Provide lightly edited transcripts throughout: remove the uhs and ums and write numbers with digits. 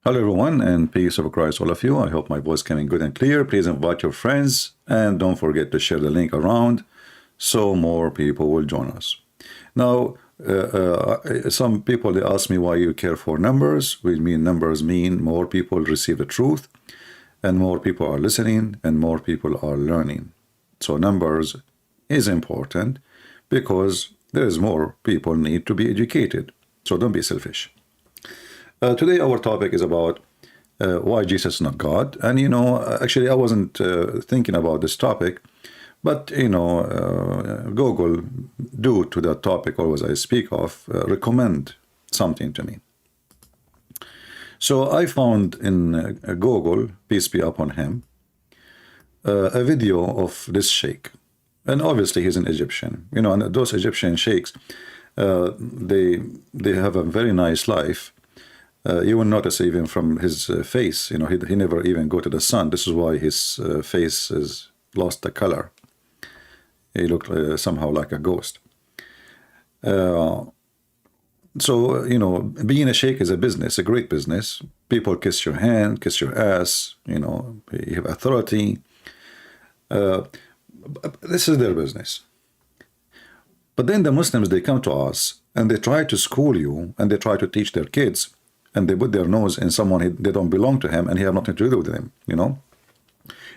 Hello everyone, and peace of Christ all of you. I hope my voice coming good and clear. Please invite your friends and don't forget to share the link around so more people will join us. Now, some people they ask me why you care for numbers. We mean numbers mean more people receive the truth and more people are listening and more people are learning. So numbers is important because there is more people need to be educated. So don't be selfish. Today our topic is about why Jesus is not God. And actually I wasn't thinking about this topic, but Google, due to that topic always I speak of, recommend something to me. So I found in Google, peace be upon him, a video of this sheikh. And obviously he's an Egyptian. And those Egyptian sheikhs, they have a very nice life. You will notice even from his face, he never even go to the sun. This is why his face has lost the color. He looked somehow like a ghost. So, being a sheikh is a business, a great business. People kiss your hand, kiss your ass, you have authority. This is their business. But then the Muslims, they come to us and they try to school you and they try to teach their kids, and they put their nose in someone they don't belong to him and he have nothing to do with him,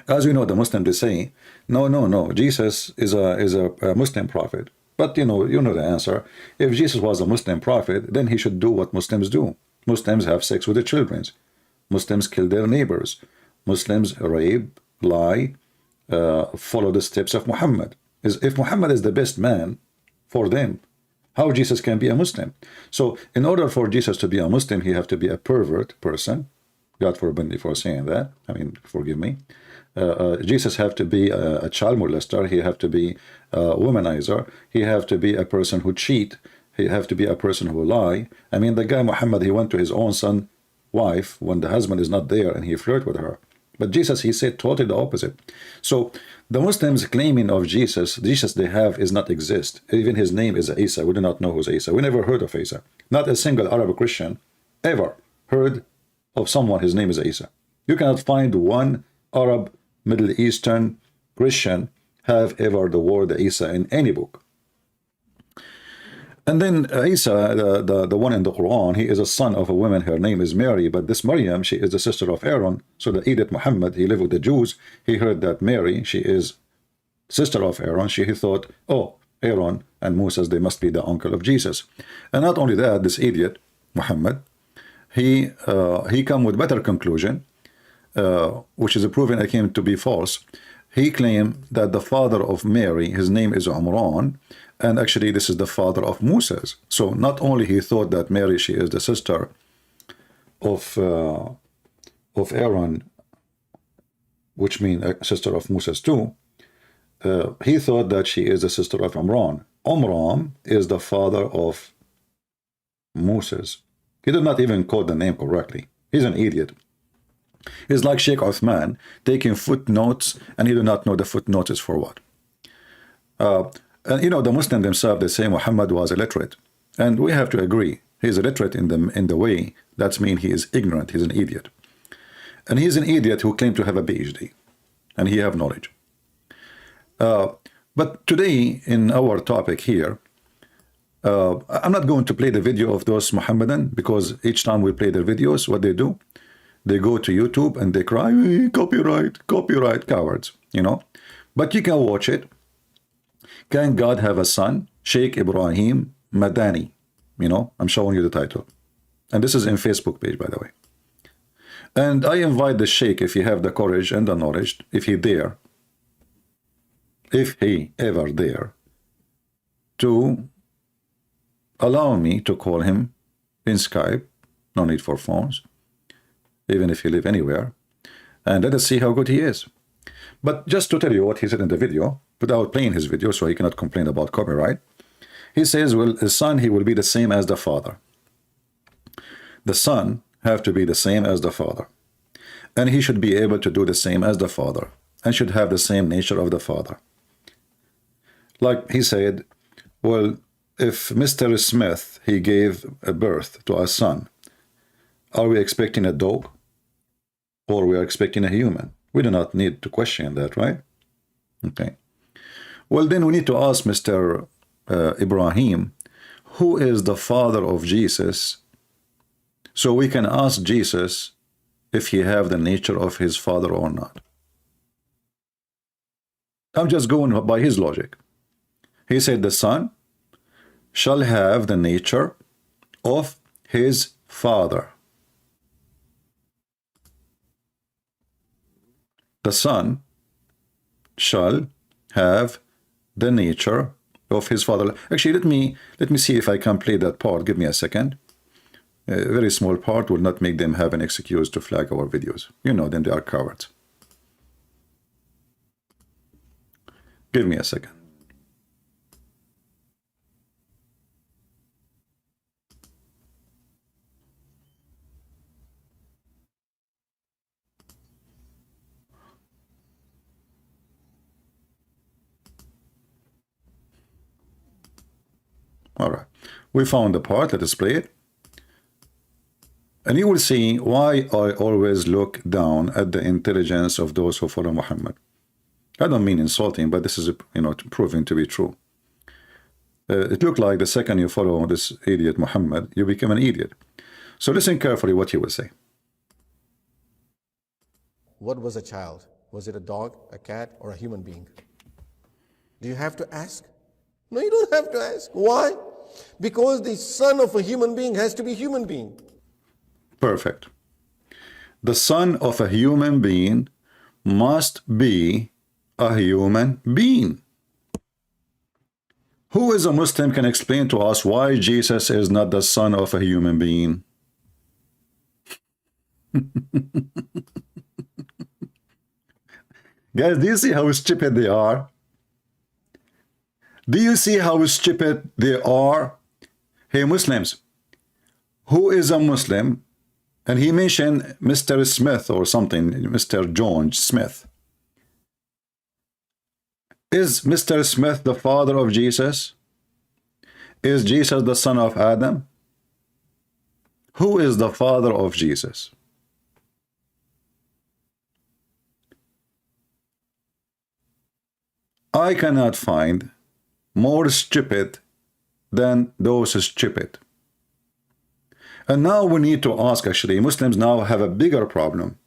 As we know, the Muslims, they say, no, Jesus is a Muslim prophet. But you know the answer. If Jesus was a Muslim prophet, then he should do what Muslims do. Muslims have sex with their children. Muslims kill their neighbors. Muslims rape, lie, follow the steps of Muhammad. If Muhammad is the best man for them, how Jesus can be a Muslim? So in order for Jesus to be a Muslim, he have to be a pervert person. God forbid me for saying that. I mean, forgive me. Jesus have to be a child molester. He have to be a womanizer. He have to be a person who cheat. He have to be a person who lie. I mean, the guy Muhammad, he went to his own son wife when the husband is not there and he flirt with her. But Jesus, he said totally the opposite. So the Muslims claiming of Jesus they have is not exist. Even his name is Isa. We do not know who's Isa. We never heard of Isa. Not a single Arab Christian ever heard of someone his name is Isa. You cannot find one Arab, Middle Eastern Christian have ever the word Isa in any book. And then Isa, the one in the Quran, he is a son of a woman, her name is Mary, but this Maryam, she is the sister of Aaron. So the Edith Muhammad, he lived with the Jews, he heard that Mary, she is sister of Aaron. He thought, oh, Aaron and Moses, they must be the uncle of Jesus. And not only that, this idiot, Muhammad, he come with better conclusion, which is proven again to be false. He claimed that the father of Mary, his name is Umran, and actually this is the father of Moses. So not only he thought that Mary, she is the sister of Aaron, which means a sister of Moses too, he thought that she is the sister of Umran. Umran is the father of Moses. He did not even quote the name correctly. He's an idiot. He's like Sheikh Uthman taking footnotes, and he do not know the footnotes is for what. And the Muslims themselves, they say Muhammad was illiterate, and we have to agree. He's illiterate in the way that means he is ignorant. He's an idiot, and he's an idiot who claimed to have a PhD, and he have knowledge. But today in our topic here, I'm not going to play the video of those Muhammadan, because each time we play their videos, what they do, they go to YouTube and they cry, hey, copyright, cowards, But you can watch it. Can God have a son? Shaykh Ibrahim Madani. I'm showing you the title. And this is in Facebook page, by the way. And I invite the Shaykh, if he have the courage and the knowledge, if he ever dare, to allow me to call him in Skype, no need for phones, even if he live anywhere, and let us see how good he is. But just to tell you what he said in the video, without playing his video so he cannot complain about copyright, he says, well, his son, he will be the same as the father. The son have to be the same as the father, and he should be able to do the same as the father, and should have the same nature of the father. Like he said, well, if Mr. Smith, he gave a birth to a son, Are we expecting a dog? Or we are expecting a human? We do not need to question that, right? Okay. Well, then we need to ask Mr. Ibrahim, who is the father of Jesus? So we can ask Jesus if he have the nature of his father or not. I'm just going by his logic. He said the son shall have the nature of his father. The son shall have the nature of his father. Actually, let me see if I can play that part. Give me a second. A very small part will not make them have an excuse to flag our videos. You know them, they are cowards. Give me a second. All right. We found the part. Let us play it. And you will see why I always look down at the intelligence of those who follow Muhammad. I don't mean insulting, but this is, proven to be true. It looked like the second you follow this idiot Muhammad, you become an idiot. So listen carefully what he will say. What was a child? Was it a dog, a cat, or a human being? Do you have to ask? No, you don't have to ask. Why? Because the son of a human being has to be a human being. Perfect. The son of a human being must be a human being. Who is a Muslim can explain to us why Jesus is not the son of a human being? Guys, do you see how stupid they are? Do you see how stupid they are? Hey, Muslims, who is a Muslim? And he mentioned Mr. Smith or something, Mr. John Smith. Is Mr. Smith the father of Jesus? Is Jesus the son of Adam? Who is the father of Jesus? I cannot find more stupid than those stupid. And now we need to ask, actually, Muslims now have a bigger problem.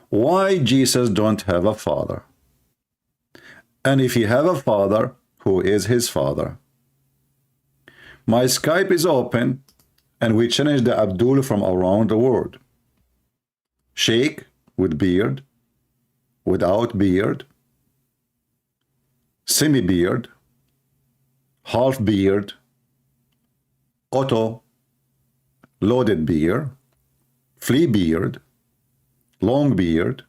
Why Jesus don't have a father? And if he have a father, who is his father? My Skype is open, and we challenge the Abdul from around the world. Shaykh with beard, without beard, semi-beard, half beard, auto, loaded beard, flea beard, long beard,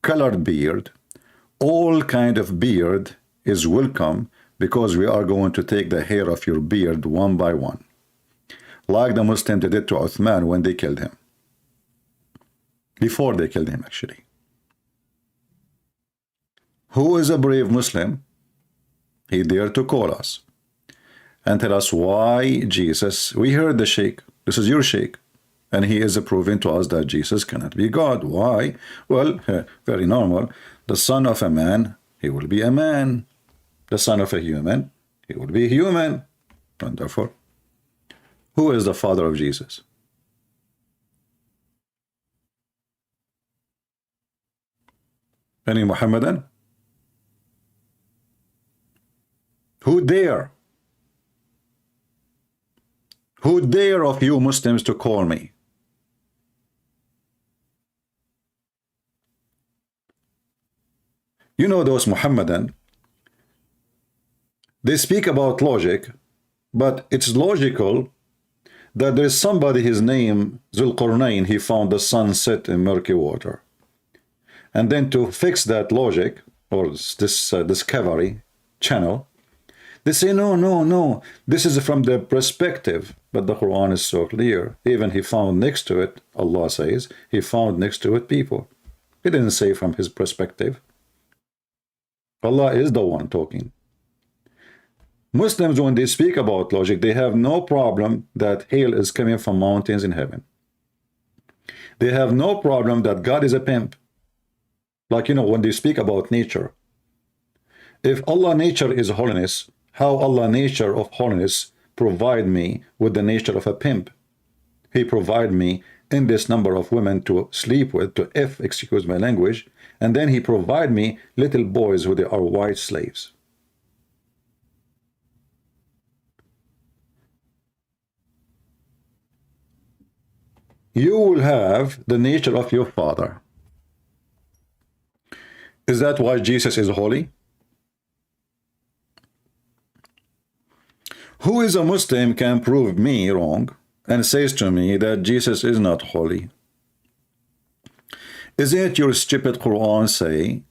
colored beard, all kind of beard is welcome, because we are going to take the hair of your beard one by one, like the Muslims did to Uthman when they killed him. Before they killed him, actually. Who is a brave Muslim? He dared to call us and tell us why Jesus. We heard the Shaykh. This is your Shaykh. And he is proving to us that Jesus cannot be God. Why? Well, very normal. The son of a man, he will be a man. The son of a human, he will be human. And therefore, who is the father of Jesus? Any Muhammadan? Who dare? Who dare of you Muslims to call me? You know those Muhammadan, they speak about logic, but it's logical that there's somebody, his name Zulqarnain, he found the sun set in murky water. And then to fix that logic, or this discovery channel, they say, no, this is from the perspective. But the Quran is so clear. Even he found next to it, Allah says, he found next to it people. He didn't say from his perspective. Allah is the one talking. Muslims, when they speak about logic, they have no problem that hail is coming from mountains in heaven. They have no problem that God is a pimp. Like, when they speak about nature. If Allah nature is holiness, how Allah nature of holiness provide me with the nature of a pimp? He provide me in this number of women to sleep with, excuse my language, and then he provide me little boys who they are white slaves. You will have the nature of your father. Is that why Jesus is holy? Who is a Muslim can prove me wrong and says to me that Jesus is not holy? Isn't your stupid Quran say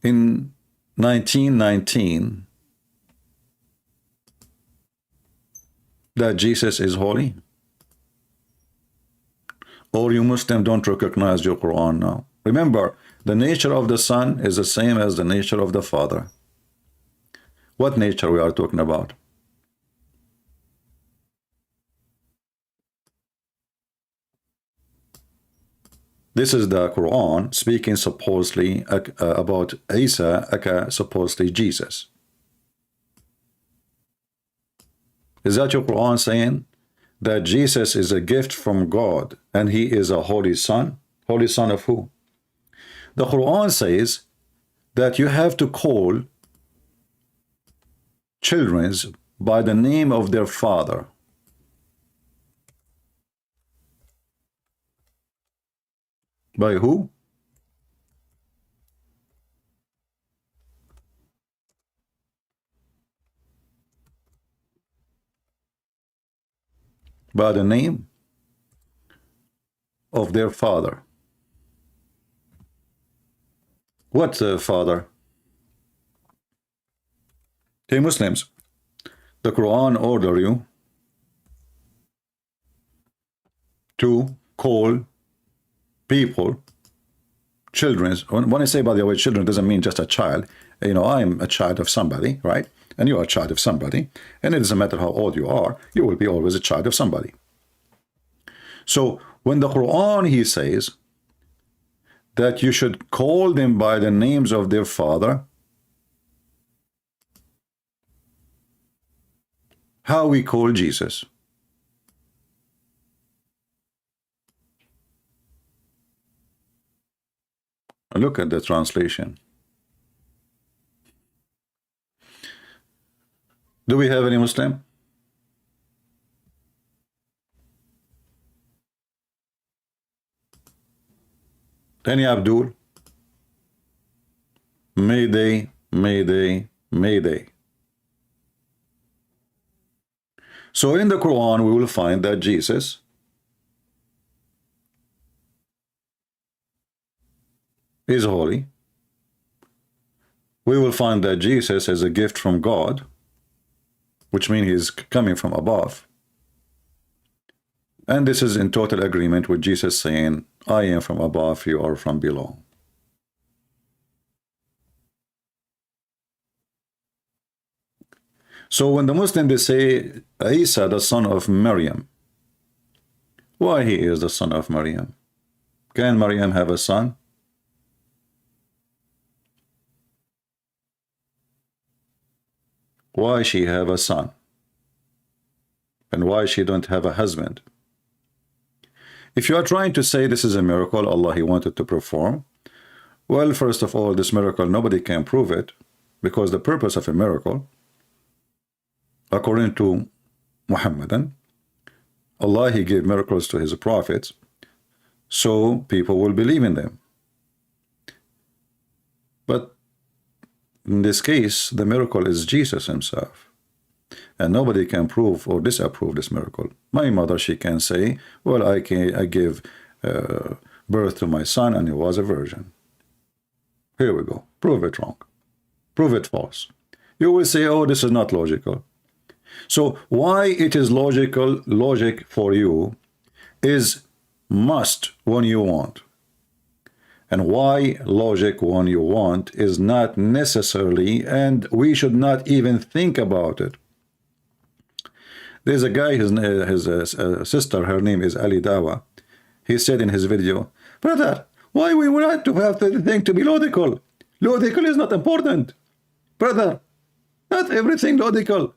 in 1919 that Jesus is holy? Or you Muslim don't recognize your Quran now? Remember, the nature of the Son is the same as the nature of the Father. What nature we are talking about? This is the Quran speaking supposedly about Isa, aka supposedly Jesus. Is that your Quran saying that Jesus is a gift from God and he is a holy son? Holy son of who? The Quran says that you have to call children by the name of their father. By who? By the name of their father. What father? Hey Muslims, the Quran order you to call people, children. When I say, by the way, children, doesn't mean just a child. I'm a child of somebody, right? And you are a child of somebody. And it doesn't matter how old you are, you will be always a child of somebody. So when the Quran, he says that you should call them by the names of their father, how we call Jesus? Look at the translation. Do we have any Muslim? Any Abdul? Mayday, Mayday, Mayday. So in the Quran, we will find that Jesus is holy. We will find that Jesus is a gift from God, which means he's coming from above. And this is in total agreement with Jesus saying, I am from above, you are from below. So when the Muslims, they say Isa, the son of Maryam, why he is the son of Maryam? Can Maryam have a son? Why she have a son? And why she don't have a husband? If you are trying to say this is a miracle Allah he wanted to perform, well, first of all, this miracle, nobody can prove it, because the purpose of a miracle, according to Muhammadan, Allah, he gave miracles to his prophets, so people will believe in them. But in this case, the miracle is Jesus himself. And nobody can prove or disapprove this miracle. My mother, she can say, well, I gave birth to my son and he was a virgin. Here we go. Prove it wrong. Prove it false. You will say, oh, this is not logical. So why it is logic for you is must when you want. And why logic when you want is not necessarily, and we should not even think about it. There's a guy, his sister, her name is Ali Dawa. He said in his video, brother, why we want to have the thing to be logical? Logical is not important. Brother, not everything logical.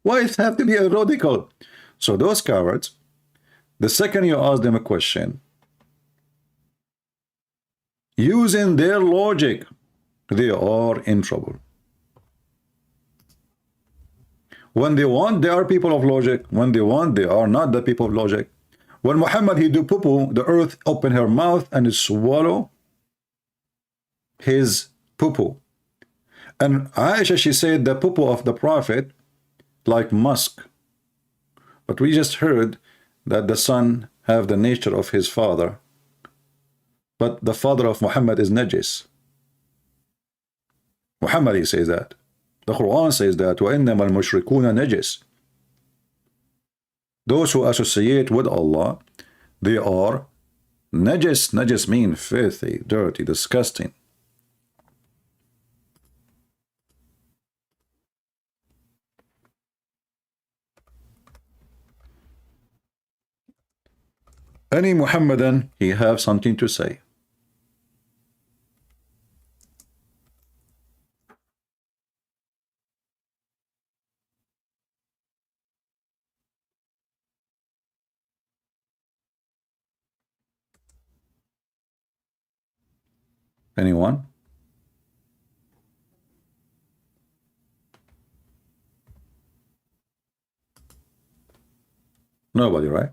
Why it have to be illogical? So those cowards, the second you ask them a question, using their logic, they are in trouble. When they want, they are people of logic. When they want, they are not the people of logic. When Muhammad, he do poo-poo, the earth open her mouth and it swallow his poo-poo. And Aisha, she said the poo-poo of the Prophet like musk. But we just heard that the son have the nature of his father. But the father of Muhammad is najis. Muhammad, he says that. The Quran says that وَإِنَّمَا الْمُشْرِكُونَ نَجِسٌ. Those who associate with Allah, they are najis. Najis mean filthy, dirty, disgusting. Any Muhammadan, he have something to say. Anyone? Nobody, right?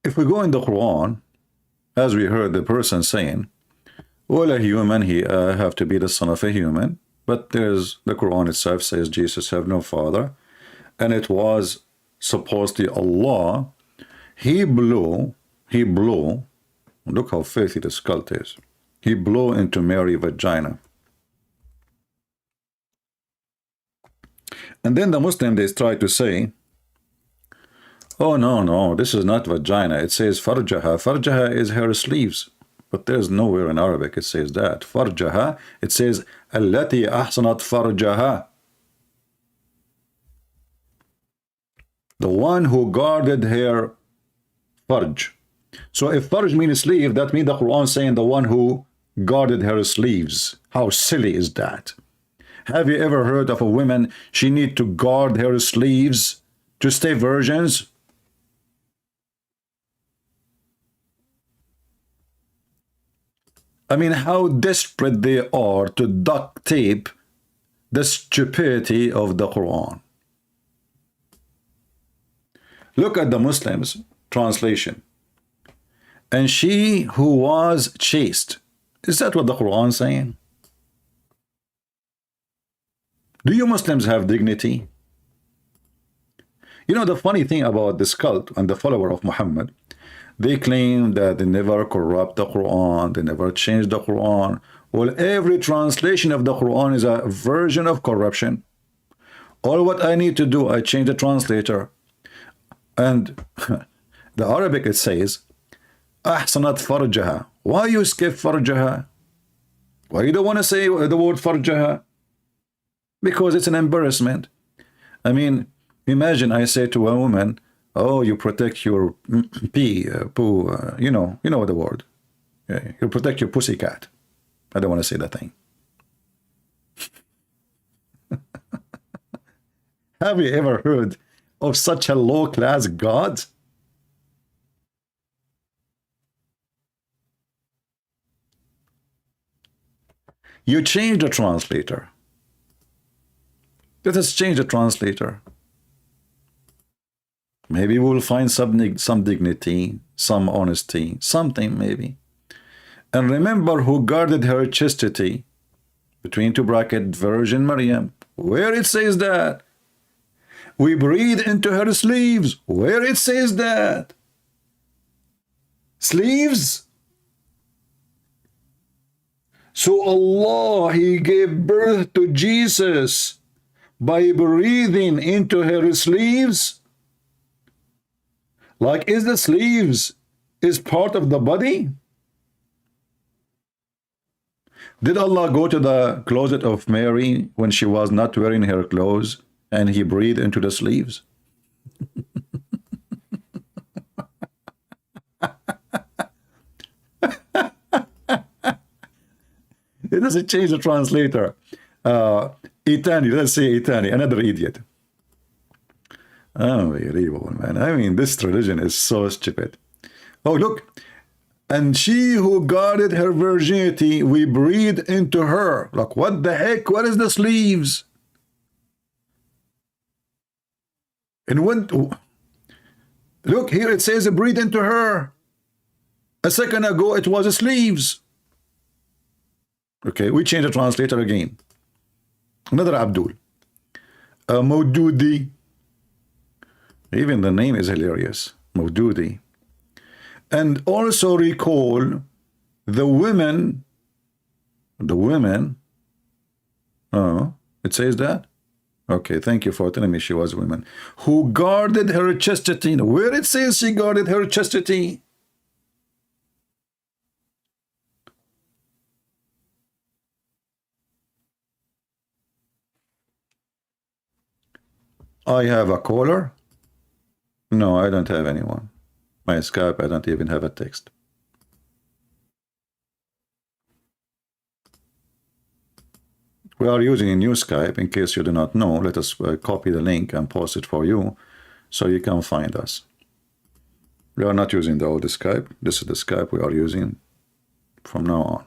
If we go in the Quran, as we heard the person saying, well, a human, he have to be the son of a human. But there's the Quran itself says Jesus have no father. And it was supposedly Allah. He blew, look how filthy this cult is. He blew into Mary's vagina. And then the Muslim, they try to say, oh, no, this is not vagina. It says farjaha. Farjaha is her sleeves. But there's nowhere in Arabic it says that. Farjaha, it says, Allati ahsanat farjaha. The one who guarded her farj. So if farj means sleeve, that means the Quran saying the one who guarded her sleeves. How silly is that? Have you ever heard of a woman, she need to guard her sleeves to stay virgins? I mean, how desperate they are to duct tape the stupidity of the Quran. Look at the Muslims' translation. And she who was chaste. Is that what the Quran is saying? Do you Muslims have dignity? You know, the funny thing about this cult and the follower of Muhammad, they claim that they never corrupt the Quran, they never change the Quran. Well, every translation of the Quran is a version of corruption. All what I need to do, I change the translator. And the Arabic, it says, Ahsanat farjaha. Why you skip farjaha? Why you don't want to say the word farjaha? Because it's an embarrassment. I mean, imagine I say to a woman, oh, you protect your poo, you know the word. Yeah, you protect your pussycat. I don't want to say that thing. Have you ever heard of such a low-class God? You change the translator. Let us change the translator. Maybe we'll find some dignity, some honesty, something maybe. And remember who guarded her chastity, between two brackets, Virgin Maryam. Where it says that? We breathe into her sleeves. Where it says that? Sleeves? So Allah, He gave birth to Jesus by breathing into her sleeves. Like, is the sleeves is part of the body? Did Allah go to the closet of Mary when she was not wearing her clothes and he breathed into the sleeves? It doesn't change the translator. Itani, let's say Itani, another idiot. Unbelievable, man. I mean, this religion is so stupid. Oh, look. And she who guarded her virginity, we breathe into her. Like, what the heck? What is the sleeves? And when, look, here it says breathe into her. A second ago, it was sleeves. Okay, we change the translator again. Another Abdul. Maududi. Even the name is hilarious. Maududi. And also recall the women, oh, it says that? Okay, thank you for telling me she was a woman, who guarded her chastity. Where it says she guarded her chastity? I have a caller? No, I don't have anyone. My Skype, I don't even have a text. We are using a new Skype. In case you do not know, let us copy the link and post it for you so you can find us. We are not using the old Skype. This is the Skype we are using from now on.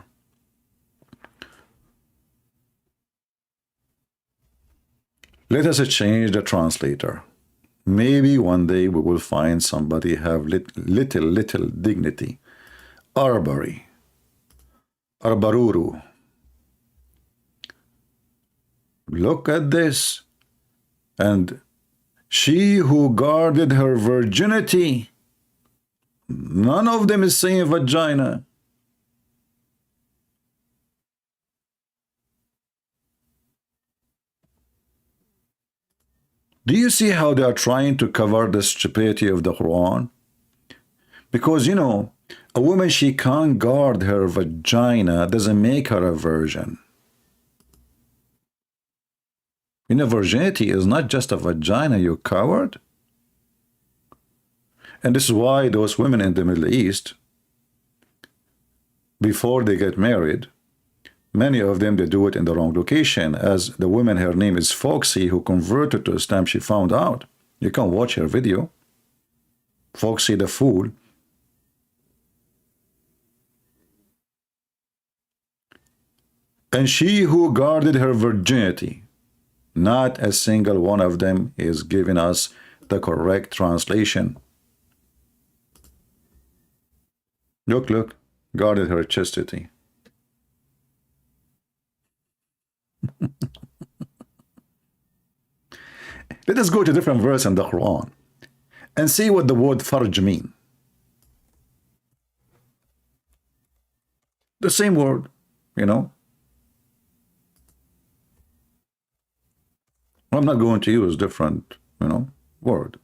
Let us change the translator. Maybe one day we will find somebody have little dignity. Arbari. Arbaruru. Look at this. And she who guarded her virginity. None of them is saying vagina. Do you see how they are trying to cover the stupidity of the Quran? Because, you know, a woman, she can't guard her vagina, doesn't make her a virgin. You know, virginity is not just a vagina, you coward. And this is why those women in the Middle East, before they get married, many of them, they do it in the wrong location. As the woman, her name is Foxy, who converted to Islam, she found out. You can watch her video. Foxy the Fool. And she who guarded her virginity. Not a single one of them is giving us the correct translation. Look. Guarded her chastity. Let us go to different verse in the Quran and see what the word farj mean. The same word, you know. I'm not going to use different, you know, word.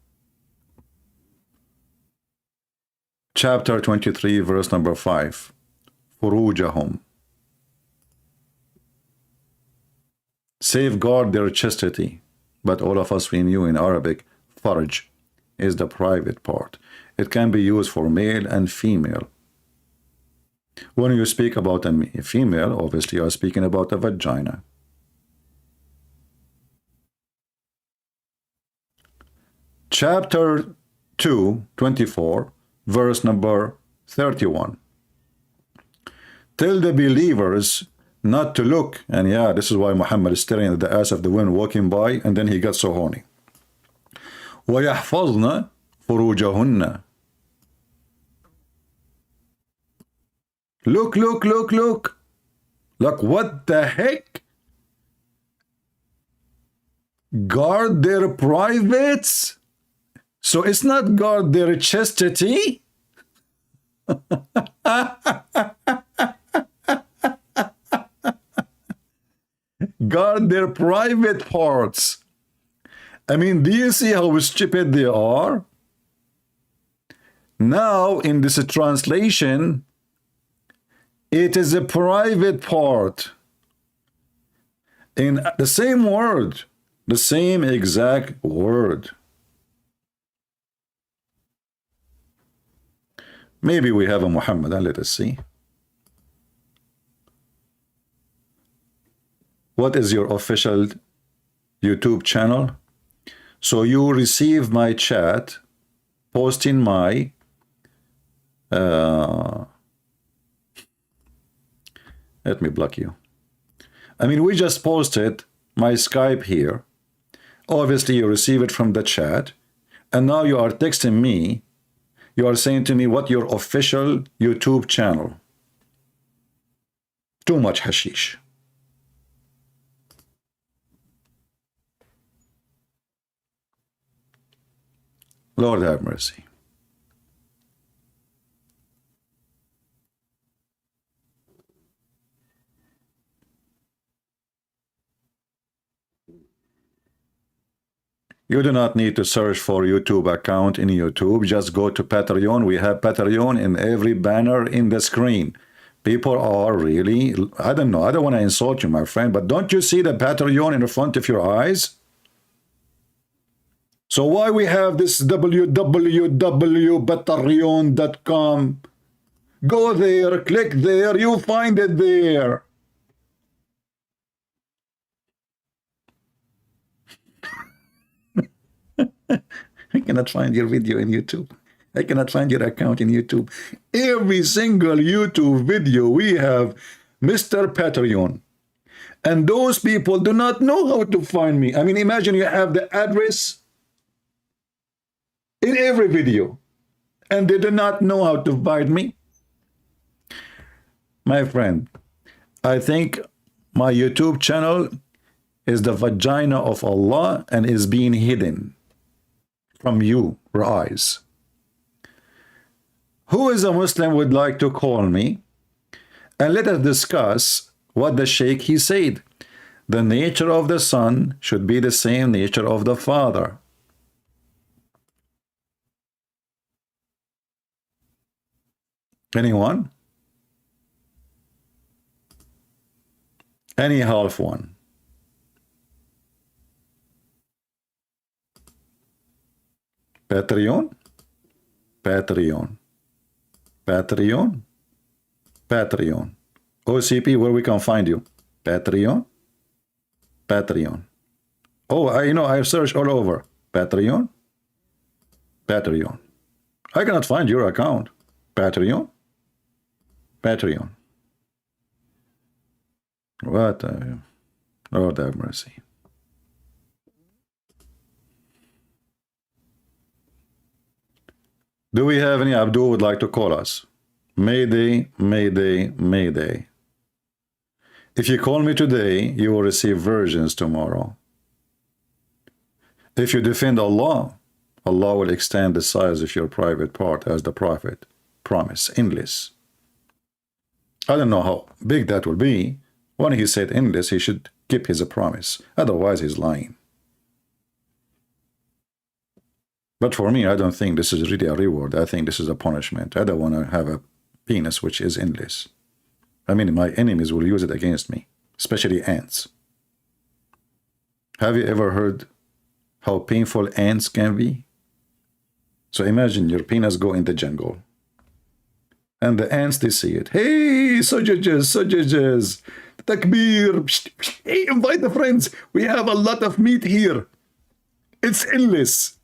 Chapter 23, verse number 5. Furujahum. Safeguard their chastity. But all of us, we knew in Arabic, farj is the private part. It can be used for male and female. When you speak about a female, obviously you are speaking about a vagina. Chapter 2, 24, verse number 31. Tell the believers not to look, and yeah, this is why Muhammad is staring at the ass of the woman walking by, and then he got so horny. وَيَحْفَظْنَ فُرُوجَهُنَّ. Look. Like, what the heck? Guard their privates? So it's not guard their chastity? Guard their private parts. I mean, do you see how stupid they are? Now, in this translation, it is a private part. In the same word, the same exact word. Maybe we have a Muhammad, and let us see. What is your official YouTube channel? So you receive my chat, posting my let me block you. I mean, we just posted my Skype here. Obviously, you receive it from the chat, and now you are texting me. You are saying to me what your official YouTube channel. Too much hashish. Lord have mercy. You do not need to search for YouTube account in YouTube. Just go to Patreon. We have Patreon in every banner in the screen. People are really, I don't know, I don't want to insult you, my friend, but don't you see the Patreon in the front of your eyes? So why we have this www.patreon.com? Go there, click there, you find it there. I cannot find your video in YouTube. I cannot find your account in YouTube. Every single YouTube video we have Mr. Patreon. And those people do not know how to find me. I mean, imagine you have the address in every video, and they do not know how to find me. My friend, I think my YouTube channel is the vagina of Allah and is being hidden from your eyes. Who is a Muslim would like to call me, and let us discuss what the Shaykh he said. The nature of the son should be the same nature of the father. Anyone? Any half one? Patreon? Patreon. Patreon? Patreon. OCP, where we can find you? Patreon? Patreon. Oh, I searched all over. Patreon? Patreon. I cannot find your account. Patreon? Patreon. What? Lord have mercy. Do we have any Abdul would like to call us? Mayday, Mayday, Mayday. If you call me today, you will receive versions tomorrow. If you defend Allah, Allah will extend the size of your private part as the Prophet promised, endless. I don't know how big that will be. When he said endless, he should keep his promise. Otherwise, he's lying. But for me, I don't think this is really a reward. I think this is a punishment. I don't want to have a penis which is endless. I mean, my enemies will use it against me, especially ants. Have you ever heard how painful ants can be? So imagine your penis go in the jungle. And the ants, they see it. Hey, sausages, sausages, takbir. Hey, invite the friends. We have a lot of meat here. It's endless.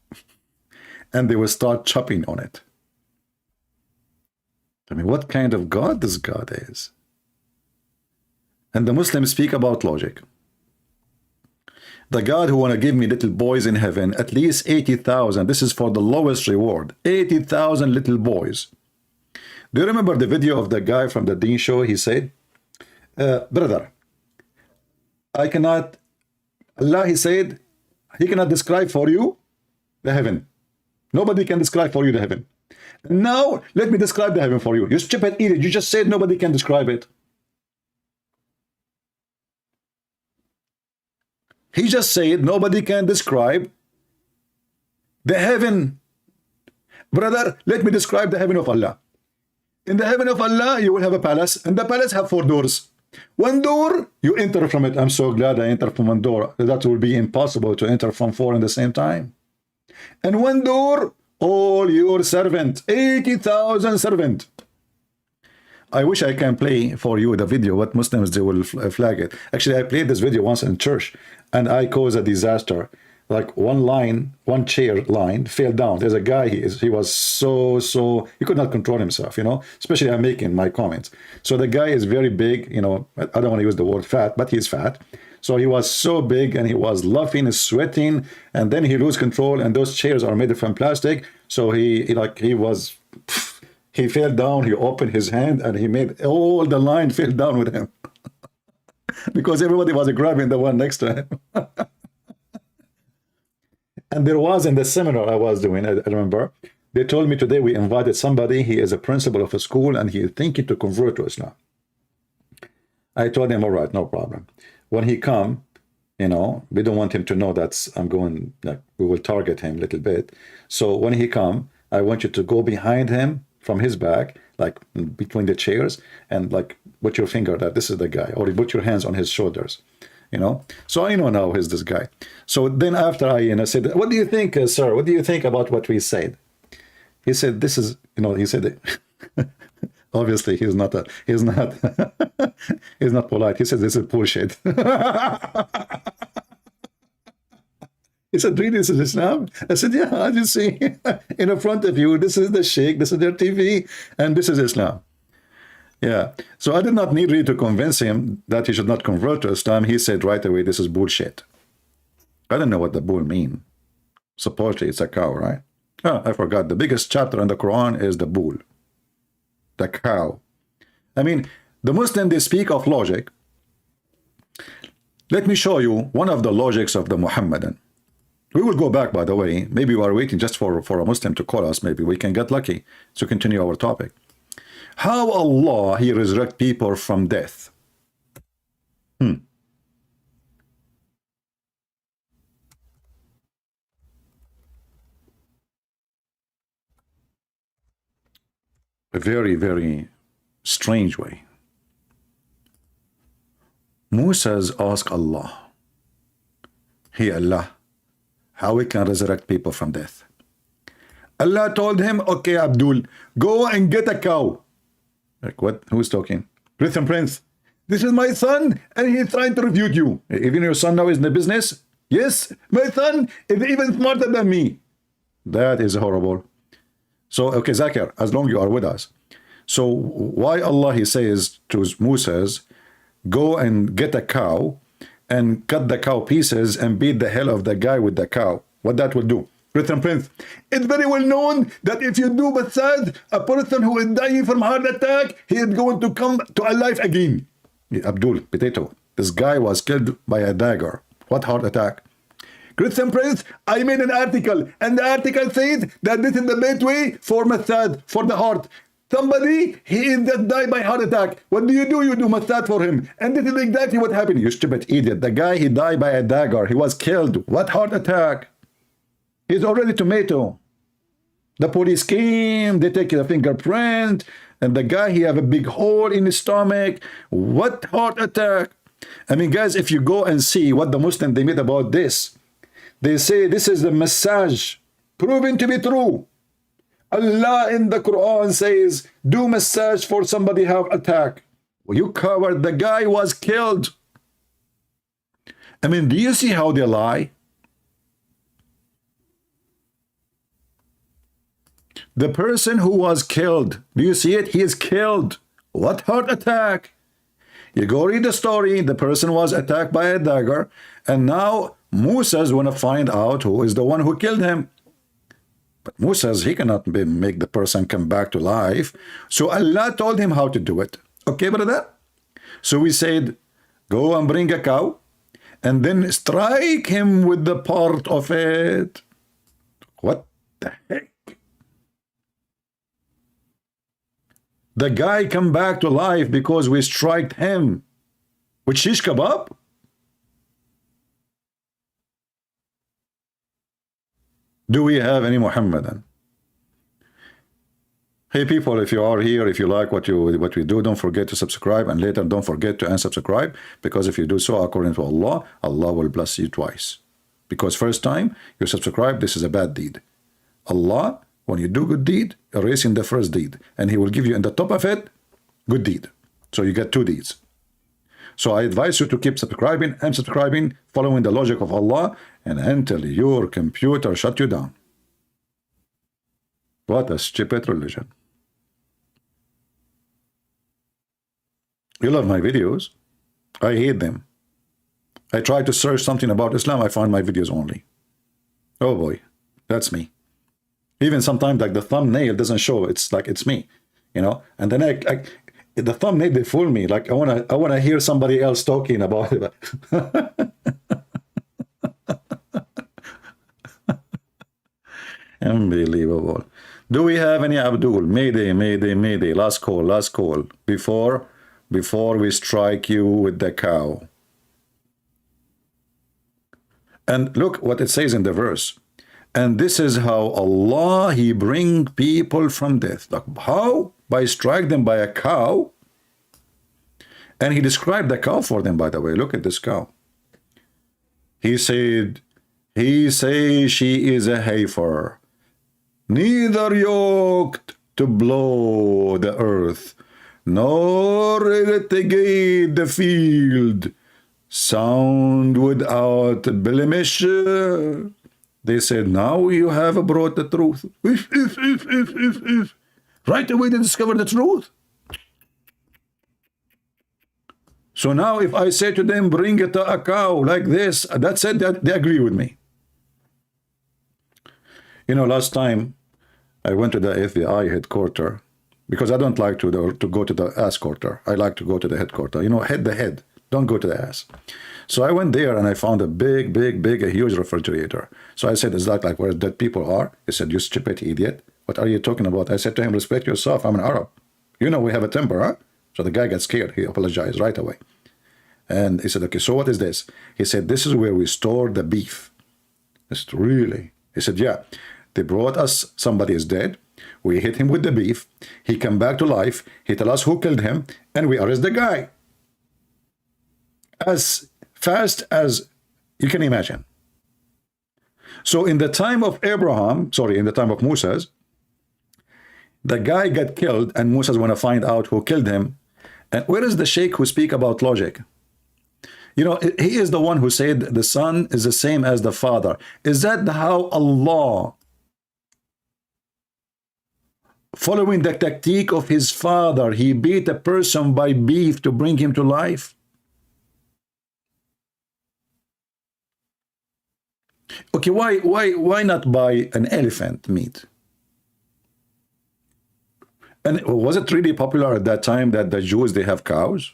And they will start chopping on it. I mean, what kind of God this God is? And the Muslims speak about logic. The God who want to give me little boys in heaven, at least 80,000. This is for the lowest reward. 80,000 little boys. Do you remember the video of the guy from the Deen show? He said, brother, I cannot, Allah, he said, he cannot describe for you the heaven. Nobody can describe for you the heaven. Now, let me describe the heaven for you. You stupid idiot. You just said nobody can describe it. He just said nobody can describe the heaven. Brother, let me describe the heaven of Allah. In the heaven of Allah, you will have a palace, and the palace have 4 doors. One door, you enter from it. I'm so glad I entered from one door. That will be impossible to enter from 4 in the same time. And one door, all your servant, 80,000 servant. I wish I can play for you the video, what Muslims, they will flag it. Actually, I played this video once in church, and I caused a disaster. Like one chair line fell down. There's a guy, he was so, he could not control himself, you know, especially I'm making my comments. So the guy is very big, you know, I don't want to use the word fat, but he's fat. So he was so big, and he was laughing, sweating, and then he lose control, and those chairs are made from plastic. So he fell down, he opened his hand, and he made all the line fell down with him. Because everybody was grabbing the one next to him. And there was, in the seminar I was doing, I remember, they told me today we invited somebody, he is a principal of a school, and he is thinking to convert to Islam. I told him, all right, no problem. When he come, you know, we don't want him to know that I'm going, like, we will target him a little bit. So when he come, I want you to go behind him from his back, like between the chairs, and like put your finger that this is the guy, or you put your hands on his shoulders, you know. So I know now he's this guy. So then after I, you know, said, what do you think, sir? What do you think about what we said? He said, this is, you know, he said, obviously he's not he's not polite. He said, this is bullshit. He said, really, this is Islam? I said, yeah, as you see, in front of you, this is the Shaykh, this is their TV, and this is Islam. Yeah. So I did not need really to convince him that he should not convert to Islam. He said right away, this is bullshit. I don't know what the bull mean. Supposedly it's a cow, right? Oh, I forgot. The biggest chapter in the Quran is the bull. The cow. I mean, the Muslim, they speak of logic. Let me show you one of the logics of the Muhammadan. We will go back, by the way. Maybe we are waiting just for a Muslim to call us. Maybe we can get lucky to continue our topic. How Allah, he resurrect people from death. A very, very strange way. Moses asked Allah, hey Allah, how we can resurrect people from death? Allah told him, okay, Abdul, go and get a cow. Like, what? Who's talking? Listen, Prince, this is my son, and he's trying to refute you. Even your son now is in the business? Yes, my son is even smarter than me. That is horrible. So, okay, Zakir, as long as you are with us. So, why Allah, he says to Moses, go and get a cow and cut the cow pieces and beat the hell of the guy with the cow? What that will do? Listen, Prince, it's very well known that if you do massage, a person who is dying from heart attack, he is going to come to life again. Abdul, potato, this guy was killed by a dagger. What heart attack? Christian Prince, I made an article, and the article says that this is the best way for massage for the heart. Somebody, he is just died by heart attack. What do? You do massage for him. And this is exactly what happened. You stupid idiot. The guy, he died by a dagger. He was killed. What heart attack? He's already tomato. The police came, they take the fingerprint, and the guy, he have a big hole in his stomach. What heart attack? I mean, guys, if you go and see what the Muslims, they made about this, they say this is the massage proven to be true. Allah in the Quran says, do massage for somebody have attack. Well, you coward, the guy was killed. I mean, do you see how they lie? The person who was killed, do you see it? He is killed. What heart attack? You go read the story, the person was attacked by a dagger, and now Moses want to find out who is the one who killed him. But Moses, he cannot make the person come back to life. So Allah told him how to do it. Okay, brother? So we said, go and bring a cow, and then strike him with the part of it. What the heck? The guy come back to life because we striked him with shish kebab? Do we have any Muhammadan Hey people, if you are here, if you like what we do, don't forget to subscribe, and later don't forget to unsubscribe, because if you do so according to Allah, Allah will bless you twice. Because first time you subscribe, this is a bad deed. Allah, when you do good deed, erasing the first deed, and He will give you in the top of it good deed. So you get two deeds. So I advise you to keep subscribing and subscribing, following the logic of Allah, and until your computer shut you down. What a stupid religion. You love my videos. I hate them. I try to search something about Islam, I find my videos only. Oh boy, that's me. Even sometimes like the thumbnail doesn't show, it's like it's me, you know. And then the thumbnail, they fool me. Like I wanna hear somebody else talking about it. Unbelievable. Do we have any Abdul? Mayday, mayday, mayday. Last call, last call. Before we strike you with the cow. And look what it says in the verse. And this is how Allah, He bring people from death. Like how? By strike them by a cow. And He described the cow for them, by the way. Look at this cow. He said, He say she is a heifer, neither yoked to blow the earth, nor irrigate the field, sound without blemish. They said, now you have brought the truth. Right away they discovered the truth. So now if I say to them, bring it a cow like this, that's it, they agree with me. You know, last time I went to the FBI headquarters, because I don't like to go to the ass quarter. I like to go to the headquarters. You know, the head. Don't go to the ass. So I went there and I found a big, a huge refrigerator. So I said, is that like where dead people are? He said, you stupid idiot. What are you talking about? I said to him, respect yourself. I'm an Arab. You know we have a temper, huh? So the guy got scared. He apologized right away. And he said, okay, so what is this? He said, this is where we store the beef. I said, really? He said, yeah. They brought us, somebody is dead. We hit him with the beef. He come back to life. He tell us who killed him. And we arrest the guy. As fast as you can imagine. So in the time of in the time of Moses, the guy got killed and Moses want to find out who killed him. And where is the Shaykh who speak about logic? You know, he is the one who said the son is the same as the father. Is that how Allah, following the tactic of his father, he beat a person by beef to bring him to life? Okay, why not buy an elephant meat? And was it really popular at that time that the Jews, they have cows?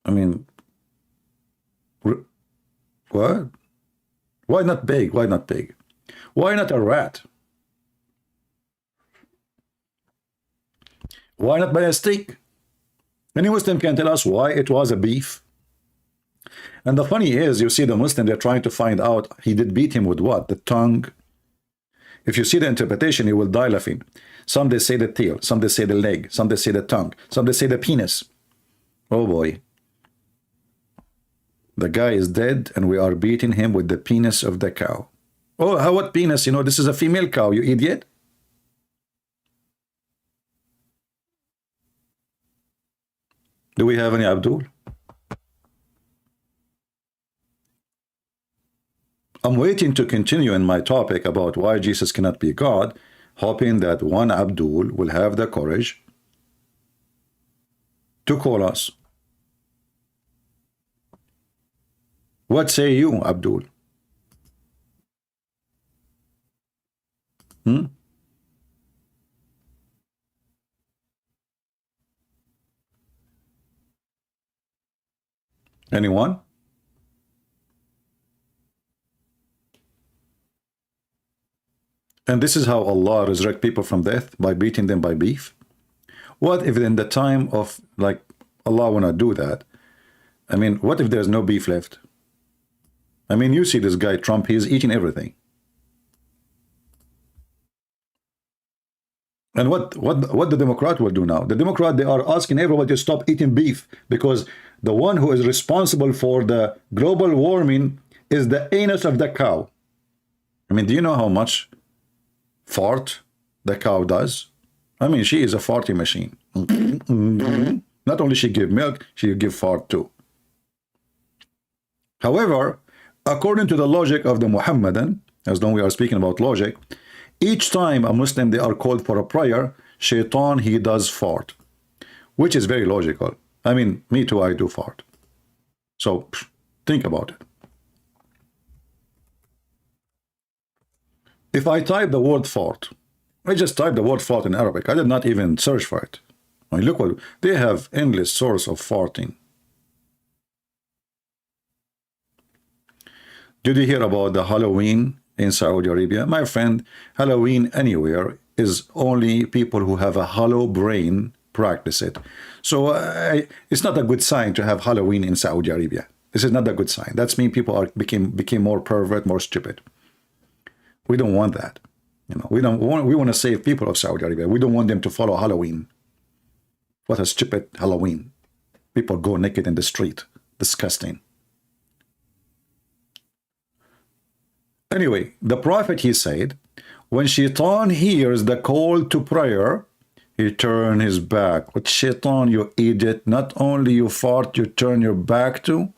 I mean, what? Why not pig? Why not pig? Why not a rat? Why not buy a steak? Any Muslim can tell us why it was a beef. And the funny is, you see the Muslim, they're trying to find out, he did beat him with what? The tongue. If you see the interpretation, you will die laughing. Some they say the tail, some they say the leg, some they say the tongue, some they say the penis. Oh boy. The guy is dead and we are beating him with the penis of the cow. Oh, how what penis? You know, this is a female cow, you idiot. Do we have any Abdul? I'm waiting to continue in my topic about why Jesus cannot be God, hoping that one Abdul will have the courage to call us. What say you, Abdul? Anyone? And this is how Allah resurrect people from death, by beating them by beef. What if in the time of, like, Allah wanna do that? I mean, what if there's no beef left? I mean, you see this guy Trump, he's eating everything. And what the Democrat will do now? The Democrat, they are asking everybody to stop eating beef because the one who is responsible for the global warming is the anus of the cow. I mean, do you know how much fart the cow does? I mean, she is a farting machine. Not only she give milk, she give fart too. However, according to the logic of the Muhammadan, as though we are speaking about logic, each time a Muslim, they are called for a prayer, Shaitan, he does fart, which is very logical. I mean, me too, I do fart. So, think about it. If I type the word fart, I just type the word fart in Arabic. I did not even search for it. I mean, look what they have, endless source of farting. Did you hear about the Halloween in Saudi Arabia? My friend, Halloween anywhere is only people who have a hollow brain practice it. So it's not a good sign to have Halloween in Saudi Arabia. This is not a good sign. That's mean people became more pervert, more stupid. We don't want that. You know, we want to save people of Saudi Arabia. We don't want them to follow Halloween. What a stupid Halloween. People go naked in the street. Disgusting. Anyway, the Prophet, he said, when Shaitan hears the call to prayer, he turn his back. What Shaitan, you idiot? Not only you fart, you turn your back to?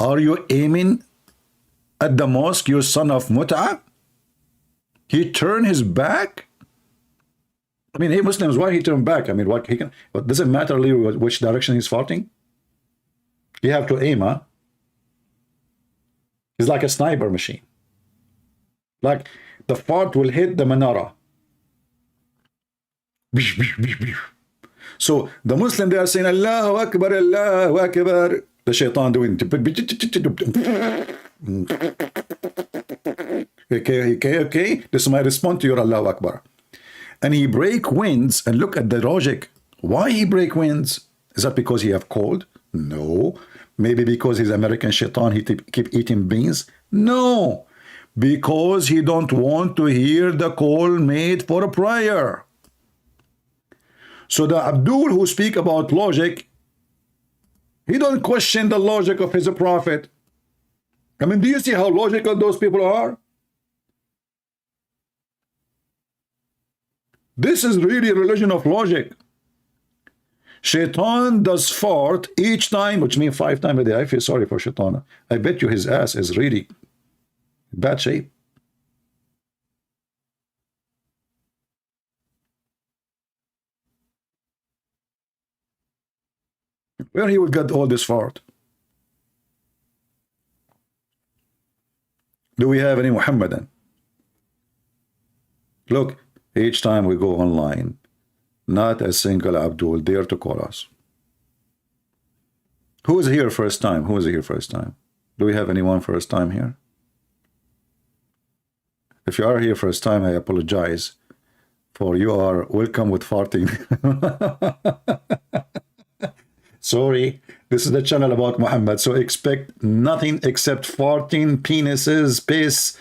Are you aiming at the mosque, you son of Mut'a? He turned his back? I mean, hey Muslims, why he turned back? I mean, what he can? But does it matter really which direction he's farting? You have to aim, huh? He's like a sniper machine. Like the fart will hit the menorah. So the Muslim, they are saying Allahu Akbar, Allahu Akbar. The Shaitan doing okay. This is my response to your Allahu Akbar. And he break winds, and look at the logic. Why he break winds? Is that because he have cold? No. Maybe because he's American Shaitan, he keep eating beans? No. Because he don't want to hear the call made for a prayer. So the Abdul who speak about logic, he don't question the logic of his prophet. I mean, do you see how logical those people are? This is really a religion of logic. Shaitan does fart each time, which means 5 times a day. I feel sorry for Shaitan. I bet you his ass is really in bad shape. Where he would get all this fart? Do we have any Muhammadan? Look, each time we go online, not a single Abdul dare to call us. Who is here first time? Who is here first time? Do we have anyone first time here? If you are here first time, I apologize, for you are welcome with farting. Sorry, this is the channel about Muhammad, so expect nothing except farting, penises, piss.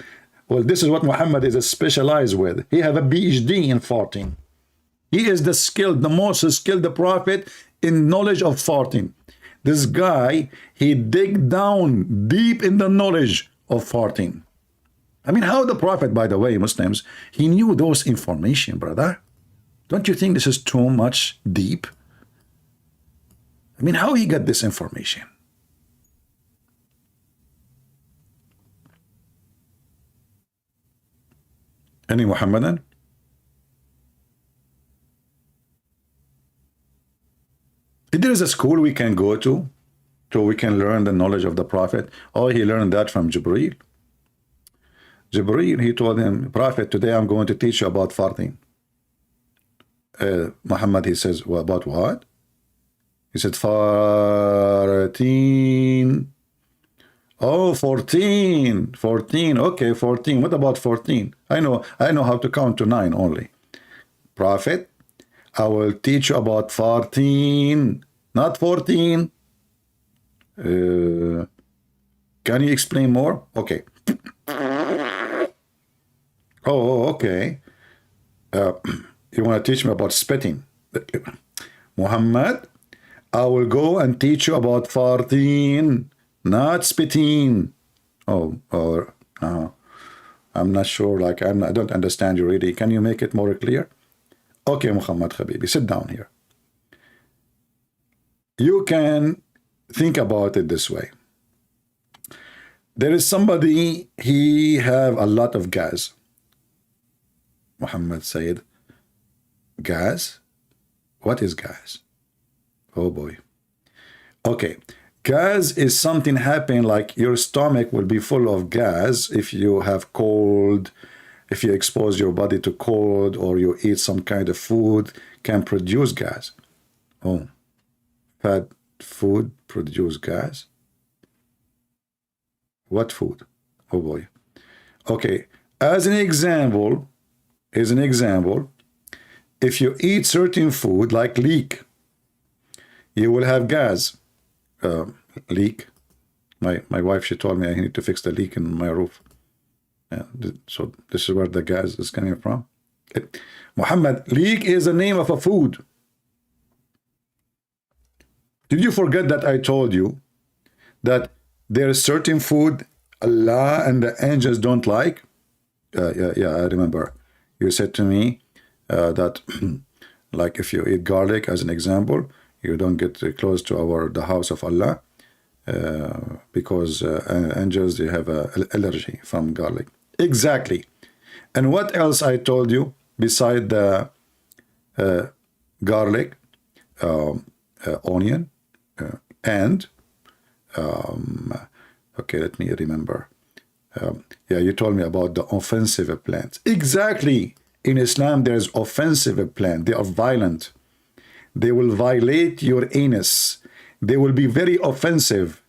Well, this is what Muhammad is specialized with. He have a PhD in farting. He is the most skilled prophet in knowledge of farting. This guy, he dig down deep in the knowledge of farting. I mean, how the prophet, by the way, Muslims, he knew those information, brother. Don't you think this is too much deep? I mean, how he got this information? Any Muhammadan? If there is a school we can go to, so we can learn the knowledge of the Prophet. Oh, he learned that from Jibreel. Jibreel, he told him, Prophet, today I'm going to teach you about farting. Muhammad, he says, well, about what? He said, farting. Oh, 14. 14. Okay, 14. What about 14? I know how to count to 9 only. Prophet, I will teach you about 14, not 14. Can you explain more? Okay. Oh, okay. You want to teach me about spitting? Muhammad, I will go and teach you about farting, not spitting. Oh, or I'm not sure. Like I don't understand you really. Can you make it more clear? Okay, Muhammad Habibi, sit down here. You can think about it this way. There is somebody, he have a lot of gas. Muhammad said, gas? What is gas? Oh boy. Okay, gas is something happen like your stomach will be full of gas if you have cold, if you expose your body to cold or you eat some kind of food can produce gas. Oh, fat food produce gas? What food? Oh boy. Okay, as an example, if you eat certain food like leek, you will have gas. Leak. My wife, she told me I need to fix the leak in my roof. So this is where the gas is coming from. Muhammad, leek is the name of a food. Did you forget that I told you that there is certain food Allah and the angels don't like? Yeah, I remember. You said to me that like if you eat garlic as an example, you don't get close to the house of Allah because angels, they have an allergy from garlic. Exactly. And what else I told you beside the garlic, onion, and okay, let me remember. Yeah, you told me about the offensive plants. Exactly. In Islam, there's offensive plants. They are violent. They will violate your anus. They will be very offensive.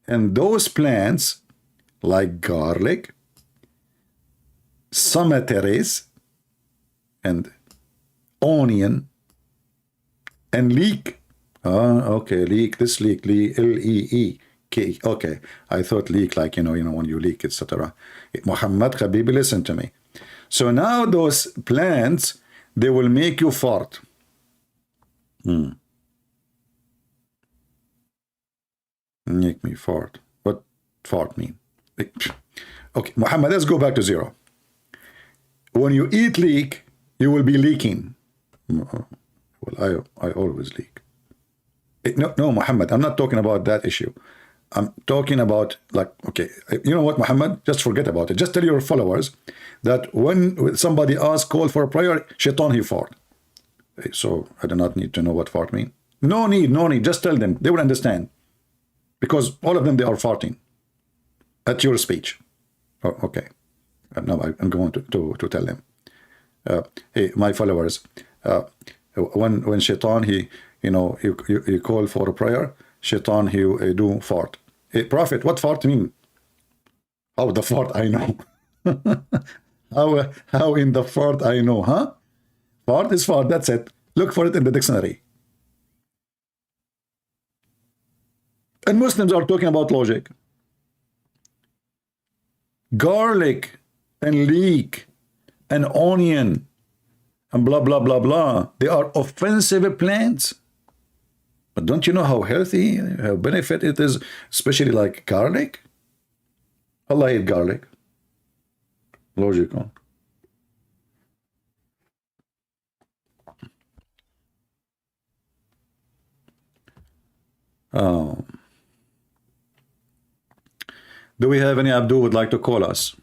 And those plants, like garlic, cemeteries, and onion, and leek. Okay, leek, this leek, L-E-E-K. Okay, I thought leek like, you know, when you leak, etc. Muhammad Habibi, listen to me. So now those plants, they will make you fart. Make me fart. What fart mean? Okay, Muhammad, let's go back to zero. When you eat leek, you will be leaking. Well, I always leak. No, Muhammad, I'm not talking about that issue. I'm talking about like, okay, you know what, Muhammad? Just forget about it. Just tell your followers that when somebody asks, call for a prayer, shaitan, he fart. So I do not need to know what fart mean. No need. Just tell them. They will understand. Because all of them, they are farting at your speech. Oh, okay. Now I'm going to tell them. Hey, my followers, when shaitan, he call for a prayer, shaitan, he do fart. Hey, Prophet, what fart mean? How the fart I know? How in the fart I know, huh? Fart is fart, that's it. Look for it in the dictionary. And Muslims are talking about logic. Garlic and leek and onion and blah, blah, blah, blah. They are offensive plants. But don't you know how healthy, how benefit it is, especially like garlic? Allah eat garlic. Logical. Do we have any Abdul would like to call us?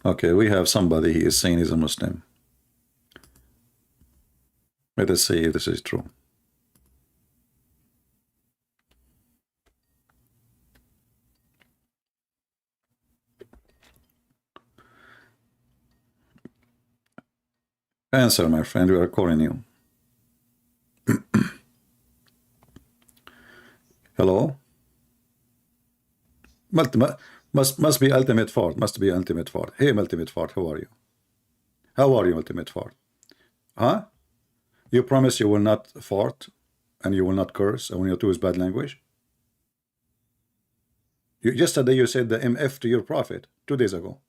Okay, we have somebody. He is saying he's a Muslim. Let us see if this is true. Answer, my friend. We are calling you. Hello? Must be ultimate fart. Must be ultimate fart. Hey, ultimate fart. How are you? How are you, ultimate fart? Huh? You promise you will not fart and you will not curse and when you use bad language? Yesterday you said the MF to your prophet 2 days ago.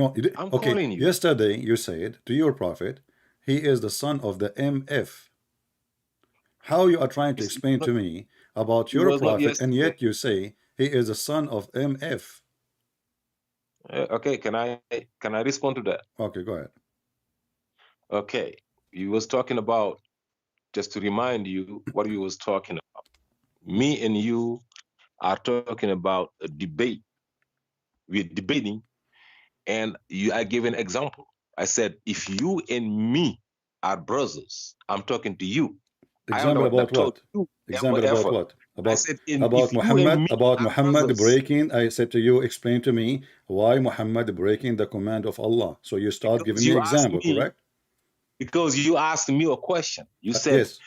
No, you I'm okay. calling you. Yesterday you said to your prophet, he is the son of the MF. How you are trying to explain to me about It your was not prophet, and yesterday. yet you say he is the son of MF? Okay, can I respond to that? Okay, go ahead. Okay, you was talking about, just to remind you what we was talking about. Me and you are talking about a debate. We're debating, and I gave an example. I said, if you and me are brothers, I'm talking to you. I am the Example one about that told what? you Example about effort. what? I said, if you and me About are Muhammad brothers, breaking. I said to you, explain to me why Muhammad breaking the command of Allah. So you start giving because me you asked example, me, correct? a question. You said, Yes,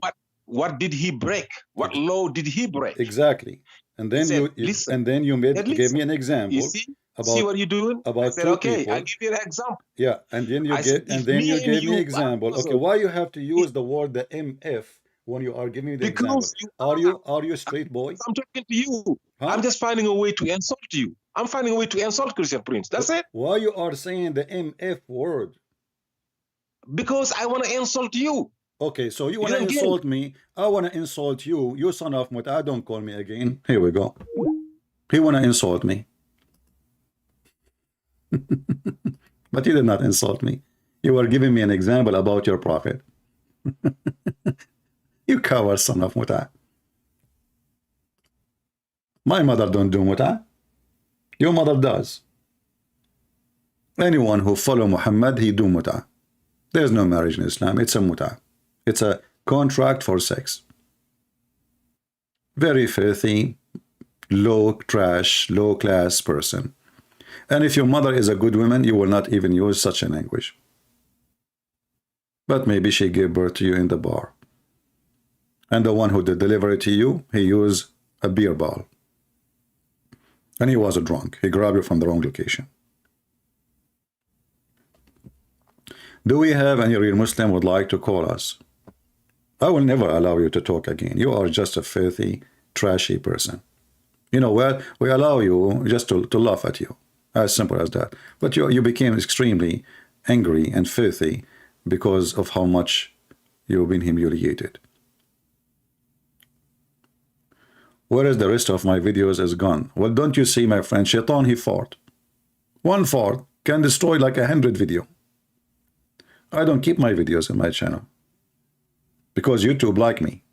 what what did he break? What ex law did he break? exactly. And He then said, listen. you made gave Listen. me an You example see about what you're doing? I said, two okay, I people. give you an example. Yeah, and then I said, if you me and gave me you are example. Okay, brothers, why you have to it- use the word the MF when you are giving me the example? because you are, Are you a straight boy? I'm talking to you. I'm Huh? just finding a way to insult you. I'm finding a way to insult Christian Prince. That's it. Why you are saying the MF word? Because I want to insult you. Okay, so you You want to don't get it. insult me. I want to insult you. You son of Muta, don't call me again. Here we go. He want to insult me. But you did not insult me. You were giving me an example about your prophet. You coward son of Muta. My mother don't do Muta. Your mother does. Anyone who follow Muhammad, he do Muta. There's no marriage in Islam. It's a Muta. It's a contract for sex. Very filthy, low trash, low class person. And if your mother is a good woman, you will not even use such a language. But maybe she gave birth to you in the bar. And the one who did deliver it to you, he used a beer bottle. And he was a drunk. He grabbed you from the wrong location. Do we have any real Muslim would like to call us? I will never allow you to talk again. You are just a filthy, trashy person. You know what? We allow you just to laugh at you. As simple as that. But you became extremely angry and filthy because of how much you've been humiliated. Where is the rest of my videos is gone? Well, don't you see, my friend, Shaitan, he fought. One fart can destroy like 100 videos. I don't keep my videos in my channel because YouTube like me.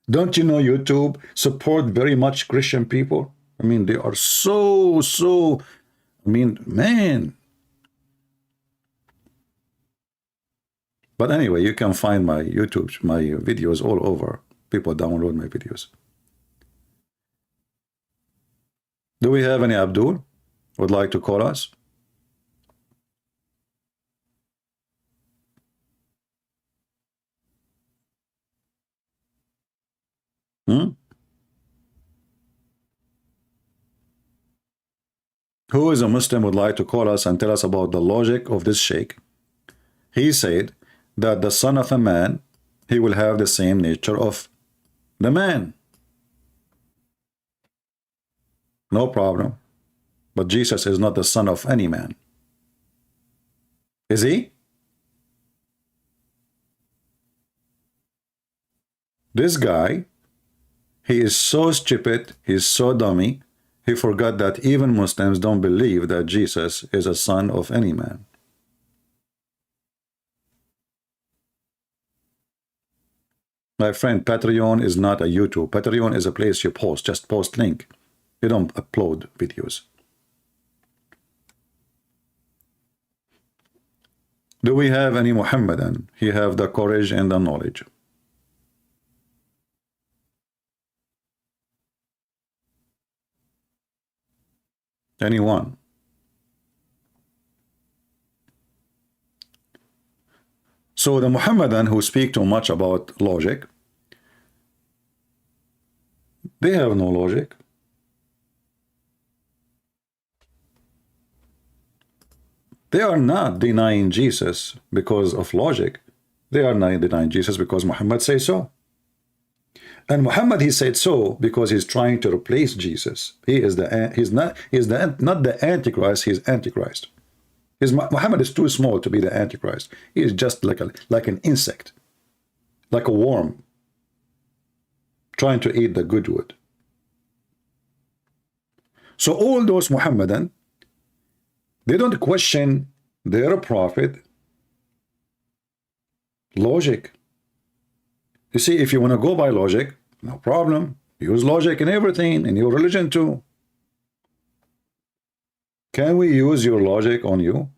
Don't you know YouTube support very much Christian people? I mean, they are so, I mean, man. But anyway, you can find my YouTube, my videos all over. People download my videos. Do we have any Abdul would like to call us? Who is a Muslim would like to call us and tell us about the logic of this Shaykh? He said that the son of a man, he will have the same nature of the man. No problem. But Jesus is not the son of any man. Is he? This guy, he is so stupid, he's so dummy, he forgot that even Muslims don't believe that Jesus is a son of any man. My friend, Patreon is not a YouTube. Patreon is a place you post. Just post link. You don't upload videos. Do we have any Muhammadan? He have the courage and the knowledge. Anyone? So the Muhammadan who speak too much about logic, they have no logic. They are not denying Jesus because of logic. They are not denying Jesus because Muhammad says so. And Muhammad, he said so because he's trying to replace Jesus. Not the Antichrist, he's Antichrist. Muhammad is too small to be the Antichrist. He is just like an insect, like a worm, trying to eat the good wood. So all those Muhammadan, they don't question their prophet logic. You see, if you want to go by logic, no problem. Use logic in everything, in your religion too. Can we use your logic on you?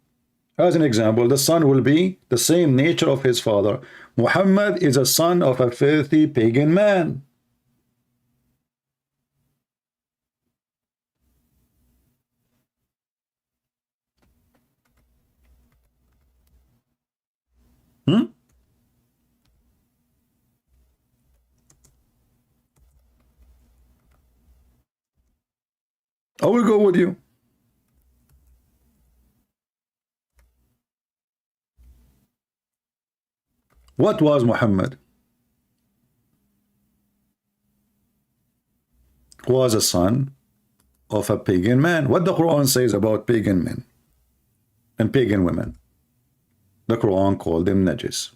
As an example, the son will be the same nature of his father. Muhammad is a son of a filthy pagan man. I will go with you. What was Muhammad? Was a son of a pagan man. What the Quran says about pagan men and pagan women? The Quran called them najis.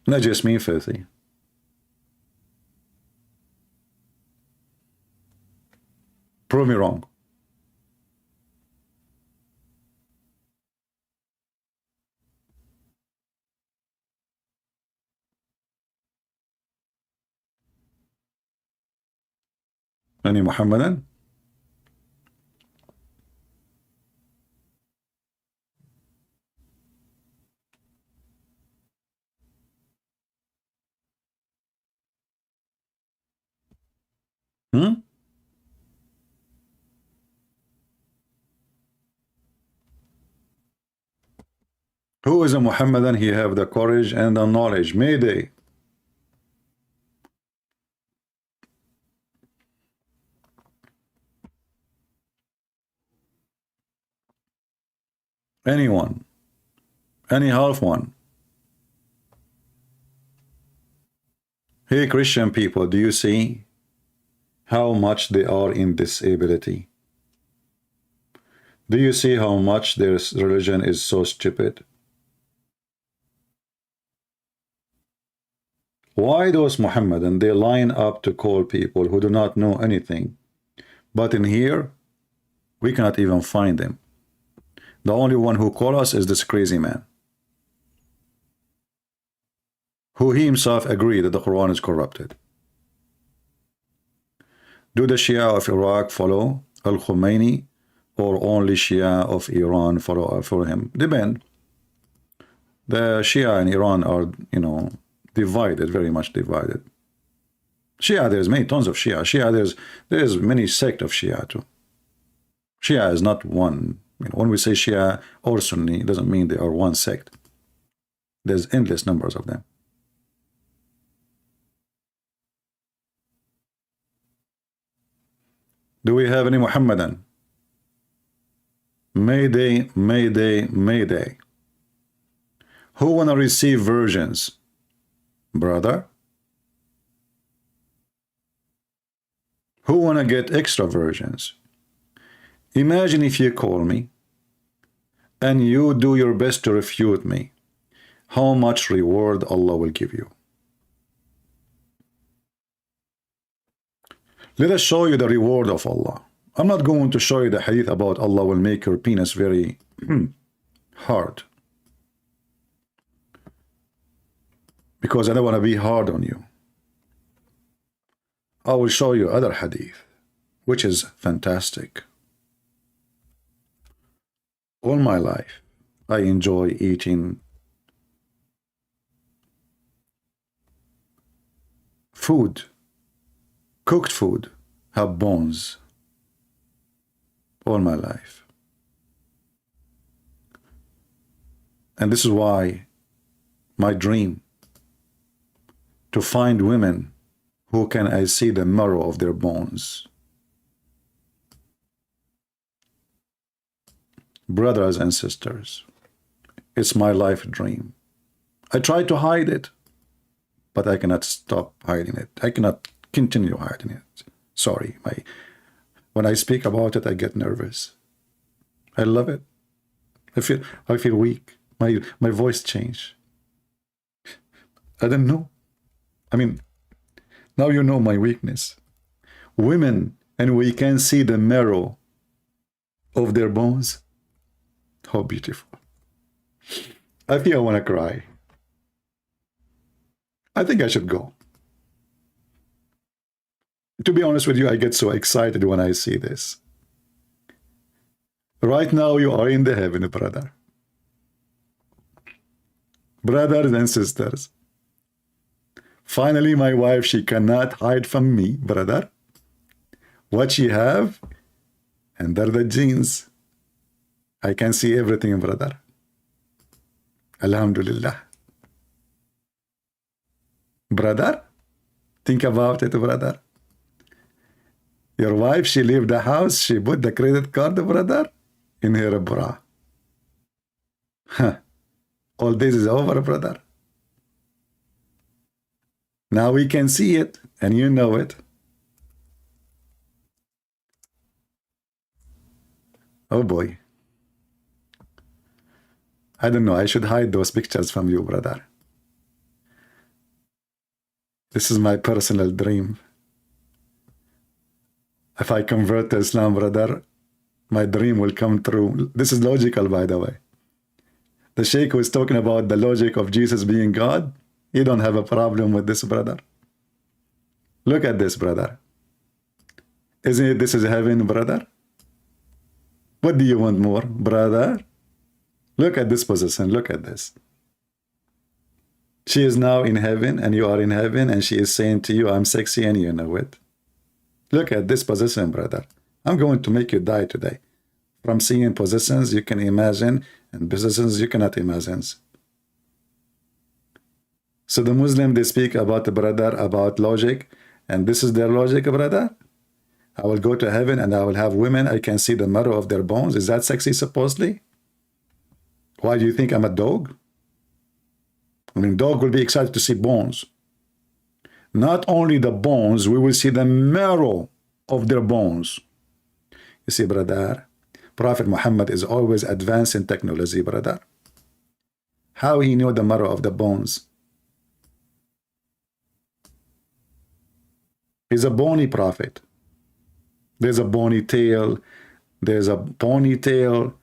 Najis mean filthy. Prove me wrong. Any Muhammadan? Who is a Muhammadan? He have the courage and the knowledge. Mayday. Anyone. Any half one. Hey Christian people, do you see how much they are in disability? Do you see how much their religion is so stupid? Why those Muhammadan, they line up to call people who do not know anything, but in here we cannot even find them. The only one who call us is this crazy man, who he himself agreed that the Quran is corrupted. Do the Shia of Iraq follow Al-Khomeini, or only Shia of Iran follow him? Depend. The Shia in Iran are, divided, very much divided. Shia, there's many tons of Shia. There's many sect of Shia too. Shia is not one. When we say Shia or Sunni, it doesn't mean they are one sect. There's endless numbers of them. Do we have any Muhammadan? Mayday, Mayday, Mayday. Who wanna receive versions? Brother? Who wanna get extra versions? Imagine if you call me and you do your best to refute me, how much reward Allah will give you. Let us show you the reward of Allah. I'm not going to show you the hadith about Allah will make your penis very hard, because I don't want to be hard on you. I will show you other hadith, which is fantastic. All my life, I enjoy eating food, cooked food, have bones. All my life. And this is why my dream to find women who can I see the marrow of their bones. Brothers and sisters, it's my life dream. I try to hide it, but I cannot stop hiding it. I cannot continue hiding it. Sorry, when I speak about it, I get nervous. I love it. I feel weak. My voice changed. I don't know. I mean, now you know my weakness. Women, and we can see the marrow of their bones. How beautiful. I think I want to cry. I think I should go. To be honest with you, I get so excited when I see this. Right now, you are in the heaven, brother. Brothers and sisters. Finally, my wife, she cannot hide from me, brother. What she have under the jeans. I can see everything, brother. Alhamdulillah. Brother, think about it, brother. Your wife, she leave the house, she put the credit card, brother, in her bra. Huh. All this is over, brother. Now we can see it, and you know it. Oh boy. I don't know, I should hide those pictures from you, brother. This is my personal dream. If I convert to Islam, brother, my dream will come true. This is logical, by the way. The Shaykh was talking about the logic of Jesus being God. You don't have a problem with this, brother. Look at this, brother. Isn't it this is heaven, brother? What do you want more, brother? Look at this position. Look at this. She is now in heaven, and you are in heaven, and she is saying to you, I'm sexy, and you know it. Look at this position, brother. I'm going to make you die today. From seeing positions you can imagine, and positions you cannot imagine. So the Muslim, they speak about the brother, about logic, and this is their logic, brother. I will go to heaven, and I will have women. I can see the marrow of their bones. Is that sexy, supposedly? Why do you think I'm a dog? I mean, dog will be excited to see bones. Not only the bones, we will see the marrow of their bones. You see, brother, Prophet Muhammad is always advanced in technology, brother. How he knew the marrow of the bones? He's a bony prophet. There's a bony tail. There's a ponytail.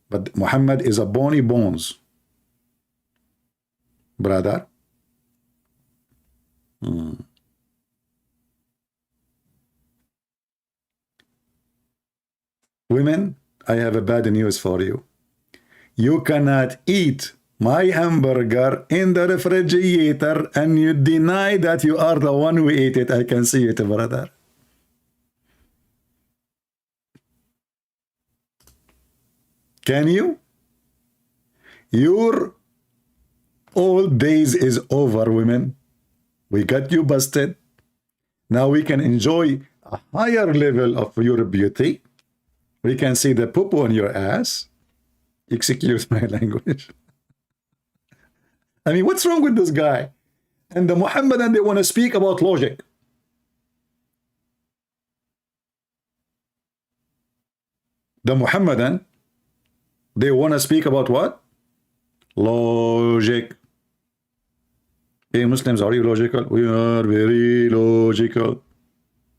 But Muhammad is a bony bones. Brother. Women, I have a bad news for you. You cannot eat my hamburger in the refrigerator and you deny that you are the one who ate it. I can see it, brother. Can you? Your old days is over, women. We got you busted. Now we can enjoy a higher level of your beauty. We can see the poo on your ass. Excuse my language. I mean, what's wrong with this guy? And the Muhammadan, they want to speak about logic. The Muhammadan, they want to speak about what? Logic. Hey, Muslims, are you logical? We are very logical.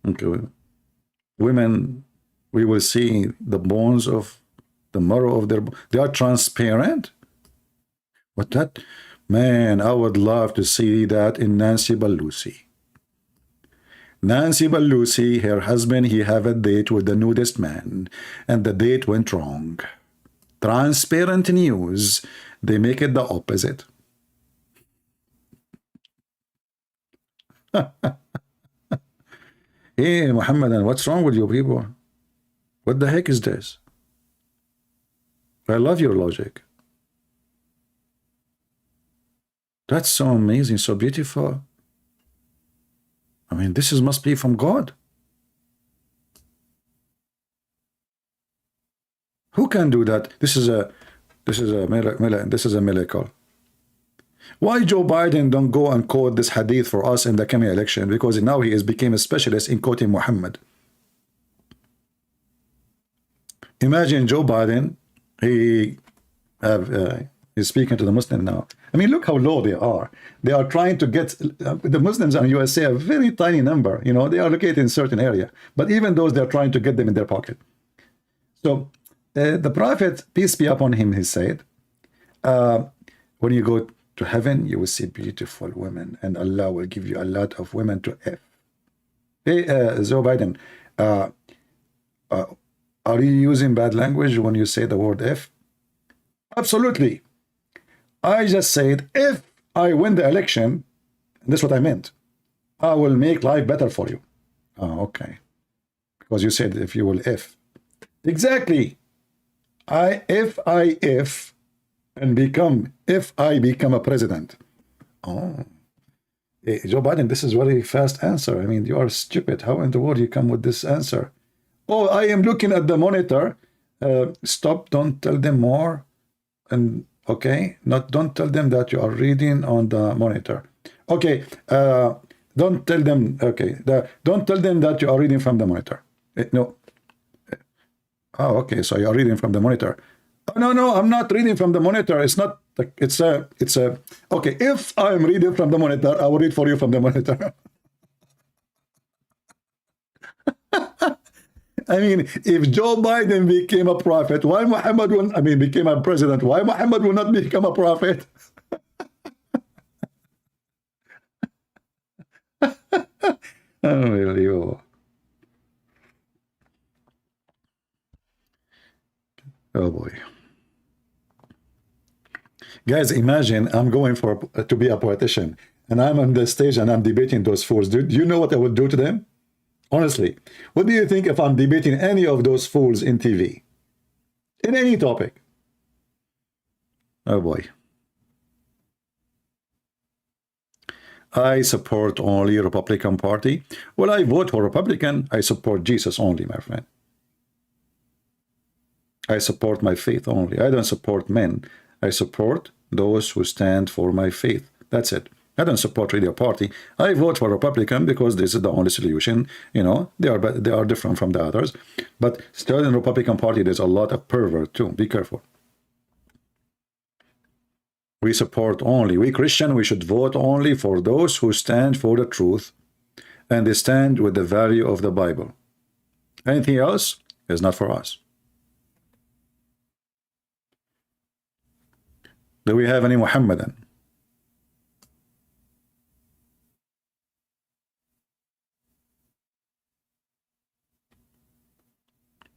Okay. Women, we will see the bones of the marrow of their... They are transparent? What that? Man, I would love to see that in Nancy Pelosi. Nancy Pelosi, her husband, he have a date with the nudist man, and the date went wrong. Transparent news, they make it the opposite. Hey, Muhammadan, what's wrong with you people? What the heck is this? I love your logic. That's so amazing, so beautiful. I mean, this must be from God. Who can do that? This is a miracle. Why Joe Biden don't go and quote this hadith for us in the coming election? Because now he has become a specialist in quoting Muhammad. Imagine Joe Biden, he's speaking to the Muslim now. I mean, look how low they are. They are trying to get the Muslims in USA, a very tiny number. You know, they are located in a certain area, but even those, they're trying to get them in their pocket. So the Prophet, peace be upon him, he said, when you go to heaven, you will see beautiful women, and Allah will give you a lot of women to F. Hey, Joe Biden, are you using bad language when you say the word F? Absolutely. I just said, if I win the election, that's what I meant, I will make life better for you. Oh, okay. Because you said if you will F. Exactly. If I become a president. Oh. Hey, Joe Biden, this is very fast answer. I mean, you are stupid. How in the world you come with this answer? Oh, I am looking at the monitor. Stop, don't tell them more. And okay, don't tell them that you are reading on the monitor. Okay, don't tell them, okay, don't tell them that you are reading from the monitor. No. Oh, okay, so you are reading from the monitor. Oh, no, I'm not reading from the monitor. It's not, it's a, okay, if I'm reading from the monitor, I will read for you from the monitor. I mean, if Joe Biden became a prophet, why Muhammad will, became a president, why Muhammad will not become a prophet? Unbelievable. Oh boy. Guys, imagine I'm going to be a politician, and I'm on the stage and I'm debating those fools. Do you know what I would do to them? Honestly, what do you think if I'm debating any of those fools in TV? In any topic? Oh boy. I support only Republican Party. Well, I vote for Republican. I support Jesus only, my friend. I support my faith only. I don't support men. I support those who stand for my faith. That's it. I don't support really a party. I vote for Republican because this is the only solution. You know, they are different from the others. But still in the Republican Party, there's a lot of pervert too. Be careful. We support only. We Christian, we should vote only for those who stand for the truth, and they stand with the value of the Bible. Anything else is not for us. Do we have any Muhammadan?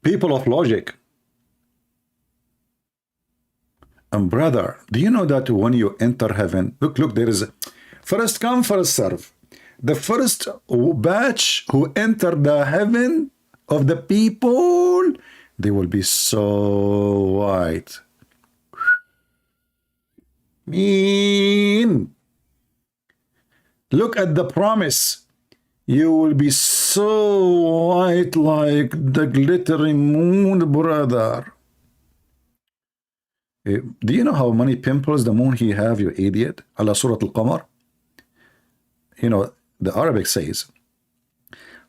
People of logic. And brother, do you know that when you enter heaven, look, there is first come, first serve. The first batch who enter the heaven of the people, they will be so white. Mean. Look at the promise. You will be so white like the glittering moon, brother. Do you know how many pimples the moon he have, you idiot? Allah Surah Al-Qamar. You know, the Arabic says,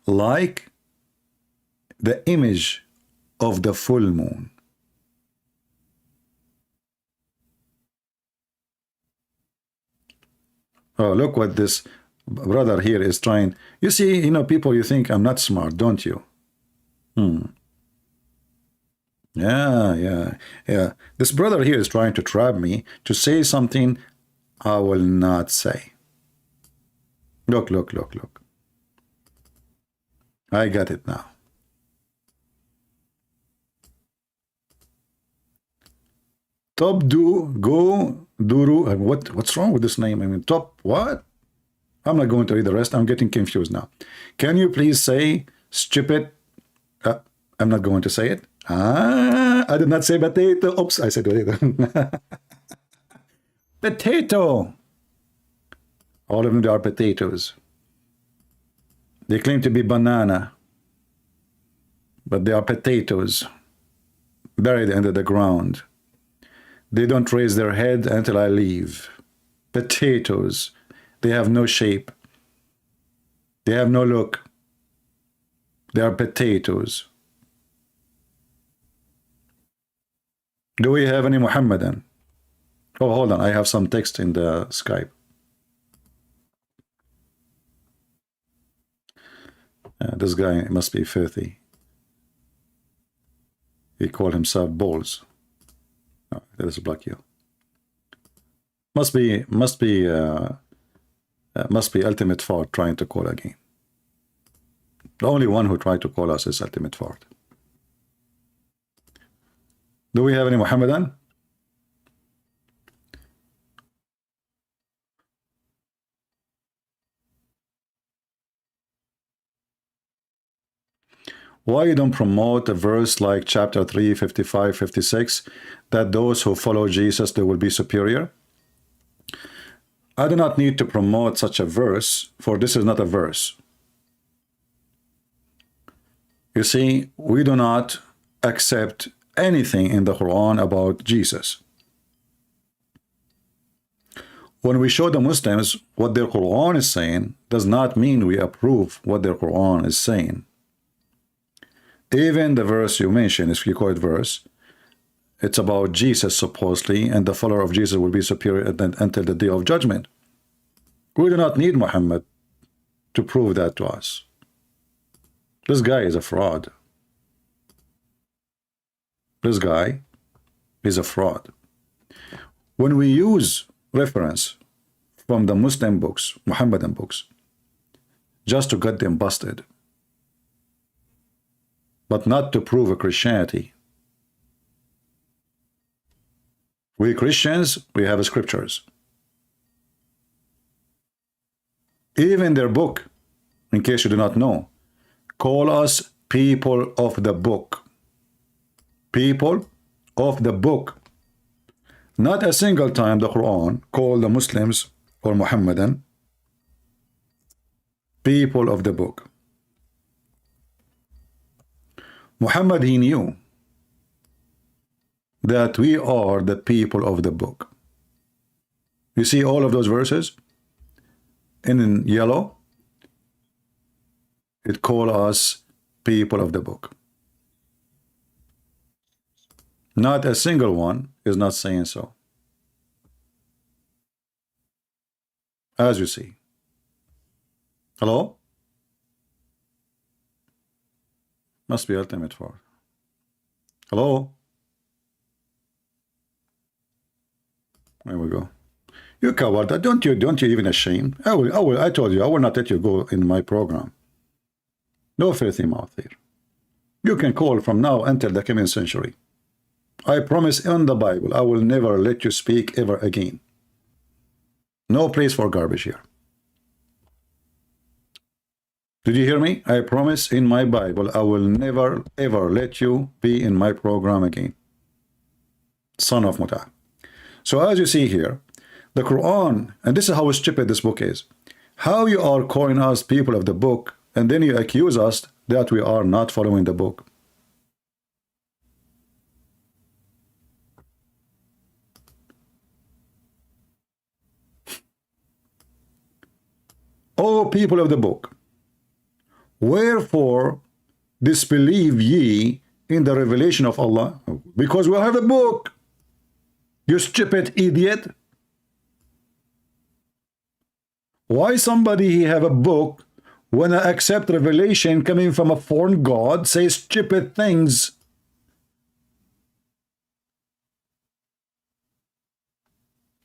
like the image of the full moon. Oh, look what this brother here is trying. You see, you know, people, you think I'm not smart, don't you? Yeah. This brother here is trying to trap me to say something I will not say. Look. I got it now. Top do go duru. What's wrong with this name? I mean, top what? I'm not going to read the rest. I'm getting confused now. Can you please say stupid? I'm not going to say it. I did not say potato. Oops, I said potato. Potato. All of them are potatoes. They claim to be banana, but they are potatoes. buried under the ground. They don't raise their head until I leave. Potatoes. They have no shape. They have no look. They are potatoes. Do we have any Muhammadan? Oh, hold on. I have some text in the Skype. This guy must be filthy. He called himself Balls. Oh, that is block you. Must be Ultimate Fart trying to call again. The only one who tried to call us is Ultimate Fart. Do we have any Muhammadan? Why you don't promote a verse like chapter 3, 55, 56, that those who follow Jesus, they will be superior? I do not need to promote such a verse, for this is not a verse. You see, we do not accept anything in the Quran about Jesus. When we show the Muslims what their Quran is saying, does not mean we approve what their Quran is saying. Even the verse you mentioned, if you call it verse, it's about Jesus supposedly, and the follower of Jesus will be superior until the day of judgment. We do not need Muhammad to prove that to us. This guy is a fraud. This guy is a fraud. When we use reference from the Muslim books, Muhammadan books, just to get them busted, but not to prove a Christianity. We Christians, we have scriptures. Even their book, in case you do not know, call us people of the book. People of the book. Not a single time the Quran called the Muslims or Muhammadan people of the book. Muhammad, he knew that we are the people of the book. You see all of those verses in yellow? It calls us people of the book. Not a single one is not saying so. As you see. Hello? Must be Ultimate Fart. Hello? There we go. You coward. Don't you even ashamed? I told you, I will not let you go in my program. No filthy mouth here. You can call from now until the coming century. I promise in the Bible, I will never let you speak ever again. No place for garbage here. Did you hear me? I promise in my Bible, I will never ever let you be in my program again. Son of Muta. So as you see here, the Quran, and this is how stupid this book is. How you are calling us people of the book, and then you accuse us that we are not following the book. O people of the book, wherefore disbelieve ye in the revelation of Allah? Because we have a book. You stupid idiot. Why somebody have a book when I accept revelation coming from a foreign god says stupid things?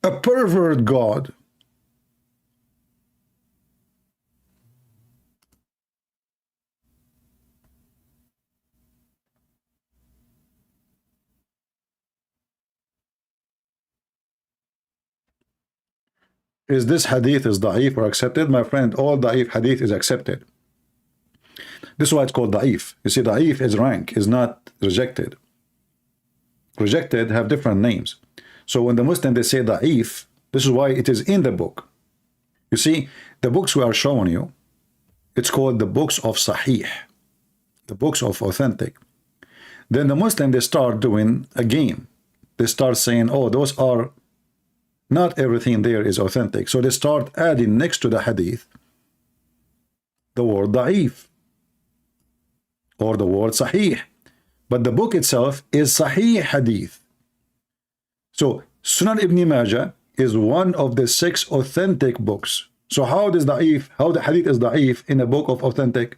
A pervert god. Is this hadith is da'if or accepted? My friend, all da'if hadith is accepted. This is why it's called da'if. You see, da'if is rank, is not rejected. Rejected have different names. So when the Muslim, they say da'if, this is why it is in the book. You see, the books we are showing you, it's called the books of Sahih, the books of authentic. Then the Muslim, they start doing a game. They start saying, oh, those are, not everything there is authentic. So they start adding next to the hadith the word da'if or the word sahih. But the book itself is sahih hadith. So Sunan Ibn Majah is one of the 6 authentic books. So how does da'if, how the hadith is da'if in a book of authentic?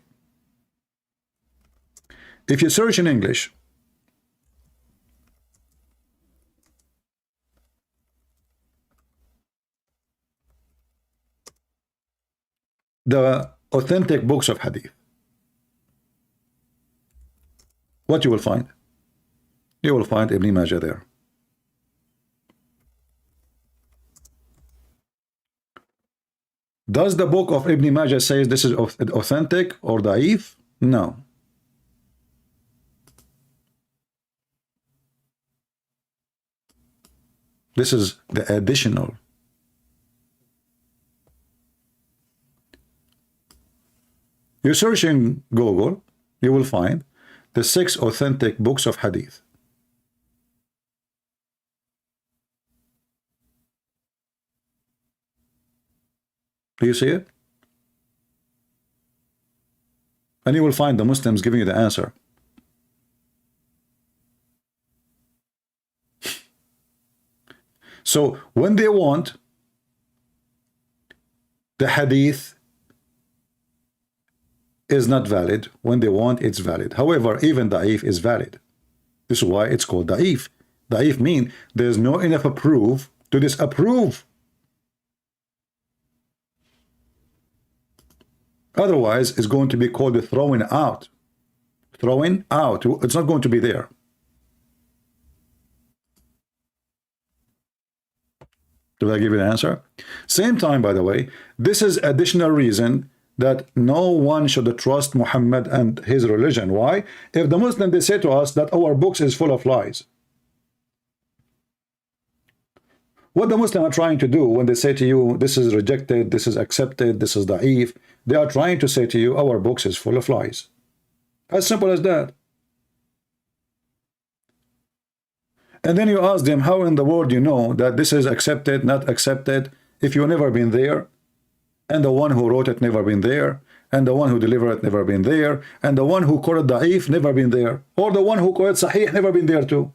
If you search in English, the authentic books of hadith, what you will find? You will find Ibn Majah there. Does the book of Ibn Majah say this is authentic or da'if? No. This is the additional. You search in Google, you will find the 6 authentic books of hadith. Do you see it? And you will find the Muslims giving you the answer. So when they want the hadith is not valid, when they want it's valid. However, even da'if is valid. This is why it's called da'if. Da'if means there's no enough proof to disapprove. Otherwise, it's going to be called the throwing out. Throwing out. It's not going to be there. Did I give you the answer? Same time, by the way, this is additional reason that no one should trust Muhammad and his religion. Why? If the Muslim, they say to us that our books is full of lies. What the Muslim are trying to do when they say to you, this is rejected, this is accepted, this is da'if, they are trying to say to you, our books is full of lies. As simple as that. And then you ask them, how in the world you know that this is accepted, not accepted, if you've never been there, and the one who wrote it never been there, and the one who delivered it never been there, and the one who quoted da'if never been there, or the one who quoted sahih never been there too.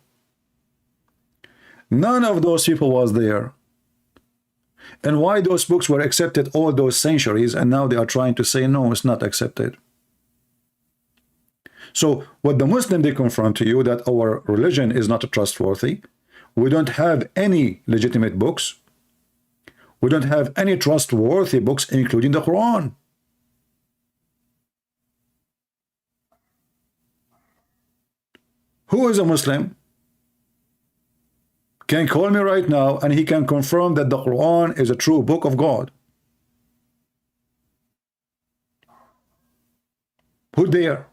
None of those people was there. And why those books were accepted all those centuries, and now they are trying to say, no, it's not accepted. So what the Muslim, they confront to you that our religion is not trustworthy. We don't have any legitimate books. We don't have any trustworthy books, including the Quran. Who is a Muslim? Can call me right now and he can confirm that the Quran is a true book of God. Who dare?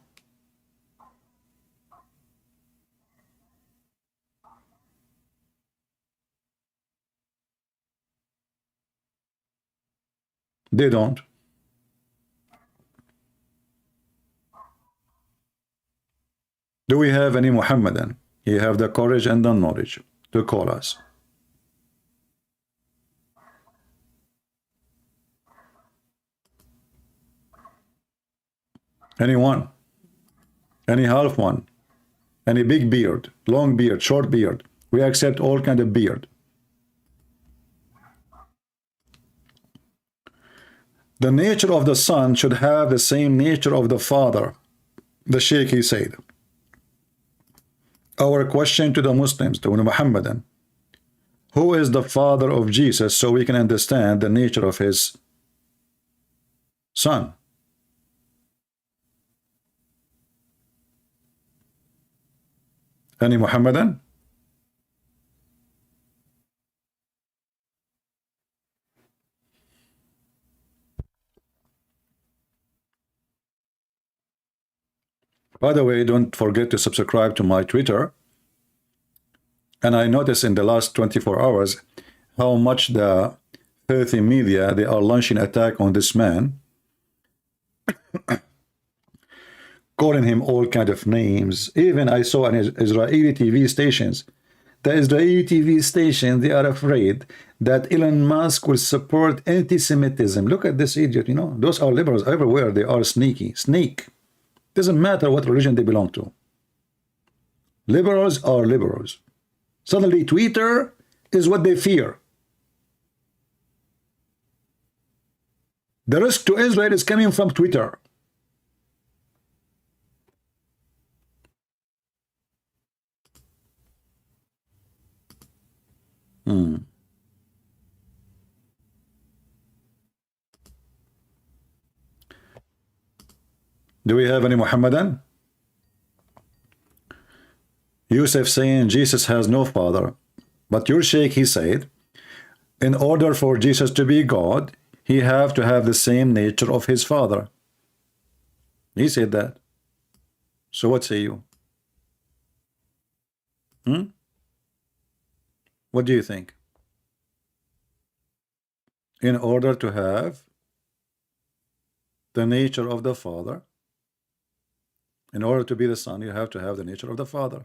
They don't. Do we have any Muhammadan? He have the courage and the knowledge to call us. Anyone? Any half one? Any big beard, long beard, short beard? We accept all kind of beard. The nature of the son should have the same nature of the father. The Shaykh, he said. Our question to the Muslims, to the Muhammadan, who is the father of Jesus, so we can understand the nature of his son? Any Muhammadan? By the way, don't forget to subscribe to my Twitter. And I noticed in the last 24 hours how much the filthy media, they are launching attack on this man. calling him all kind of names. Even I saw on Israeli TV stations, the Israeli TV station, they are afraid that Elon Musk will support anti-Semitism. Look at this idiot, you know. Those are liberals everywhere. They are sneaky. Sneak. Doesn't matter what religion they belong to. Liberals are liberals. Suddenly Twitter is what they fear. The risk to Israel is coming from Twitter. Do we have any Muhammadan? Yusuf saying Jesus has no father. But your Shaykh, he said, in order for Jesus to be God, he have to have the same nature of his father. He said that. So what say you? What do you think? In order to have the nature of the father, in order to be the son, you have to have the nature of the father.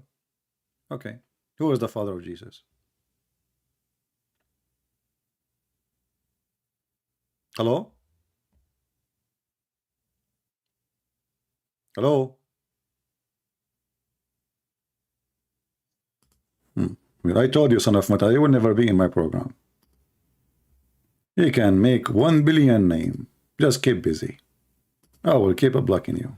Okay. Who is the father of Jesus? Hello? Hello? I told you, son of Mata, you will never be in my program. You can make 1 billion name. Just keep busy. I will keep blocking you.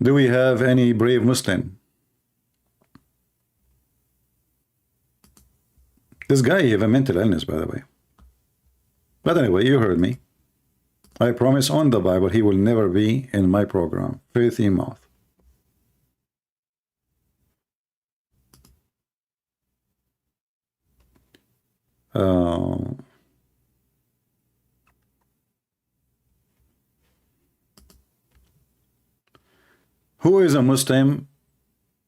Do we have any brave Muslim? This guy, he have a mental illness, by the way. But anyway, you heard me. I promise on the Bible he will never be in my program. Filthy mouth. Who is a Muslim,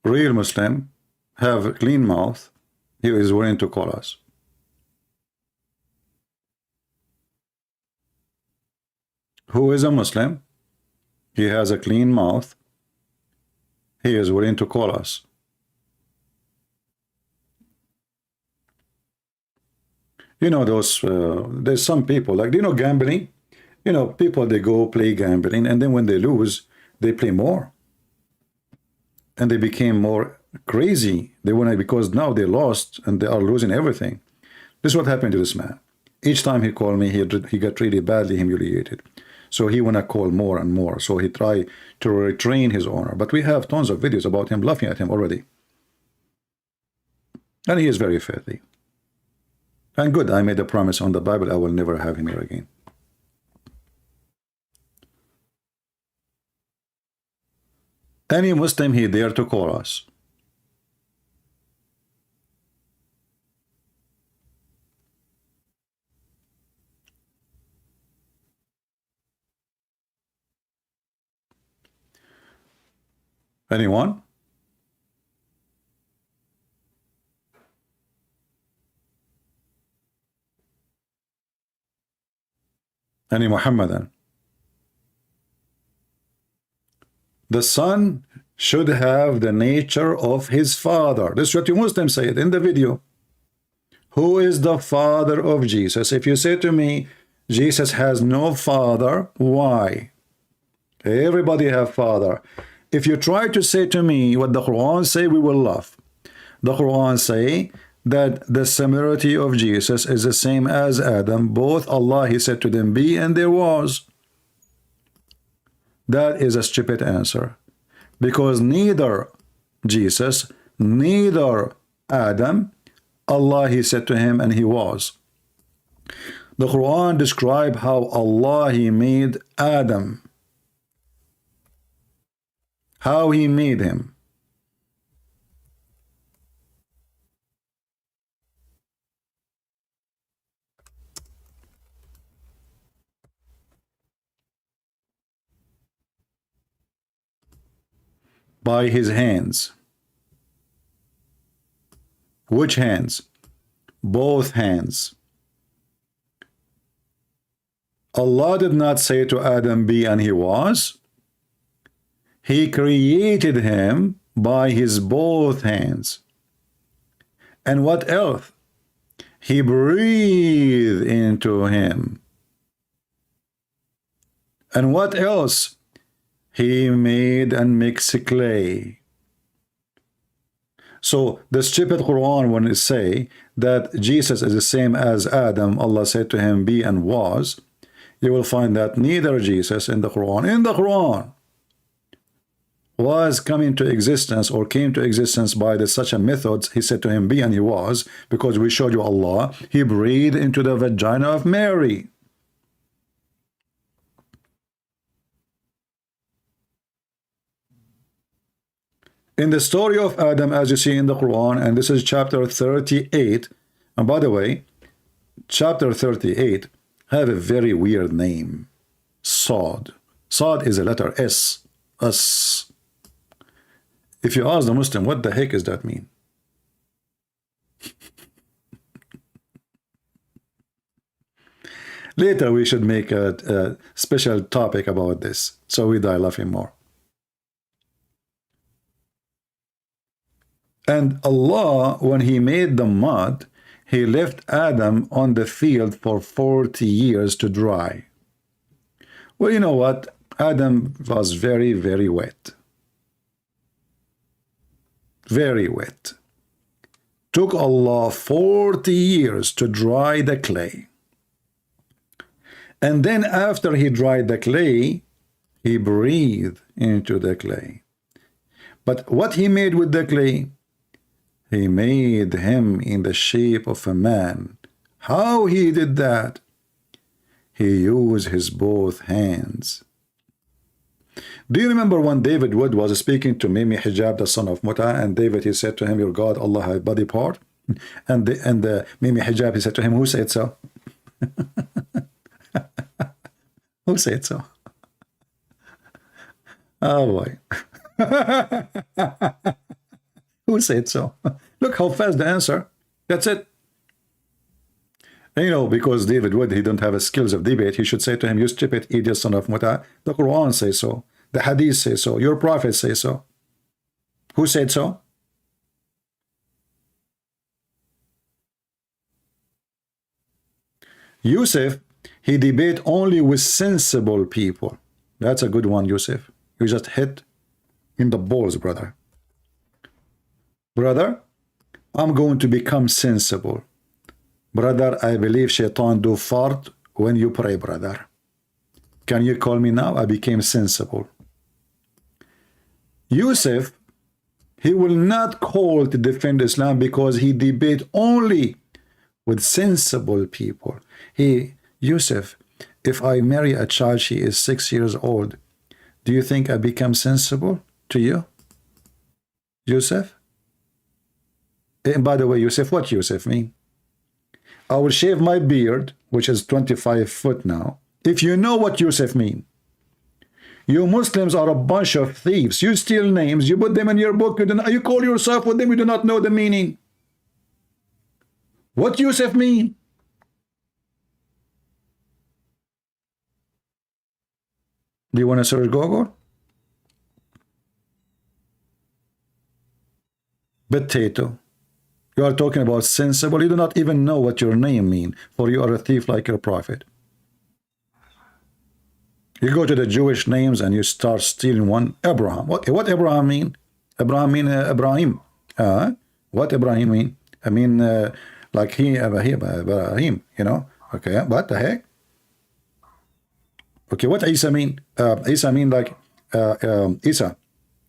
real Muslim, have a clean mouth, he is willing to call us? Who is a Muslim, he has a clean mouth, he is willing to call us? You know those, there's some people, like, do you know gambling? You know, people, they go play gambling, and then when they lose, they play more. And they became more crazy. They want to, because now they lost and they are losing everything. This is what happened to this man. Each time he called me, he got really badly humiliated. So he want to call more and more. So he tried to retrain his owner. But we have tons of videos about him laughing at him already. And he is very filthy. And good, I made a promise on the Bible, I will never have him here again. Any Muslim, he dare to call us. Anyone? Any Muhammadan? The son should have the nature of his father. This is what you Muslims say in the video. Who is the father of Jesus? If you say to me, Jesus has no father, why? Everybody have father. If you try to say to me what the Quran say, we will laugh. The Quran say that the similarity of Jesus is the same as Adam. Both Allah, he said to them, be, and there was. That is a stupid answer. Because neither Jesus, neither Adam, Allah, he said to him, and he was. The Quran describe how Allah, he made Adam. How he made him. By his hands. Which hands? both hands. Allah did not say to Adam, be, and he was. He created him by his both hands. And what else? He breathed into him. And what else? He made and mixed clay. So the stupid Quran, when it say that Jesus is the same as Adam, Allah said to him, be and was, you will find that neither Jesus in the Quran was coming to existence or came to existence by such a method. He said to him, be, and he was, because we showed you Allah. He breathed into the vagina of Mary. In the story of Adam, as you see in the Quran, and this is chapter 38, and by the way, chapter 38 have a very weird name. Sod. Sod is a letter S. S. If you ask the Muslim, what the heck does that mean? Later we should make a special topic about this, so we die laughing more. And Allah, when he made the mud, he left Adam on the field for 40 years to dry. Well, you know what? Adam was very, very wet. Very wet. Took Allah 40 years to dry the clay. And then after he dried the clay, he breathed into the clay. But what he made with the clay? He made him in the shape of a man. How he did that? He used his both hands. Do you remember when David Wood was speaking to Mimi Hijab, the son of Muta, and David, he said to him, your God, Allah has a body part? And Mimi Hijab, he said to him, who said so? Who said so? Oh boy. Who said so? Look how fast the answer. That's it. And you know, because David Wood, he don't have the skills of debate, he should say to him, you stupid idiot son of Muta. The Quran says so. The Hadith says so. Your prophet says so. Who said so? Yusuf, he debate only with sensible people. That's a good one, Yusuf. You just hit in the balls, brother. Brother, I'm going to become sensible. Brother, I believe shaitan do fart when you pray, brother. Can you call me now? I became sensible. Yusuf, he will not call to defend Islam because he debate only with sensible people. Yusuf, if I marry a child, she is 6 years old, do you think I become sensible to you? Yusuf? And by the way, Yusuf, what Yusuf mean? I will shave my beard, which is 25 foot now. If you know what Yusuf mean. You Muslims are a bunch of thieves. You steal names, you put them in your book, you call yourself with them, you do not know the meaning. What Yusuf mean? Do you want to search Google? Potato. You are talking about sensible. You do not even know what your name mean, for you are a thief like your prophet. You go to the Jewish names and you start stealing one. Abraham. What Abraham mean? Abraham mean Ibrahim. What Ibrahim mean? I mean, like Ibrahim, you know? Okay, what the heck? Okay, what Isa mean? Isa mean like Isa.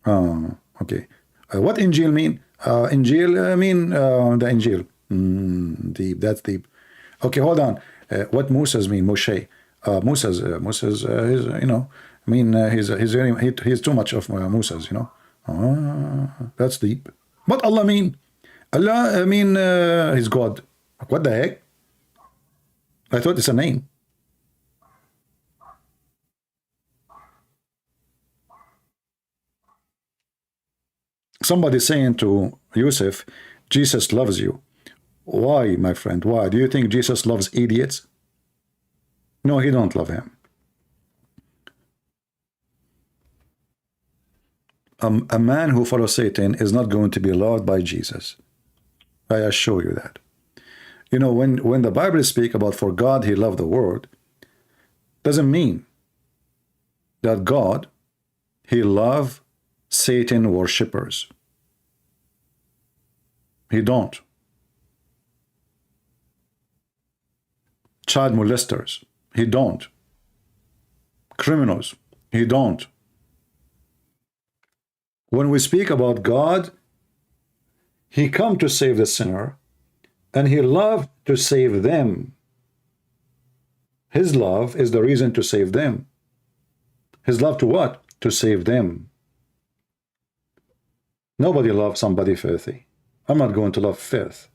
Okay. What Injil mean? Injil mean the Injil. Deep, that's deep. Okay, hold on. What Moses mean? Moshe. Moses, he's, you know, I mean, he's too much of Moses, you know. That's deep. What Allah mean? Allah, I mean, he's God. What the heck? I thought it's a name. Somebody saying to Yusuf, Jesus loves you. Why, my friend? Why? Do you think Jesus loves idiots? No, he don't love him. A man who follows Satan is not going to be loved by Jesus. I assure you that. You know, when the Bible speaks about for God he loved the world, doesn't mean that God he loved Satan worshippers. He don't. Child molesters, he don't. Criminals, he don't. When we speak about God, he come to save the sinner, and he loved to save them. His love is the reason to save them. His love to what? To save them. Nobody loves somebody filthy. I'm not going to love filth.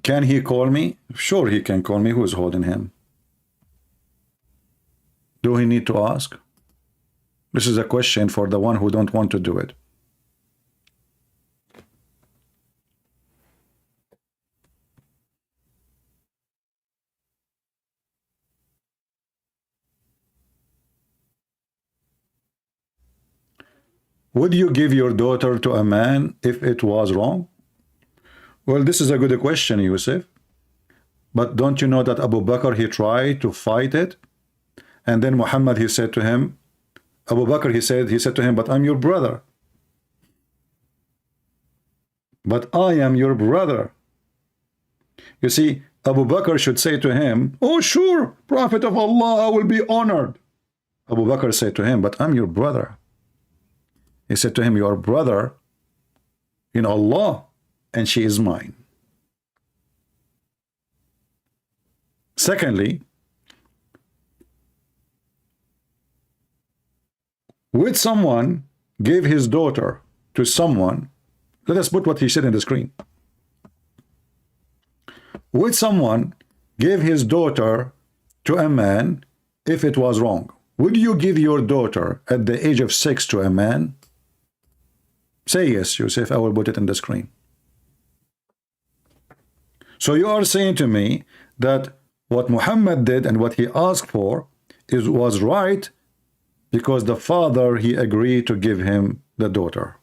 Can he call me? Sure, he can call me. Who's holding him? Do he need to ask? This is a question for the one who don't want to do it. Would you give your daughter to a man if it was wrong? Well, this is a good question, Yusuf. But don't you know that Abu Bakr, he tried to fight it? And then Muhammad, he said to him, Abu Bakr, he said to him, but I'm your brother. But I am your brother. You see, Abu Bakr should say to him, oh sure, Prophet of Allah, I will be honored. Abu Bakr said to him, but I'm your brother. He said to him, your brother in Allah, and she is mine. Secondly, would someone give his daughter to someone? Let us put what he said in the screen. Would someone give his daughter to a man if it was wrong? Would you give your daughter at the age of 6 to a man? Say yes, Yusuf. I will put it in the screen. So you are saying to me that what Muhammad did and what he asked for was right because the father, he agreed to give him the daughter.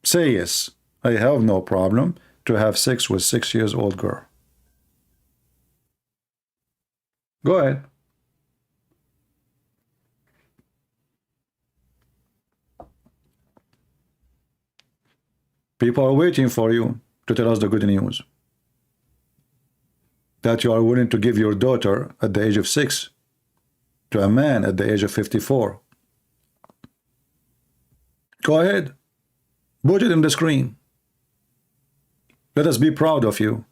Say yes. I have no problem to have sex with 6 years old girl. Go ahead. People are waiting for you to tell us the good news. That you are willing to give your daughter at the age of 6 to a man at the age of 54. Go ahead. Put it in the screen. Let us be proud of you.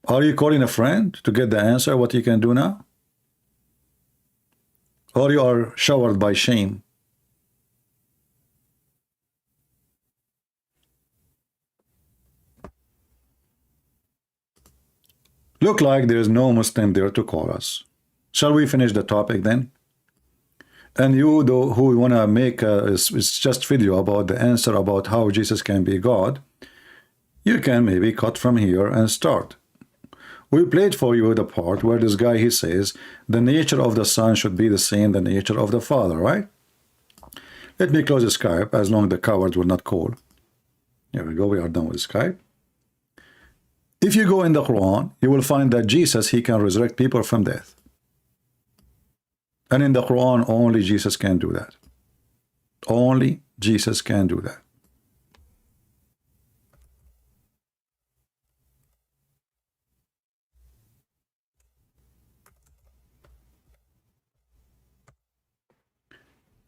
Are you calling a friend to get the answer what you can do now? Or you are showered by shame? Look like there is no Muslim there to call us. Shall we finish the topic then? And you though, who want to make it's just video about the answer about how Jesus can be God, you can maybe cut from here and start. We played for you the part where this guy, he says, the nature of the Son should be the same the nature of the Father, right? Let me close the Skype as long as the cowards will not call. Here we go, we are done with Skype. If you go in the Quran, you will find that Jesus, he can resurrect people from death. And in the Quran, only Jesus can do that. Only Jesus can do that.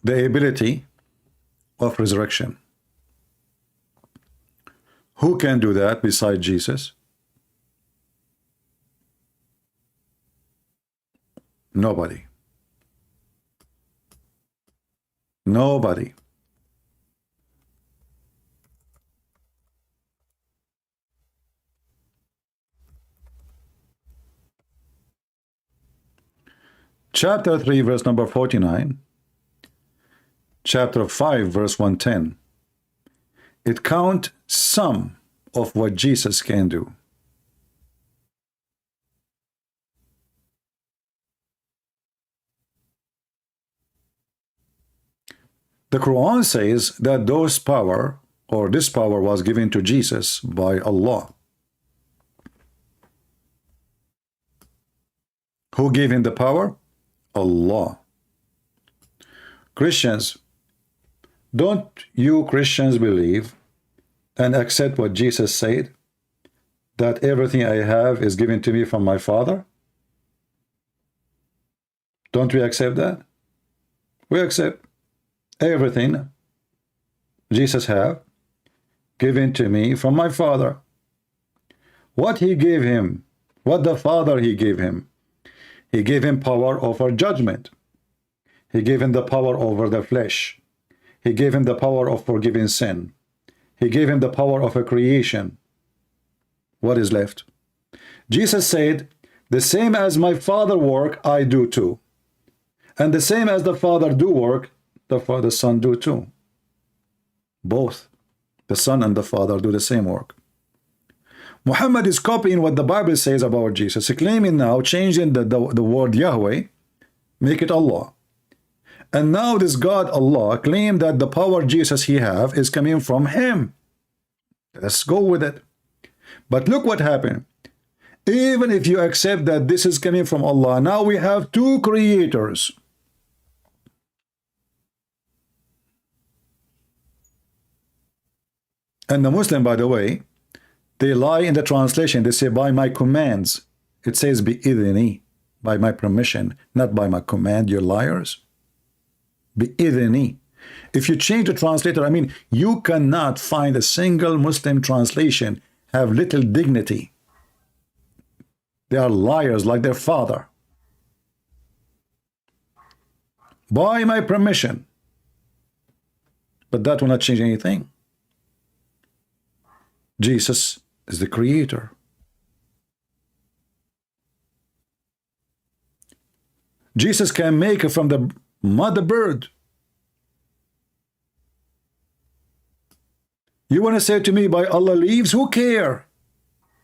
The ability of resurrection. Who can do that besides Jesus? Nobody. Nobody. chapter 3, verse number 49, chapter 5, verse 110. It count some of what Jesus can do. The Quran says that those power, or this power, was given to Jesus by Allah. Who gave him the power? Allah. Christians, don't you Christians believe and accept what Jesus said, that everything I have is given to me from my Father? Don't we accept that? We accept everything Jesus have given to me from my Father. What he gave him, what the Father he gave him, he gave him power over judgment. He gave him the power over the flesh. He gave him the power of forgiving sin. He gave him the power of a creation. What is left? Jesus said, the same as my Father work, I do too. And the same as the Father do work, the Son do too. Both, the Son and the Father, do the same work. Muhammad is copying what the Bible says about Jesus, claiming now, changing the word Yahweh, make it Allah. And now this God Allah claimed that the power Jesus he have is coming from him. Let's go with it. But look what happened. Even if you accept that this is coming from Allah, now we have two creators. And the Muslim, by the way, they lie in the translation. They say, by my commands. It says, bi-idhni, by my permission, not by my command. You're liars. Bi-idhni. If you change the translator, I mean, you cannot find a single Muslim translation have little dignity. They are liars like their father. By my permission. But that will not change anything. Jesus is the creator. Jesus can make from the mother bird. You want to say to me, by Allah leaves? Who care?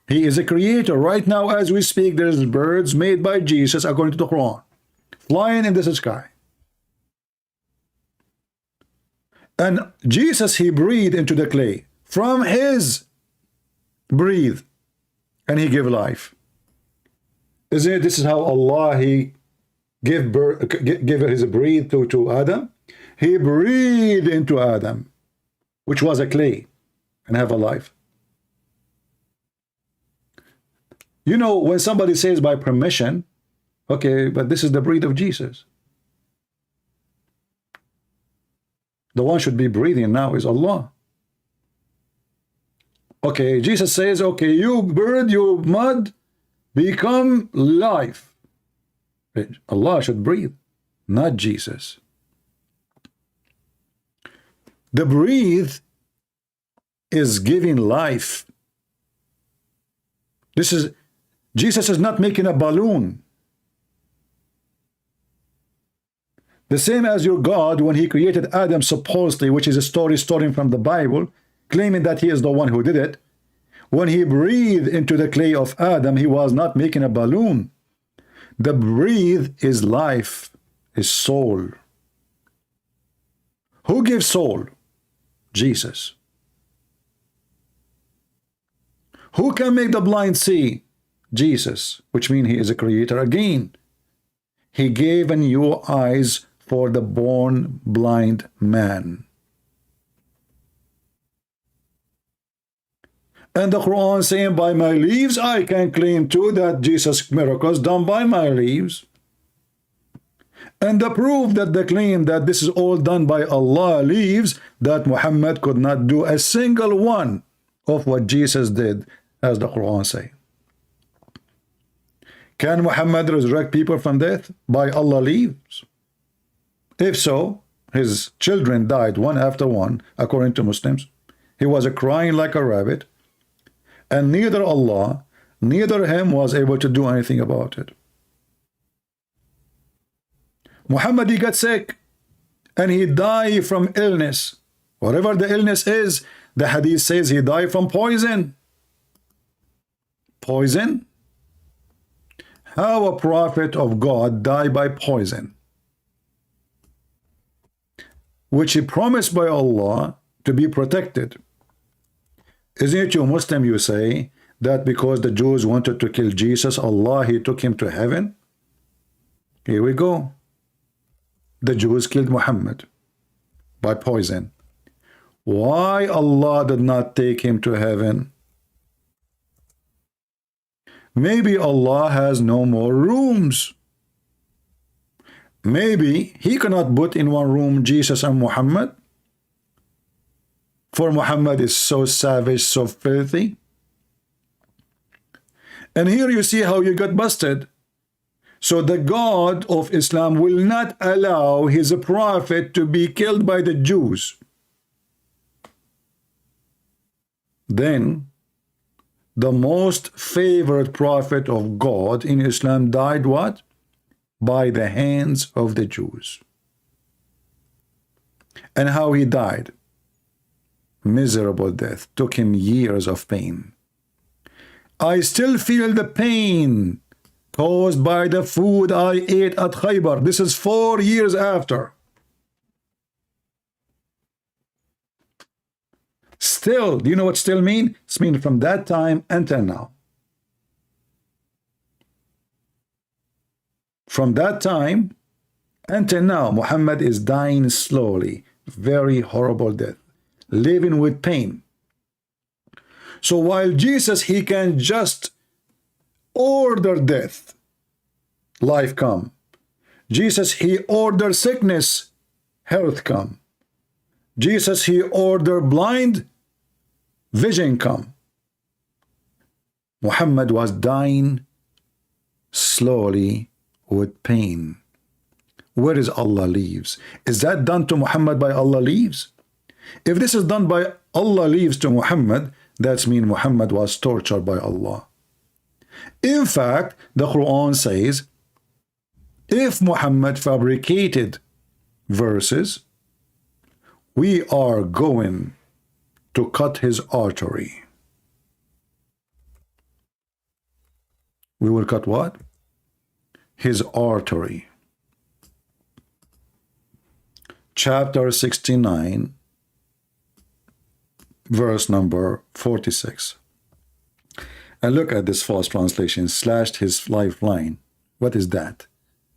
He is a creator. Right now, as we speak, there's birds made by Jesus, according to the Quran, flying in the sky. And Jesus, he breathed into the clay from his breathe, and he gave life. Isn't it? This is how Allah he give his breathe to Adam. He breathed into Adam, which was a clay, and have a life. You know, when somebody says by permission, okay, but this is the breath of Jesus. The one should be breathing now is Allah. Okay, Jesus says, okay, you bird, you mud, become life. Allah should breathe, not Jesus. The breathe is giving life. Jesus is not making a balloon. The same as your God, when he created Adam supposedly, which is a story stolen from the Bible, claiming that he is the one who did it. When he breathed into the clay of Adam, he was not making a balloon. The breathe is life, is soul. Who gives soul? Jesus. Who can make the blind see? Jesus, which means he is a creator again. He gave a new eyes for the born blind man. And the Quran saying, by my leaves, I can claim too that Jesus' miracles done by my leaves. And the proof that the claim that this is all done by Allah leaves, that Muhammad could not do a single one of what Jesus did, as the Quran say. Can Muhammad resurrect people from death? By Allah leaves. If so, his children died one after one, according to Muslims. He was crying like a rabbit. And neither Allah, neither him was able to do anything about it. Muhammad, he got sick and he died from illness. Whatever the illness is, the hadith says he died from poison. Poison? How a prophet of God died by poison, which he promised by Allah to be protected? Isn't it you Muslim, you say that because the Jews wanted to kill Jesus, Allah, he took him to heaven? Here we go. The Jews killed Muhammad by poison. Why Allah did not take him to heaven? Maybe Allah has no more rooms. Maybe he cannot put in one room Jesus and Muhammad, for Muhammad is so savage, so filthy. And here you see how you got busted. So the God of Islam will not allow his prophet to be killed by the Jews. Then the most favored prophet of God in Islam died what? By the hands of the Jews. And how he died? Miserable death. Took him years of pain. I still feel the pain caused by the food I ate at Khaybar. This is 4 years after. Still, do you know what still mean? It's mean from that time until now. From that time until now, Muhammad is dying slowly. Very horrible death. Living with pain. So while Jesus, he can just order death, life come. Jesus, he ordered sickness, health come. Jesus, he ordered blind, vision come. Muhammad was dying slowly with pain. Where is Allah leaves? Is that done to Muhammad by Allah leaves? If this is done by Allah leaves to Muhammad, that means Muhammad was tortured by Allah. In fact, the Quran says, if Muhammad fabricated verses, we are going to cut his artery. We will cut what? His artery. Chapter 69, verse number 46. And look at this false translation, slashed his lifeline. What is that?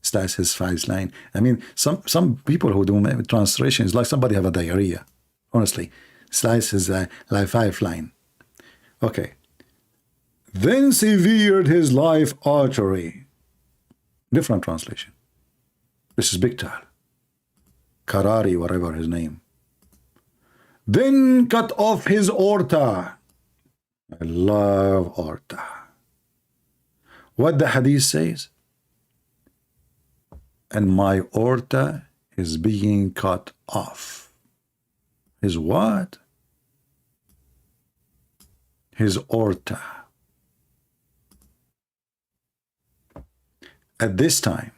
Slash his lifeline. I mean, some people who do translations, like somebody have a diarrhea. Honestly, slice his lifeline. Okay. Then severed his life artery. Different translation. This is Biktal. Karari, whatever his name. Then cut off his aorta. I love aorta. What the hadith says? And my aorta is being cut off. His what? His aorta. At this time,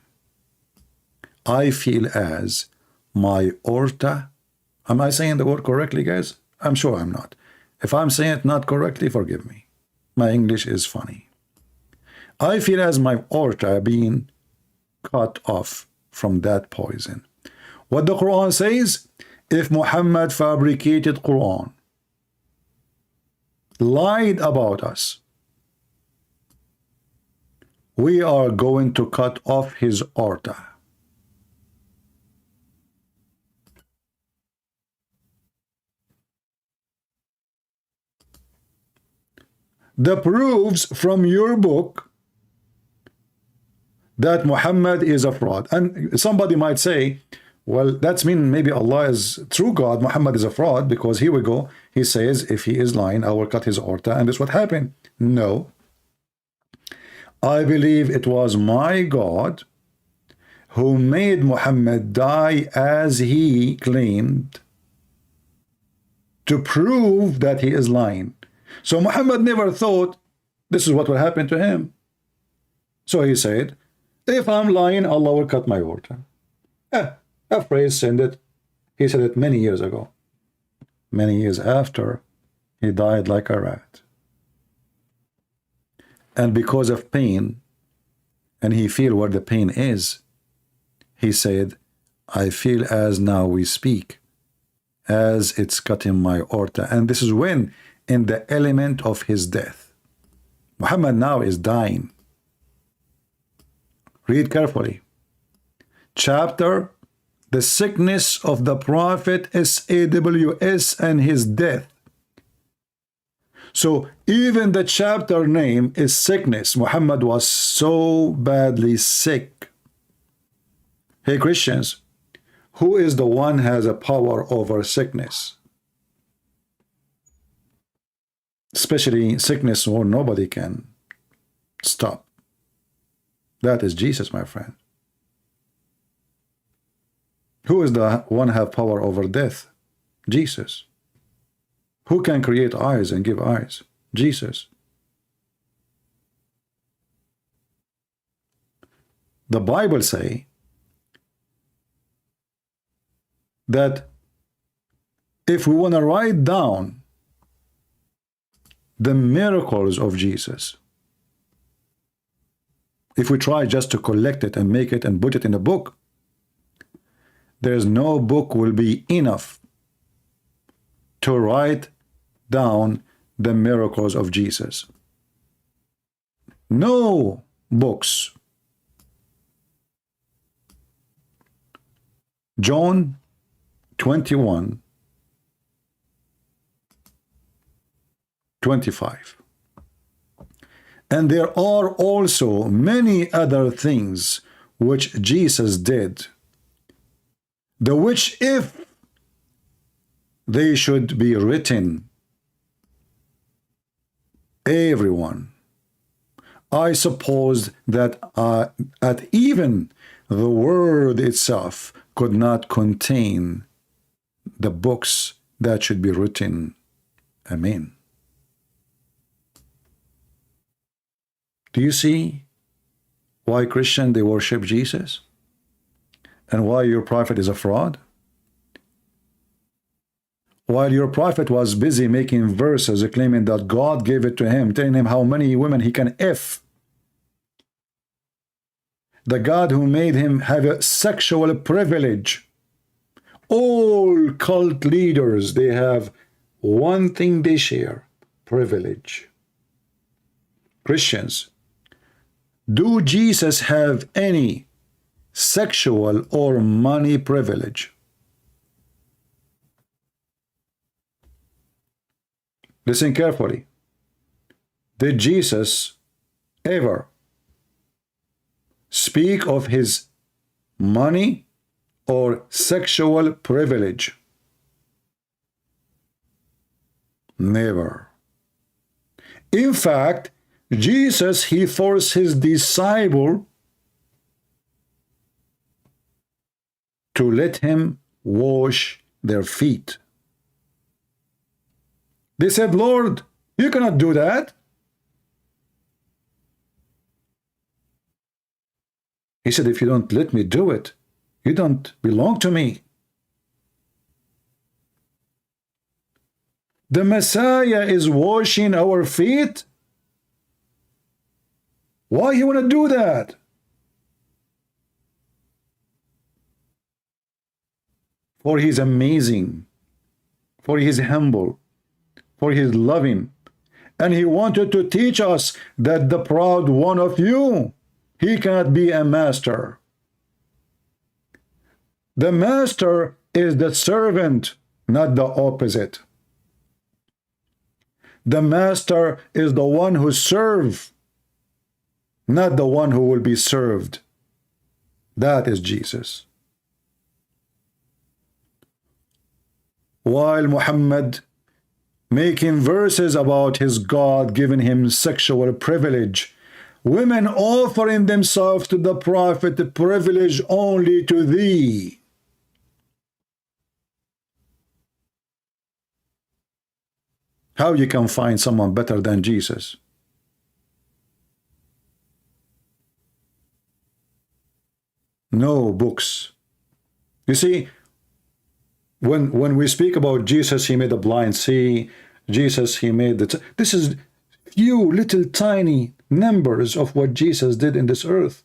I feel as my aorta. Am I saying the word correctly, guys? I'm sure I'm not. If I'm saying it not correctly, forgive me. My English is funny. I feel as my aorta being cut off from that poison. What the Quran says, if Muhammad fabricated Quran, lied about us, we are going to cut off his aorta. The proofs from your book that Muhammad is a fraud. And somebody might say, well, that's mean maybe Allah is true God, Muhammad is a fraud, because here we go. He says, if he is lying, I will cut his aorta, and this is what happened. No. I believe it was my God who made Muhammad die as he claimed to prove that he is lying. So Muhammad never thought this is what will happen to him. So he said, if I'm lying, Allah will cut my aorta. A phrase said it. He said it many years ago. Many years after, he died like a rat. And because of pain, and he feel where the pain is, he said, I feel as now we speak, as it's cutting my aorta. And this is when, in the element of his death. Muhammad now is dying. Read carefully. Chapter, the sickness of the Prophet SAWS and his death. So even the chapter name is sickness. Muhammad was so badly sick. Hey Christians, who is the one has a power over sickness? Especially sickness where nobody can stop. That is Jesus, my friend. Who is the one have power over death? Jesus. Who can create eyes and give eyes? Jesus. The Bible say that if we want to write down the miracles of Jesus, if we try just to collect it and make it and put it in a book, there's no book will be enough to write down the miracles of Jesus. No books. John 21:25. And there are also many other things which Jesus did, the which if they should be written, everyone, I suppose that at even the word itself could not contain the books that should be written. Amen. Do you see why Christian they worship Jesus? And why your prophet is a fraud? While your prophet was busy making verses claiming that God gave it to him, telling him how many women he can F. The God who made him have a sexual privilege. All cult leaders, they have one thing they share, privilege. Christians, do Jesus have any sexual or money privilege? Listen carefully. Did Jesus ever speak of his money or sexual privilege? Never. In fact, Jesus, he forced his disciple to let him wash their feet. They said, Lord, you cannot do that. He said, if you don't let me do it, you don't belong to me. The Messiah is washing our feet. Why you want to do that? For he is amazing, for he is humble, for he is loving, and he wanted to teach us that the proud one of you, he cannot be a master. The master is the servant, not the opposite. The master is the one who serves, not the one who will be served. That is Jesus. While Muhammad making verses about his God giving him sexual privilege, women offering themselves to the Prophet, the privilege only to thee. How you can find someone better than Jesus? No books You see, when we speak about Jesus, he made the blind see. Jesus, he made the... This is few little tiny numbers of what Jesus did in this earth.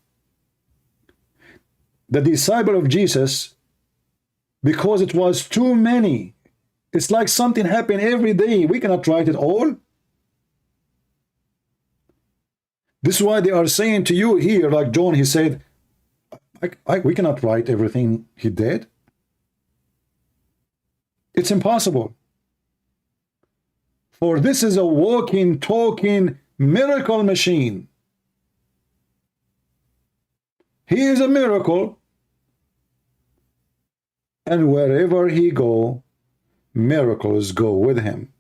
The disciple of Jesus, because it was too many, it's like something happened every day. We cannot write it all. This is why they are saying to you here, like John, he said, we cannot write everything he did. It's impossible. For this is a walking, talking miracle machine. He is a miracle. And wherever he go, miracles go with him.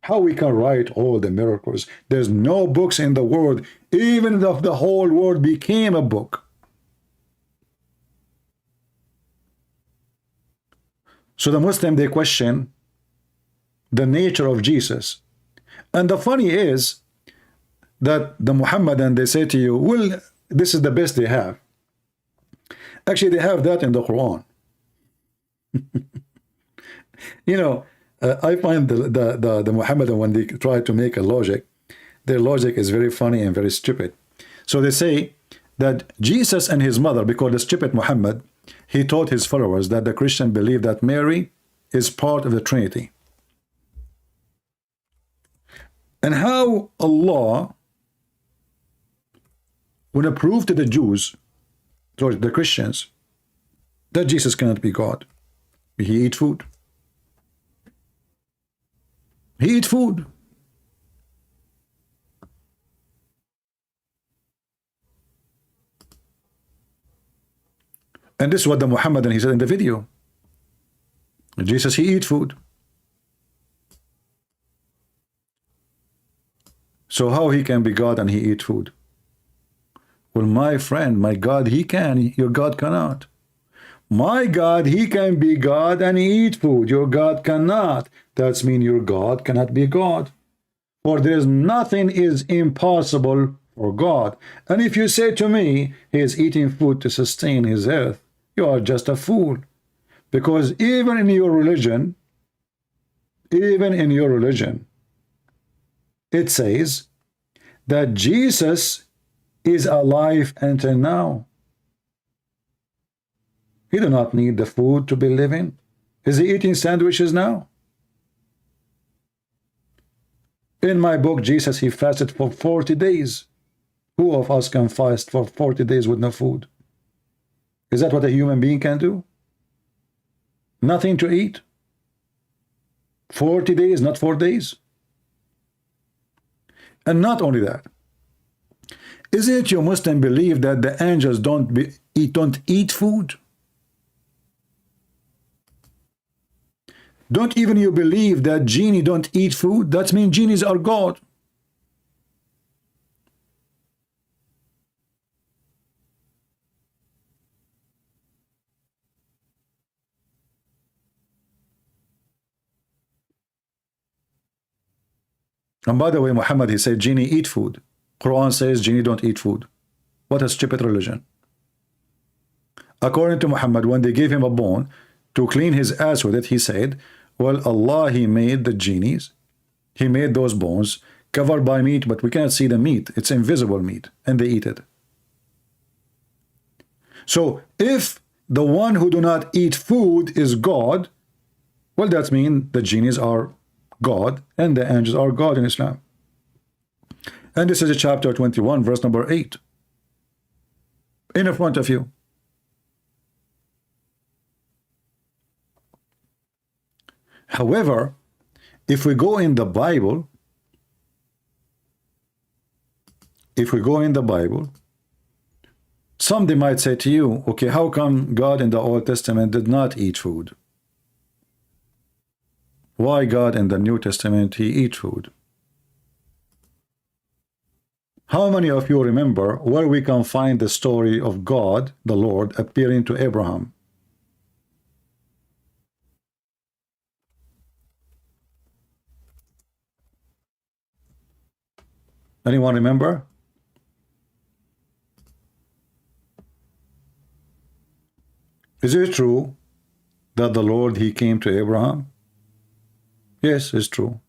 How we can write all the miracles? There's no books in the world, even if the whole world became a book. So the Muslim, they question the nature of Jesus. And the funny is that the Muhammadan, they say to you, well, this is the best they have. Actually, they have that in the Quran. You know, I find the Muhammadan, when they try to make a logic, their logic is very funny and very stupid. So they say that Jesus and his mother, because the stupid Muhammad, he taught his followers that the Christian believe that Mary is part of the Trinity. And how Allah would prove to the Jews, sorry, the Christians, that Jesus cannot be God. He eat food. He eat food. And this is what the Muhammadan, he said in the video. Jesus, he eat food. So how he can be God and he eat food? Well, my friend, my God, he can. Your God cannot. My God, he can be God and he eat food. Your God cannot. That means your God cannot be God. For there is nothing is impossible for God. And if you say to me, he is eating food to sustain his earth, you are just a fool. Because even in your religion, it says that Jesus is alive until now. He do not need the food to be living. Is he eating sandwiches now? In my book, Jesus, he fasted for 40 days. Who of us can fast for 40 days with no food? Is that what a human being can do? Nothing to eat? 40 days, not 4 days? And not only that, isn't it you Muslim believe that the angels don't eat food? Don't even you believe that genie don't eat food? That means genies are God. And by the way, Muhammad, he said genie eat food. Quran says genie don't eat food. What a stupid religion. According to Muhammad, when they gave him a bone to clean his ass with it, he said, well, Allah, he made the genies. He made those bones covered by meat, but we cannot see the meat. It's invisible meat, and they eat it. So if the one who do not eat food is God, well, that means the genies are God and the angels are God in Islam. And this is chapter 21, verse number 8. In front of you. However, if we go in the Bible, some they might say to you, okay, how come God in the Old Testament did not eat food? Why God in the New Testament, he eat food? How many of you remember where we can find the story of God, the Lord, appearing to Abraham? Anyone remember? Is it true that the Lord, he came to Abraham? Yes, it's true.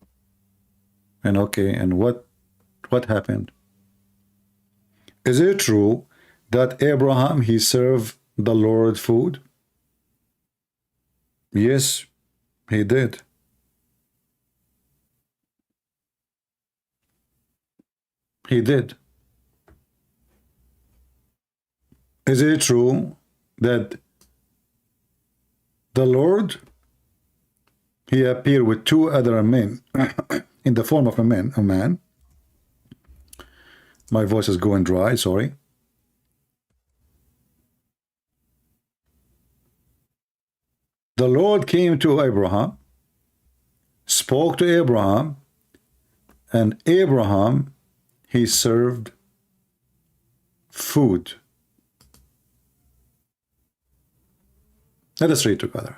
And okay, and what happened? Is it true that Abraham, he served the Lord food? Yes, he did. He did. Is it true that the Lord, he appeared with two other men in the form of a man? My voice is going dry, sorry. The Lord came to Abraham, spoke to Abraham, and Abraham, he served food. Let us read together.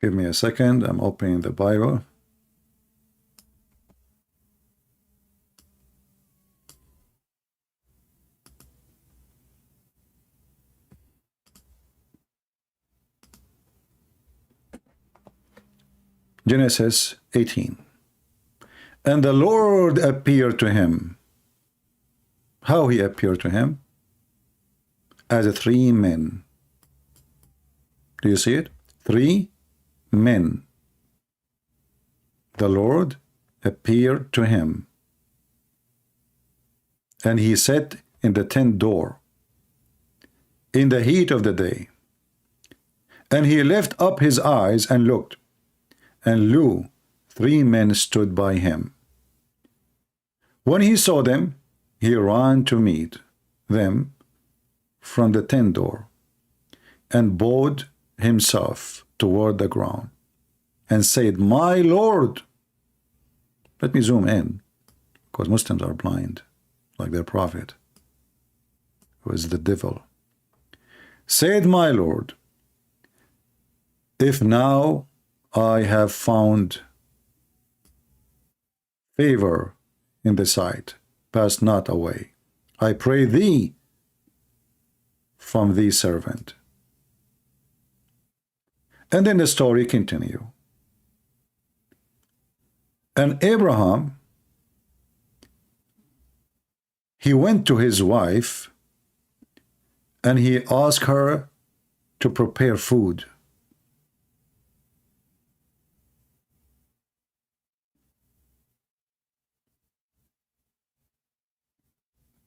Give me a second. I'm opening the Bible. Genesis 18. And the Lord appeared to him. How he appeared to him? As three men. Do you see it? Three men. The Lord appeared to him. And he sat in the tent door in the heat of the day. And he lifted up his eyes and looked, and lo, three men stood by him. When he saw them, he ran to meet them from the tent door, and bowed himself toward the ground, and said, My Lord. Let me zoom in, because Muslims are blind, like their prophet, who is the devil. Said, My Lord, if now I have found favor in the sight, pass not away, I pray thee, from thee servant. And then the story continue. And Abraham, he went to his wife, and he asked her to prepare food.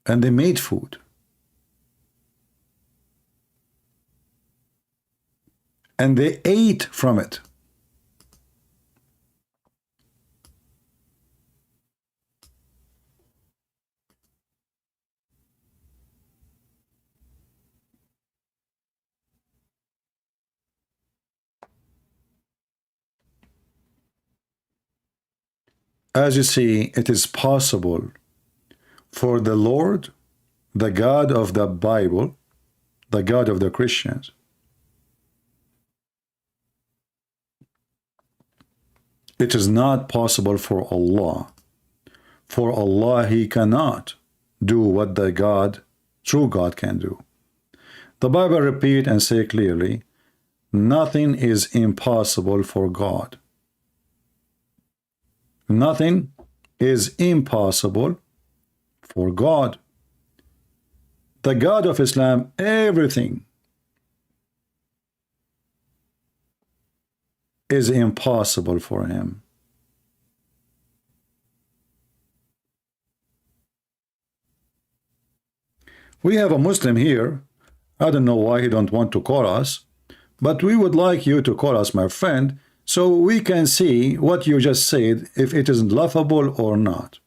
And they made food. And they ate from it. As you see, it is possible for the Lord, the God of the Bible, the God of the Christians, it is not possible for Allah. For Allah, he cannot do what the God, true God, can do. The Bible repeat and say clearly, nothing is impossible for God. Nothing is impossible for God. The God of Islam, everything is impossible for him. We have a Muslim here. I don't know why he don't want to call us, but we would like you to call us, my friend, so we can see what you just said, if it is laughable or not.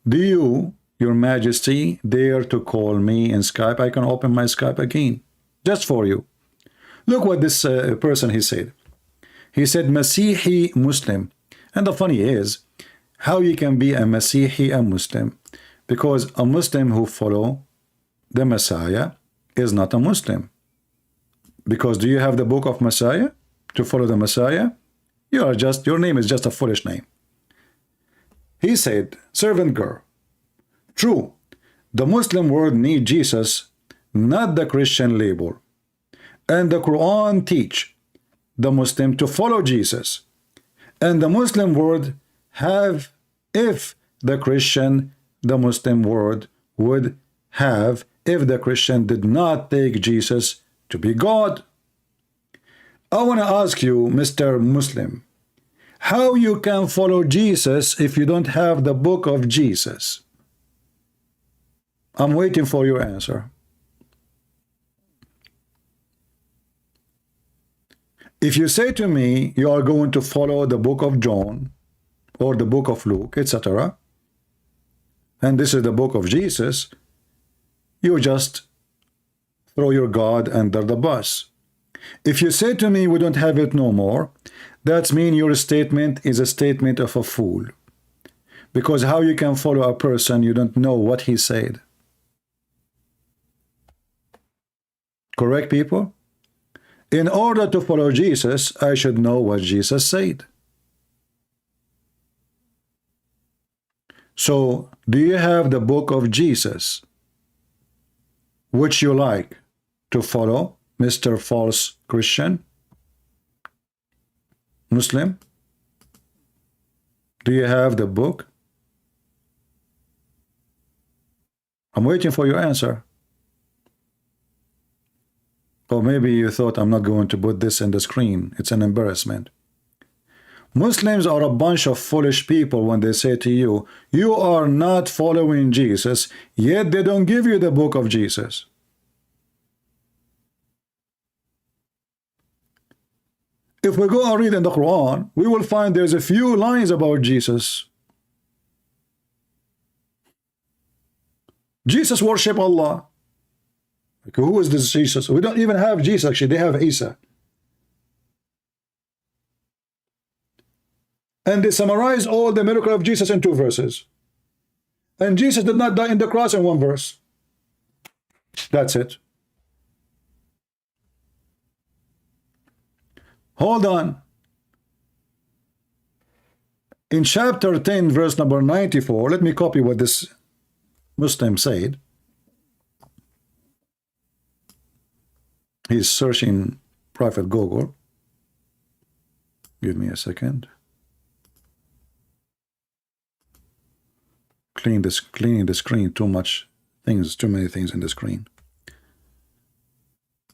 Do you, Your Majesty, dare to call me in Skype? I can open my Skype again, just for you. Look what this person, he said. He said, Masihi Muslim. And the funny is, how you can be a Masihi, a Muslim? Because a Muslim who follow the Messiah is not a Muslim. Because do you have the book of Messiah to follow the Messiah? Your name is just a foolish name. He said, servant girl, true, the Muslim world need Jesus, not the Christian label. And the Quran teach the Muslim to follow Jesus. And the Muslim world have, if the Christian, the Muslim world would have, if the Christian did not take Jesus to be God. I want to ask you, Mr. Muslim, how you can follow Jesus if you don't have the book of Jesus? I'm waiting for your answer. If you say to me you are going to follow the book of John or the book of Luke, etc., and this is the book of Jesus, you just throw your God under the bus. If you say to me we don't have it no more, that means your statement is a statement of a fool. Because how you can follow a person you don't know what he said? Correct, people? In order to follow Jesus, I should know what Jesus said. So, do you have the book of Jesus, which you like to follow, Mr. False Christian? Muslim? Do you have the book? I'm waiting for your answer. Or maybe you thought I'm not going to put this in the screen. It's an embarrassment. Muslims are a bunch of foolish people when they say to you, you are not following Jesus, yet they don't give you the book of Jesus. If we go and read in the Quran, we will find there's a few lines about Jesus. Jesus worship Allah. Okay, who is this Jesus? We don't even have Jesus, actually. They have Isa. And they summarize all the miracle of Jesus in 2 verses. And Jesus did not die in the cross in 1 verse. That's it. Hold on. In chapter 10, verse number 94, let me copy what this Muslim said. He's searching Prophet Google. Give me a second. Cleaning the screen, too many things in the screen.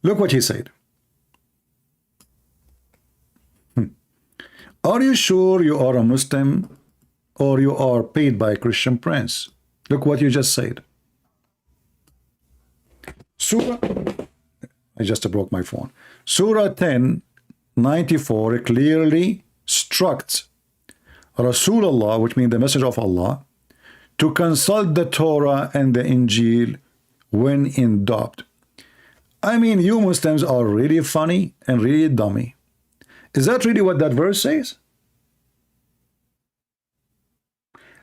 Look what he said. Are you sure you are a Muslim or you are paid by Christian Prince? Look what you just said. Surah, I just broke my phone. Surah 10:94 clearly instructs Rasulullah, which means the message of Allah, to consult the Torah and the Injil when in doubt. I mean, you Muslims are really funny and really dummy. Is that really what that verse says?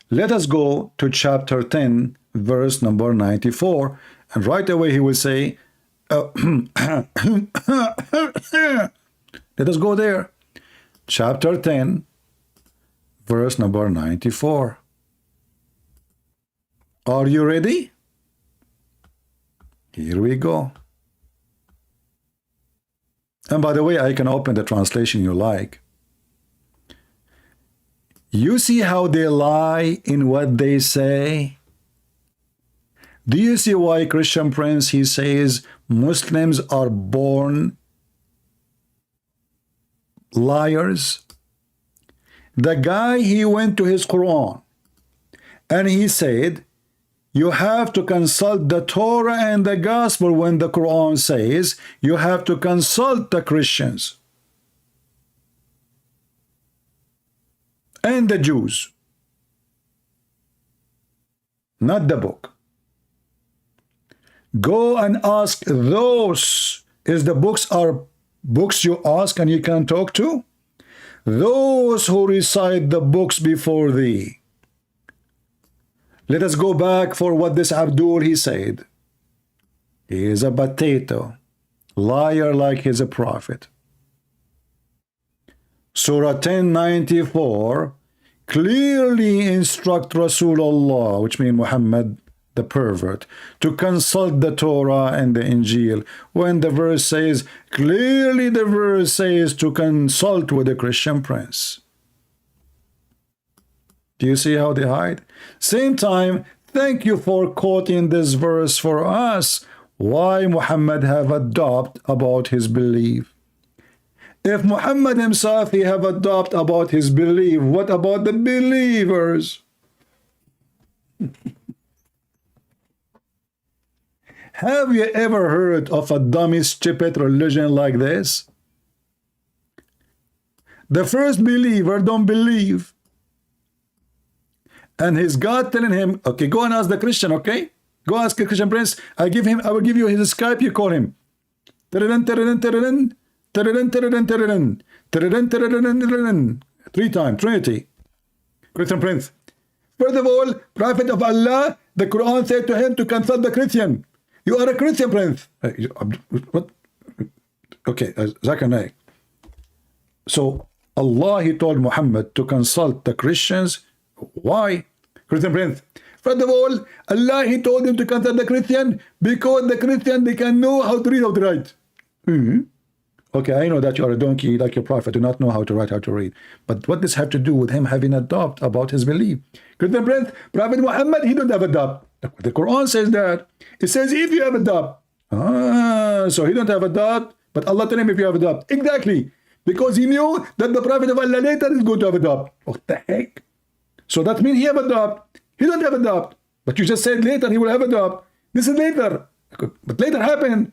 Let us go to chapter 10, verse number 94, and right away he will say, let us go there. Chapter 10, verse number 94. Are you ready? Here we go. And by the way, I can open the translation you like. You see how they lie in what they say? Do you see why Christian Prince, he says, Muslims are born liars? The guy, he went to his Quran and he said, you have to consult the Torah and the Gospel when the Quran says you have to consult the Christians and the Jews, not the book. Go and ask those. Is the books are books you ask and you can talk to? Those who recite the books before thee. Let us go back for what this Abdul, he said. He is a potato, liar like he's a prophet. Surah 10:94 clearly instruct Rasulullah, which means Muhammad the pervert, to consult the Torah and the Injil, when the verse says, clearly the verse says to consult with the Christian prince. Do you see how they hide? Same time, thank you for quoting this verse for us. Why Muhammad have a doubt about his belief? If Muhammad himself he have a doubt about his belief, what about the believers? Have you ever heard of a dummy, stupid religion like this? The first believer don't believe. And his God telling him, okay, go and ask the Christian, okay? Go ask the Christian prince. I will give you his Skype, you call him. Three times, Trinity. Christian prince. First of all, Prophet of Allah, the Quran said to him to consult the Christian. You are a Christian prince. What? Okay, Zachariah. So Allah, he told Muhammad to consult the Christians. Why? Christian prince. First of all, Allah, he told him to consult the Christian because the Christian, they can know how to read, how to write. Okay, I know that you are a donkey like your prophet, do not know how to write, how to read. But what does have to do with him having a doubt about his belief? Christian prince, Prophet Muhammad, he don't have a doubt. The Quran says that. It says if you have a doubt. So he don't have a doubt, but Allah told him if you have a doubt. Exactly. Because he knew that the Prophet of Allah later is going to have a doubt. What the heck? So that means he have a doubt. He don't have a doubt. But you just said later he will have a doubt. This is later. But later happened.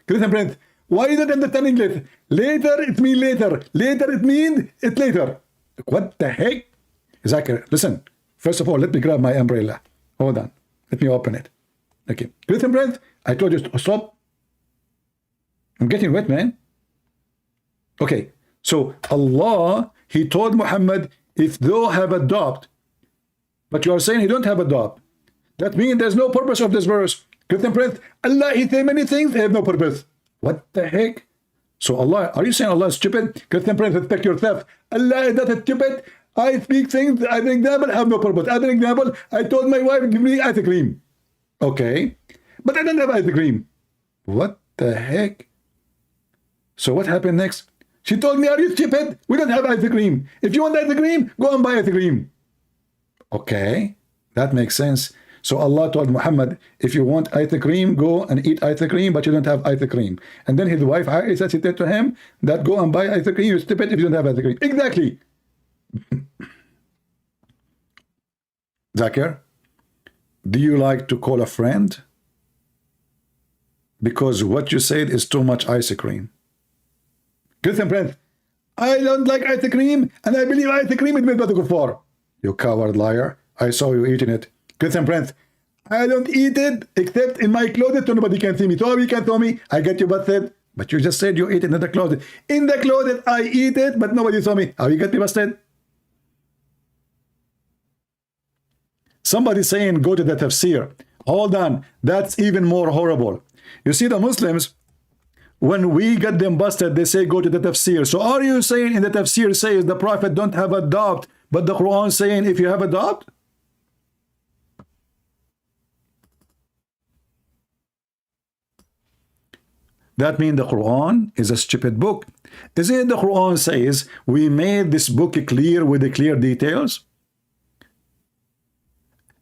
Christian prince, why you don't understanding later? Later it means later. Later it means it's later. What the heck? Exactly. Listen. First of all, let me grab my umbrella. Hold on. Let me open it. Okay. Christian prince, I told you to stop. I'm getting wet, man. Okay. So Allah, he told Muhammad, if thou have a doubt, but you are saying he don't have a doubt, that means there's no purpose of this verse. Christian prince, Allah, he say many things, they have no purpose. What the heck? So Allah, are you saying Allah is stupid? Christian prince, respect yourself. Allah is not stupid. I speak things, as an example, have no purpose. As an example, I told my wife, give me ice cream. Okay. But I don't have ice cream. What the heck? So what happened next? She told me, are you stupid? We don't have ice cream. If you want ice cream, go and buy ice cream. Okay. That makes sense. So Allah told Muhammad, if you want ice cream, go and eat ice cream, but you don't have ice cream. And then his wife, Aisha, she said to him, that go and buy ice cream, you're stupid if you don't have ice cream. Exactly. Zakir, do you like to call a friend? Because what you said is too much ice cream. Christian prince, I don't like ice cream, and I believe ice cream is made by the kuffar. You coward liar. I saw you eating it. Christian prince, I don't eat it except in my closet so nobody can see me. So you can tell me, I get you busted. But you just said you eat it in the closet. In the closet, I eat it, but nobody saw me. How you get me busted? Somebody saying go to the tafsir. Hold on, that's even more horrible. You see, the Muslims, when we get them busted, they say go to the tafsir. So are you saying in the tafsir says the Prophet don't have a doubt, but the Quran saying if you have a doubt? That means the Quran is a stupid book. Isn't it the Quran says we made this book clear with the clear details?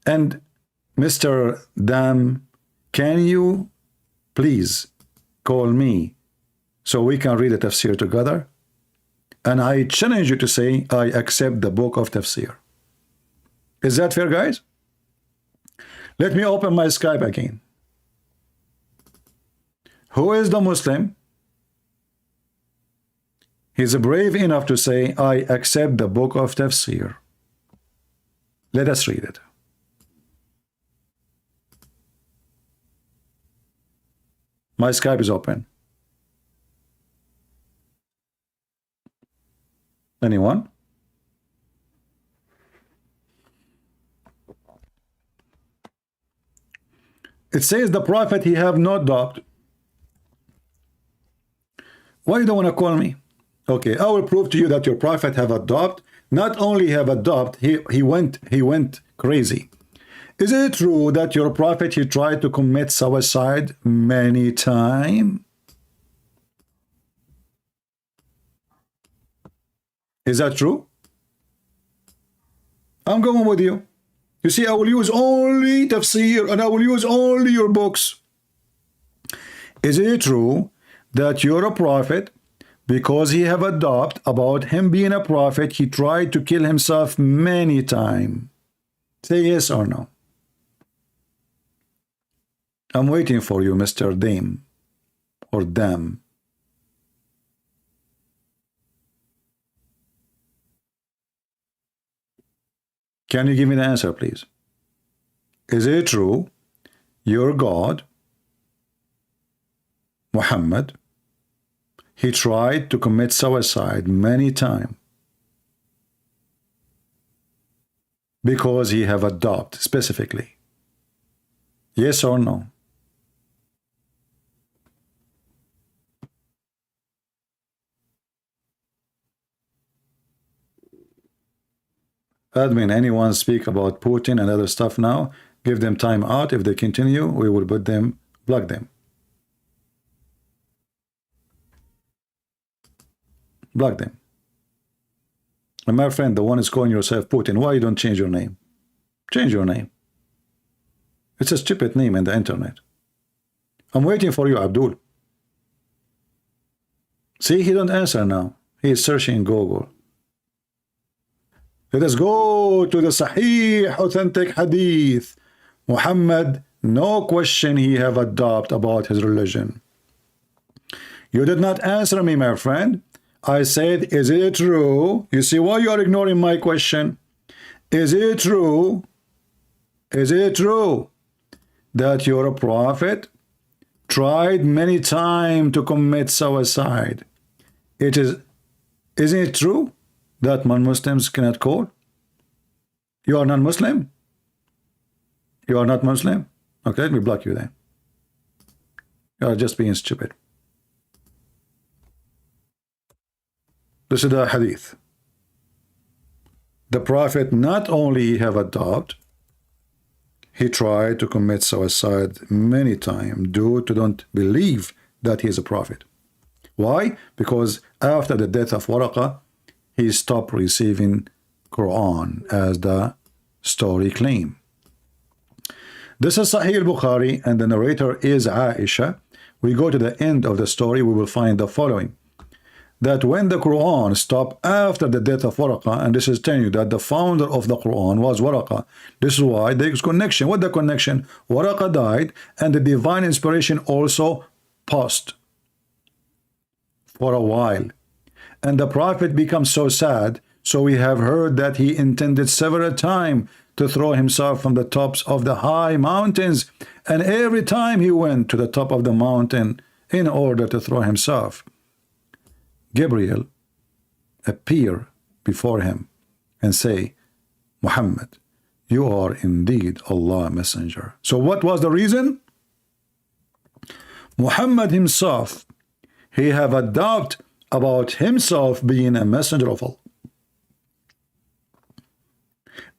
And Mr. Dam, can you please call me so we can read the tafsir together? And I challenge you to say, I accept the book of tafsir. Is that fair, guys? Let me open my Skype again. Who is the Muslim? He's brave enough to say, I accept the book of tafsir. Let us read it. My Skype is open. Anyone? It says the Prophet, he have no doubt. Why you don't want to call me? Okay, I will prove to you that your Prophet have a doubt. not only have adopted, he went crazy. Is it true that your prophet, he tried to commit suicide many times? Is that true? I'm going with you. You see, I will use only tafsir and I will use only your books. Is it true that you're a prophet, because he have adopted about him being a prophet, he tried to kill himself many times? Say yes or no. I'm waiting for you, Mr. Dame or Dam. Can you give me the answer, please? Is it true your God, Muhammad, he tried to commit suicide many times because he have adopted specifically? Yes or no? Admin, anyone speak about Putin and other stuff now? Give them time out. If they continue, we will put them, block them. Block them. And my friend, the one is calling yourself Putin, why you don't change your name? Change your name. It's a stupid name in the internet. I'm waiting for you, Abdul. See, he don't answer now. He is searching Google. Let us go to the Sahih, authentic hadith. Muhammad, no question he have adopted about his religion. You did not answer me, my friend. I said, is it true? You see why you are ignoring my question? Is it true? Is it true that you're a prophet? Tried many times to commit suicide. Isn't it true that non-Muslims cannot call? You are non-Muslim? You are not Muslim? Okay, let me block you then. You are just being stupid. This is the hadith. The Prophet not only have adopted, he tried to commit suicide many times due to don't believe that he is a prophet. Why? Because after the death of Waraqah, he stopped receiving Quran, as the story claim. This is Sahih al-Bukhari, and the narrator is Aisha. We go to the end of the story, we will find the following: that when the Quran stopped after the death of Waraqah, and this is telling you that the founder of the Quran was Waraqah. This is why there is connection. What the connection? Waraqah died, and the divine inspiration also paused for a while. And the Prophet becomes so sad, so we have heard that he intended several times to throw himself from the tops of the high mountains, and every time he went to the top of the mountain in order to throw himself, Gabriel appear before him and say, Muhammad, you are indeed Allah's messenger. So what was the reason? Muhammad himself, he have a doubt about himself being a messenger of Allah.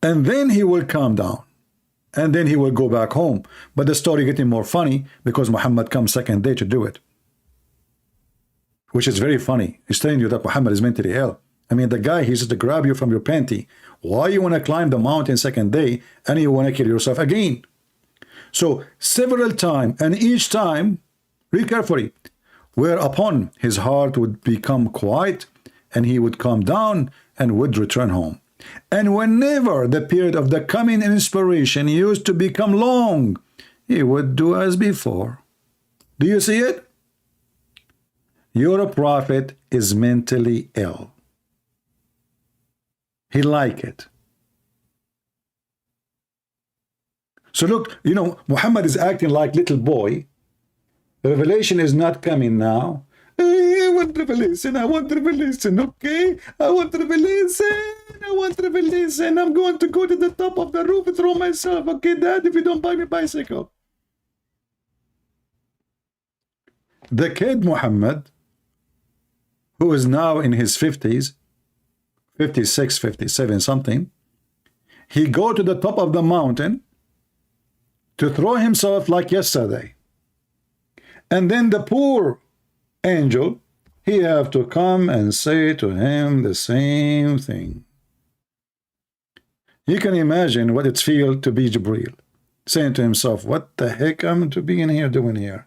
And then he will calm down. And then he will go back home. But the story getting more funny because Muhammad comes second day to do it. Which is very funny. He's telling you that Muhammad is mentally ill. I mean, the guy, he's just to grab you from your panty. Why you want to climb the mountain second day and you want to kill yourself again? So several times, and each time, read carefully, whereupon his heart would become quiet and he would calm down and would return home. And whenever the period of the coming inspiration used to become long, he would do as before. Do you see it? Your prophet is mentally ill. He like it. So look, you know, Muhammad is acting like little boy. The revelation is not coming now. I want revelation, I want revelation, okay? I want revelation, I want revelation. I'm going to go to the top of the roof and throw myself, okay, Dad, if you don't buy me a bicycle. The kid Muhammad, who is now in his 50s, 56, 57 something, he go to the top of the mountain to throw himself like yesterday. And then the poor angel, he have to come and say to him the same thing. You can imagine what it feels to be Jibreel, saying to himself, what the heck am I to be in here doing here?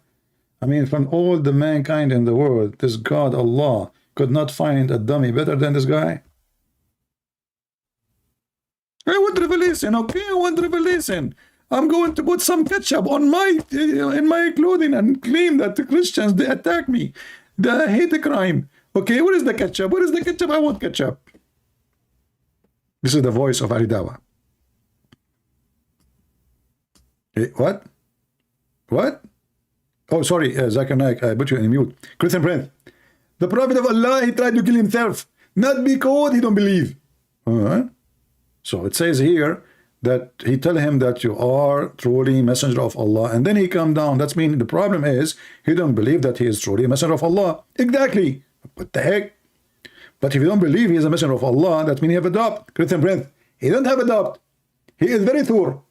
I mean, from all the mankind in the world, this God, Allah, could not find a dummy better than this guy. I want revelation, okay? I want revelation. I'm going to put some ketchup on in my clothing and claim that the Christians, they attack me. They hate the crime. Okay, where is the ketchup? Where is the ketchup? I want ketchup. This is the voice of Aridawa. What? What? Oh, sorry, Zakir Naik, I put you in mute. Christian Prince. The Prophet of Allah, he tried to kill himself, not because he don't believe. So it says here that he tell him that you are truly messenger of Allah, and then he come down. That's mean the problem is he don't believe that he is truly a messenger of Allah. Exactly. What the heck? But if you don't believe he is a messenger of Allah, that means he have a doubt. Christian Prince, he don't have a doubt. He is very sure.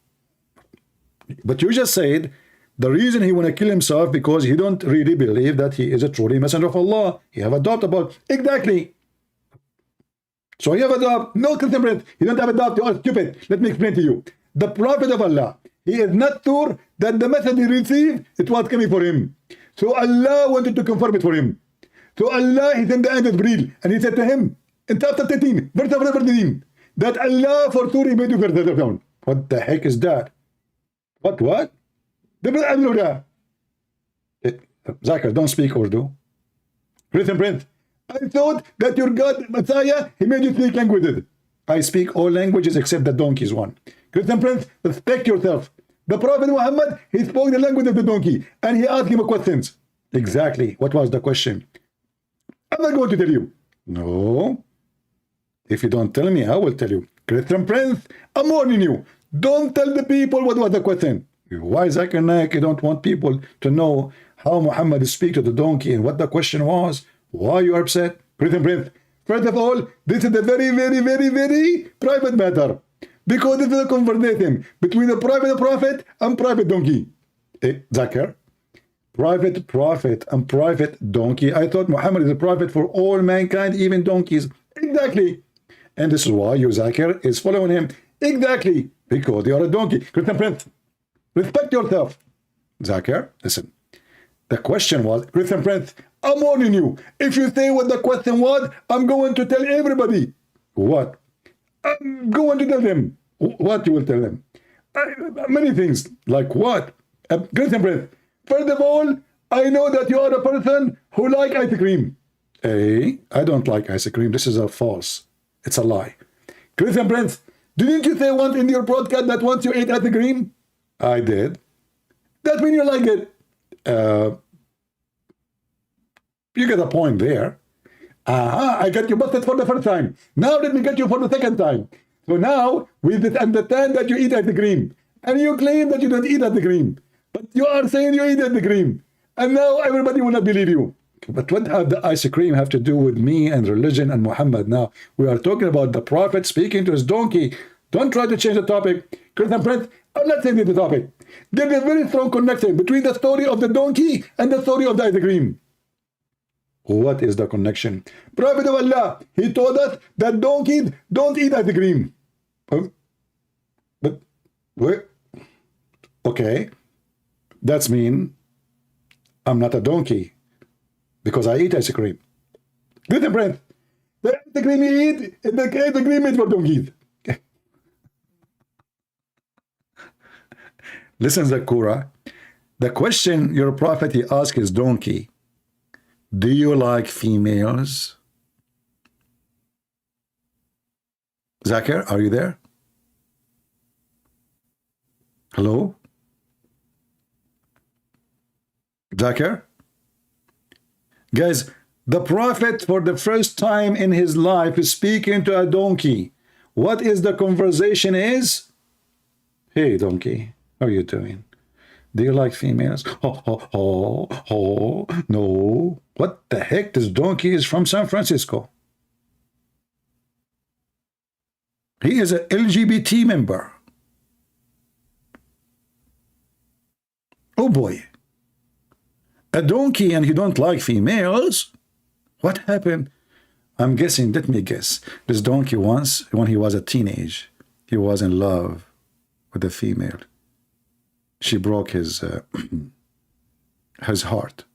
But you just said the reason he want to kill himself because he don't really believe that he is a truly messenger of Allah. He have a doubt about exactly. So you have a doubt. No, Christian Prince, you don't have a doubt. You are stupid. Let me explain to you. The Prophet of Allah, he is not sure that the message he received, it was coming for him. So Allah wanted to confirm it for him. So Allah, he sent the angel Jibreel, and he said to him, in chapter 13, verse 13, that Allah for sure he made you further down. What the heck is that? What? Zakir, don't speak Urdu. Christian Prince, I thought that your God, Messiah, he made you speak languages. I speak all languages except the donkey's one. Christian Prince, respect yourself. The Prophet Muhammad, he spoke the language of the donkey, and he asked him questions. Exactly. What was the question? I'm not going to tell you. No. If you don't tell me, I will tell you. Christian Prince, I'm warning you. Don't tell the people what was the question. Why, Zakir Naik, you don't want people to know how Muhammad speak to the donkey and what the question was? Why you are upset? Christian Prince, first of all, this is a very, very, very, very private matter. Because this is a conversation between the private prophet and private donkey. Zakir, private prophet and private donkey. I thought Muhammad is a prophet for all mankind, even donkeys. Exactly. And this is why you, Zakir, is following him. Exactly. Because you are a donkey. Christian Prince, respect yourself. Zakir, listen. The question was, Christian Prince, I'm warning you. If you say what the question was, I'm going to tell everybody. What? I'm going to tell them. What you will tell them? Many things. Like what? Christian Prince, first of all, I know that you are a person who like ice cream. I don't like ice cream. This is a false. It's a lie. Christian Prince, didn't you say once in your broadcast that once you ate ice cream? I did. That means you like it. You get a point there. I got you busted for the first time. Now let me get you for the second time. So now we understand that you eat ice cream. And you claim that you don't eat ice cream. But you are saying you eat ice cream. And now everybody will not believe you. But what have the ice cream have to do with me and religion and Muhammad now? We are talking about the Prophet speaking to his donkey. Don't try to change the topic. Christian Prince, I'm not changing the topic. There is a very strong connection between the story of the donkey and the story of the ice cream. What is the connection? Prophet of Allah, he told us that donkeys don't eat ice cream. But, wait. Okay. That's mean I'm not a donkey because I eat ice cream. Good friend. The ice cream you eat, the ice cream is for donkeys. Listen, Zakura. The question your prophet he asked his donkey, do you like females? Zakir, are you there? Hello? Zakir? Guys, the prophet for the first time in his life is speaking to a donkey. What is the conversation is? Hey, donkey, how are you doing? Do you like females? No. What the heck? This donkey is from San Francisco. He is an LGBT member. Oh boy. A donkey and he don't like females? What happened? I'm guessing, let me guess. This donkey once, when he was a teenage, he was in love with a female. She broke his his heart.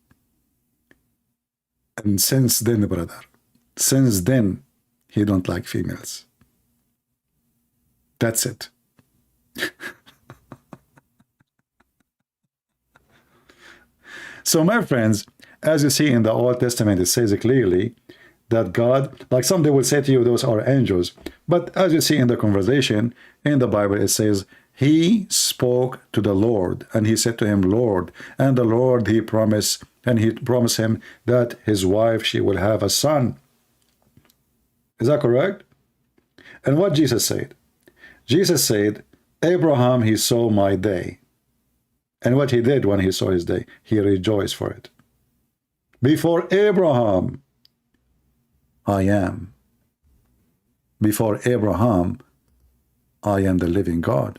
And since then, brother, since then, he don't like females. That's it. So, my friends, as you see in the Old Testament, it says clearly that God, like some they will say to you, those are angels. But as you see in the conversation in the Bible, it says, he spoke to the Lord, and he said to him, Lord. And the Lord, he promised him that his wife, she will have a son. Is that correct? And what Jesus said? Jesus said, Abraham, he saw my day. And what he did when he saw his day, he rejoiced for it. Before Abraham, I am. Before Abraham, I am the living God.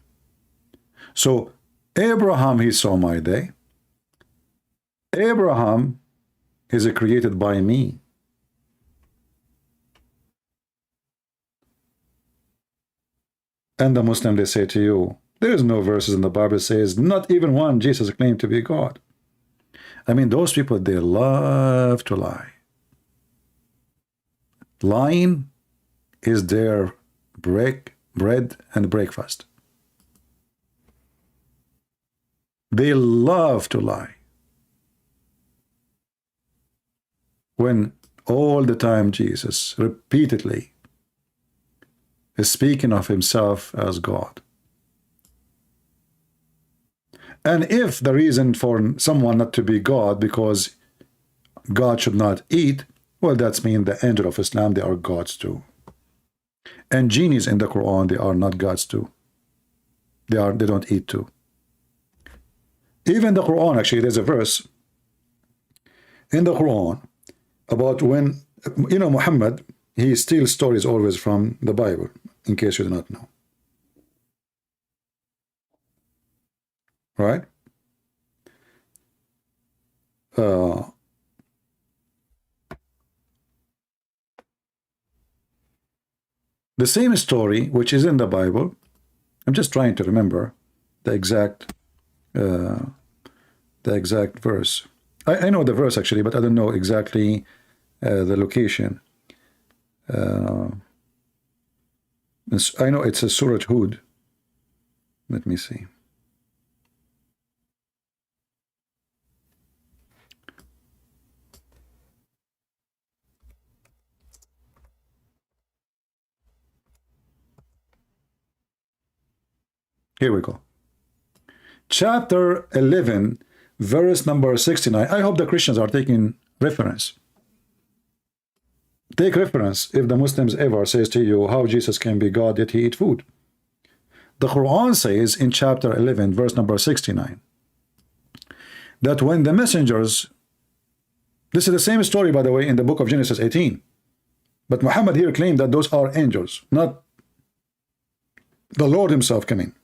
So Abraham, he saw my day. Abraham is created by me. And the Muslim, they say to you, there is no verses in the Bible says, not even one, Jesus claimed to be God. I mean, those people, they love to lie. Lying is their bread and breakfast. They love to lie. When all the time Jesus repeatedly is speaking of himself as God. And if the reason for someone not to be God because God should not eat, well, that's mean the angel of Islam, they are gods too. And genies in the Quran, they are not gods too. They don't eat too. Even the Quran, actually, there's a verse in the Quran about when, you know, Muhammad, he steals stories always from the Bible, in case you do not know. Right? The same story, which is in the Bible, I'm just trying to remember the exact verse. I know the verse actually, but I don't know exactly the location. I know it's a Surah Hud. Let me see. Here we go. Chapter 11, verse number 69. I hope the Christians are taking reference. Take reference if the Muslims ever says to you how Jesus can be God yet he eat food. The Quran says in chapter 11, verse number 69, that when the messengers, this is the same story, by the way, in the book of Genesis 18, but Muhammad here claimed that those are angels, not the Lord himself coming.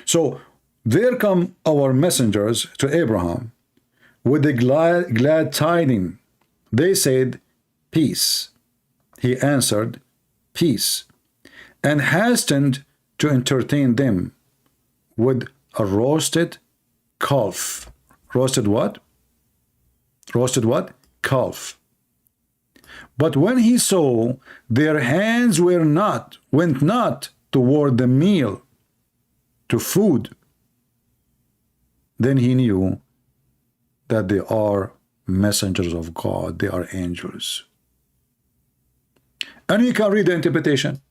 So there come our messengers to Abraham with the glad tidings. They said, peace. He answered, peace, and hastened to entertain them with a roasted calf. Roasted what? Roasted what? Calf. But when he saw their hands went not toward the meal, to food, then he knew that they are messengers of God, they are angels. And you can read the interpretation.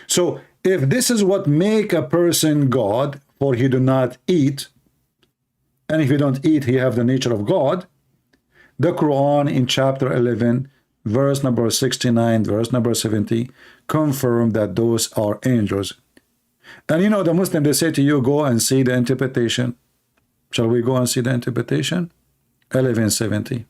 So if this is what make a person God, for he do not eat, and if he don't eat, he have the nature of God, the Quran in chapter 11, verse number 69, verse number 70, confirm that those are angels. And you know, the Muslim, they say to you, go and see the interpretation. Shall we go and see the interpretation? 1170.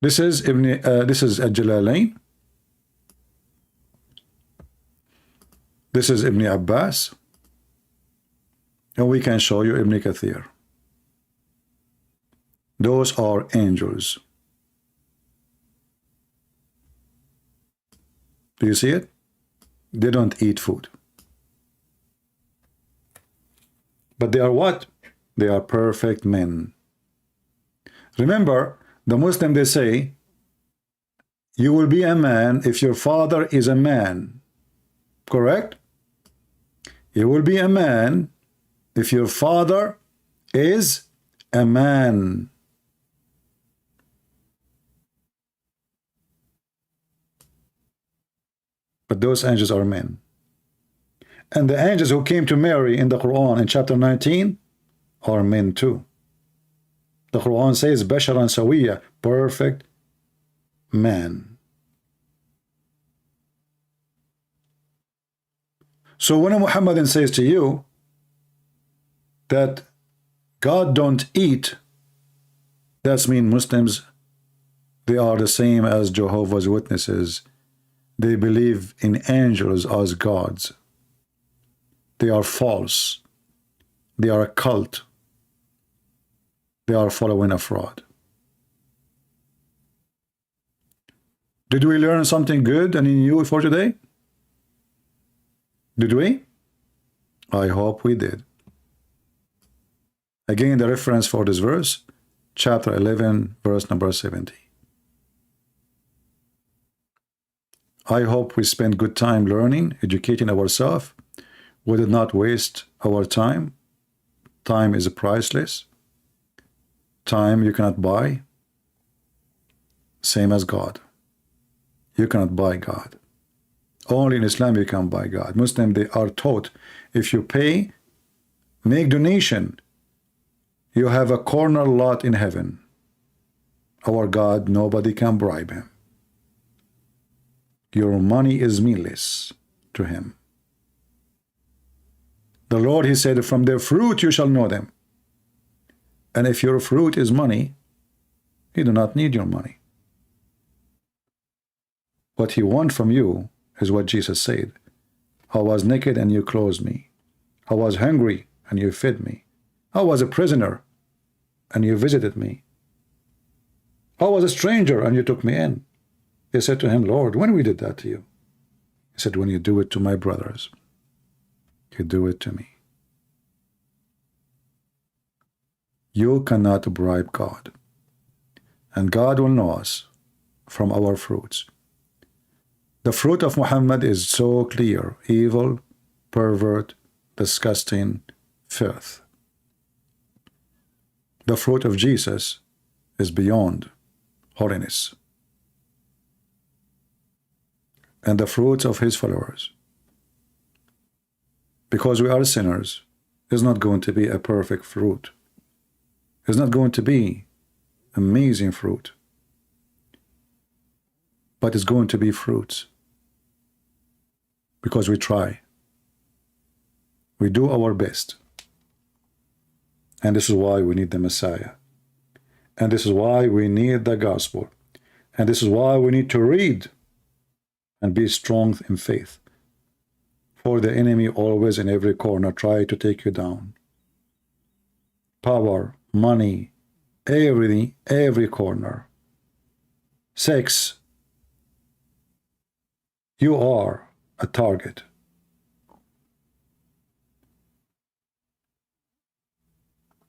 This is Al-Jalalain. This is Ibn Abbas. And we can show you Ibn Kathir. Those are angels. Do you see it? They don't eat food. But they are what? They are perfect men. Remember, the Muslim, they say, you will be a man if your father is a man. Correct? You will be a man if your father is a man. But those angels are men. And the angels who came to Mary in the Quran in chapter 19 are men too. The Quran says, Basharan Sawiya, perfect man. So when a Muhammadan says to you that God don't eat, that's mean Muslims, they are the same as Jehovah's Witnesses. They believe in angels as gods. They are false. They are a cult. They are following a fraud. Did we learn something good and new for today? Did we? I hope we did. Again, the reference for this verse, chapter 11, verse number 70. I hope we spend good time learning, educating ourselves. We did not waste our time. Time is priceless. Time you cannot buy. Same as God. You cannot buy God. Only in Islam you can buy God. Muslims, they are taught, if you pay, make donation, you have a corner lot in heaven. Our God, nobody can bribe him. Your money is meaningless to him. The Lord, he said, from their fruit you shall know them. And if your fruit is money, he do not need your money. What he wants from you is what Jesus said. I was naked and you clothed me. I was hungry and you fed me. I was a prisoner and you visited me. I was a stranger and you took me in. They said to him, Lord, when we did that to you? He said, when you do it to my brothers, you do it to me. You cannot bribe God. And God will know us from our fruits. The fruit of Muhammad is so clear: evil, pervert, disgusting, filth. The fruit of Jesus is beyond holiness. And the fruits of his followers, because we are sinners, is not going to be a perfect fruit. It's not going to be amazing fruit. But it's going to be fruits. Because we try. We do our best. And this is why we need the Messiah. And this is why we need the gospel. And this is why we need to read and be strong in faith. For the enemy always in every corner try to take you down. Power, money, everything, every corner. Sex. You are a target.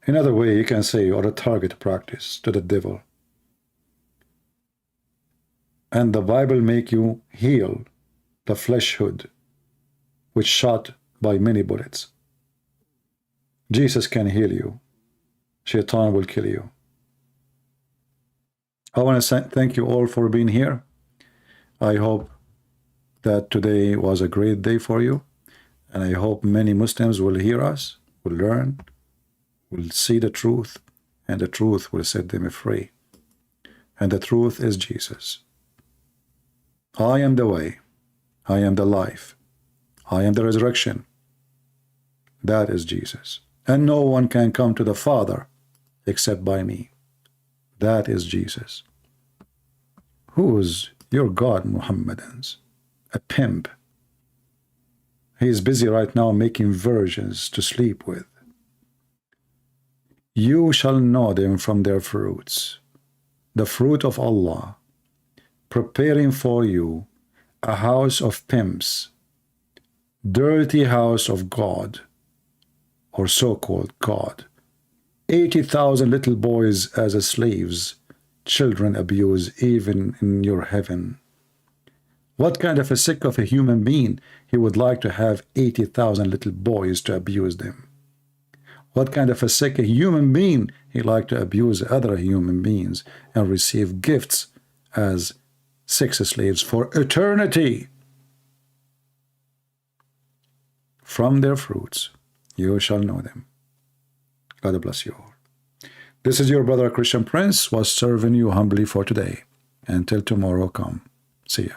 Another way you can say you are a target practice to the devil. And the Bible make you heal the flesh hood, which shot by many bullets. Jesus can heal you. Shaitan will kill you. I want to thank you all for being here. I hope that today was a great day for you. And I hope many Muslims will hear us, will learn, will see the truth, and the truth will set them free. And the truth is Jesus. I am the way, I am the life, I am the resurrection. That is Jesus. And no one can come to the Father except by me. That is Jesus. Who's your God, Muhammadans? A pimp. He is busy right now making virgins to sleep with. You shall know them from their fruits. The fruit of Allah, preparing for you a house of pimps, dirty house of God, or so-called God. 80,000 little boys as slaves, children abuse even in your heaven. What kind of a sick of a human being he would like to have 80,000 little boys to abuse them? What kind of a sick a human being he like to abuse other human beings and receive gifts as sex slaves for eternity? From their fruits you shall know them. God bless you all. This is your brother Christian Prince was serving you humbly for today. Until tomorrow come. See ya.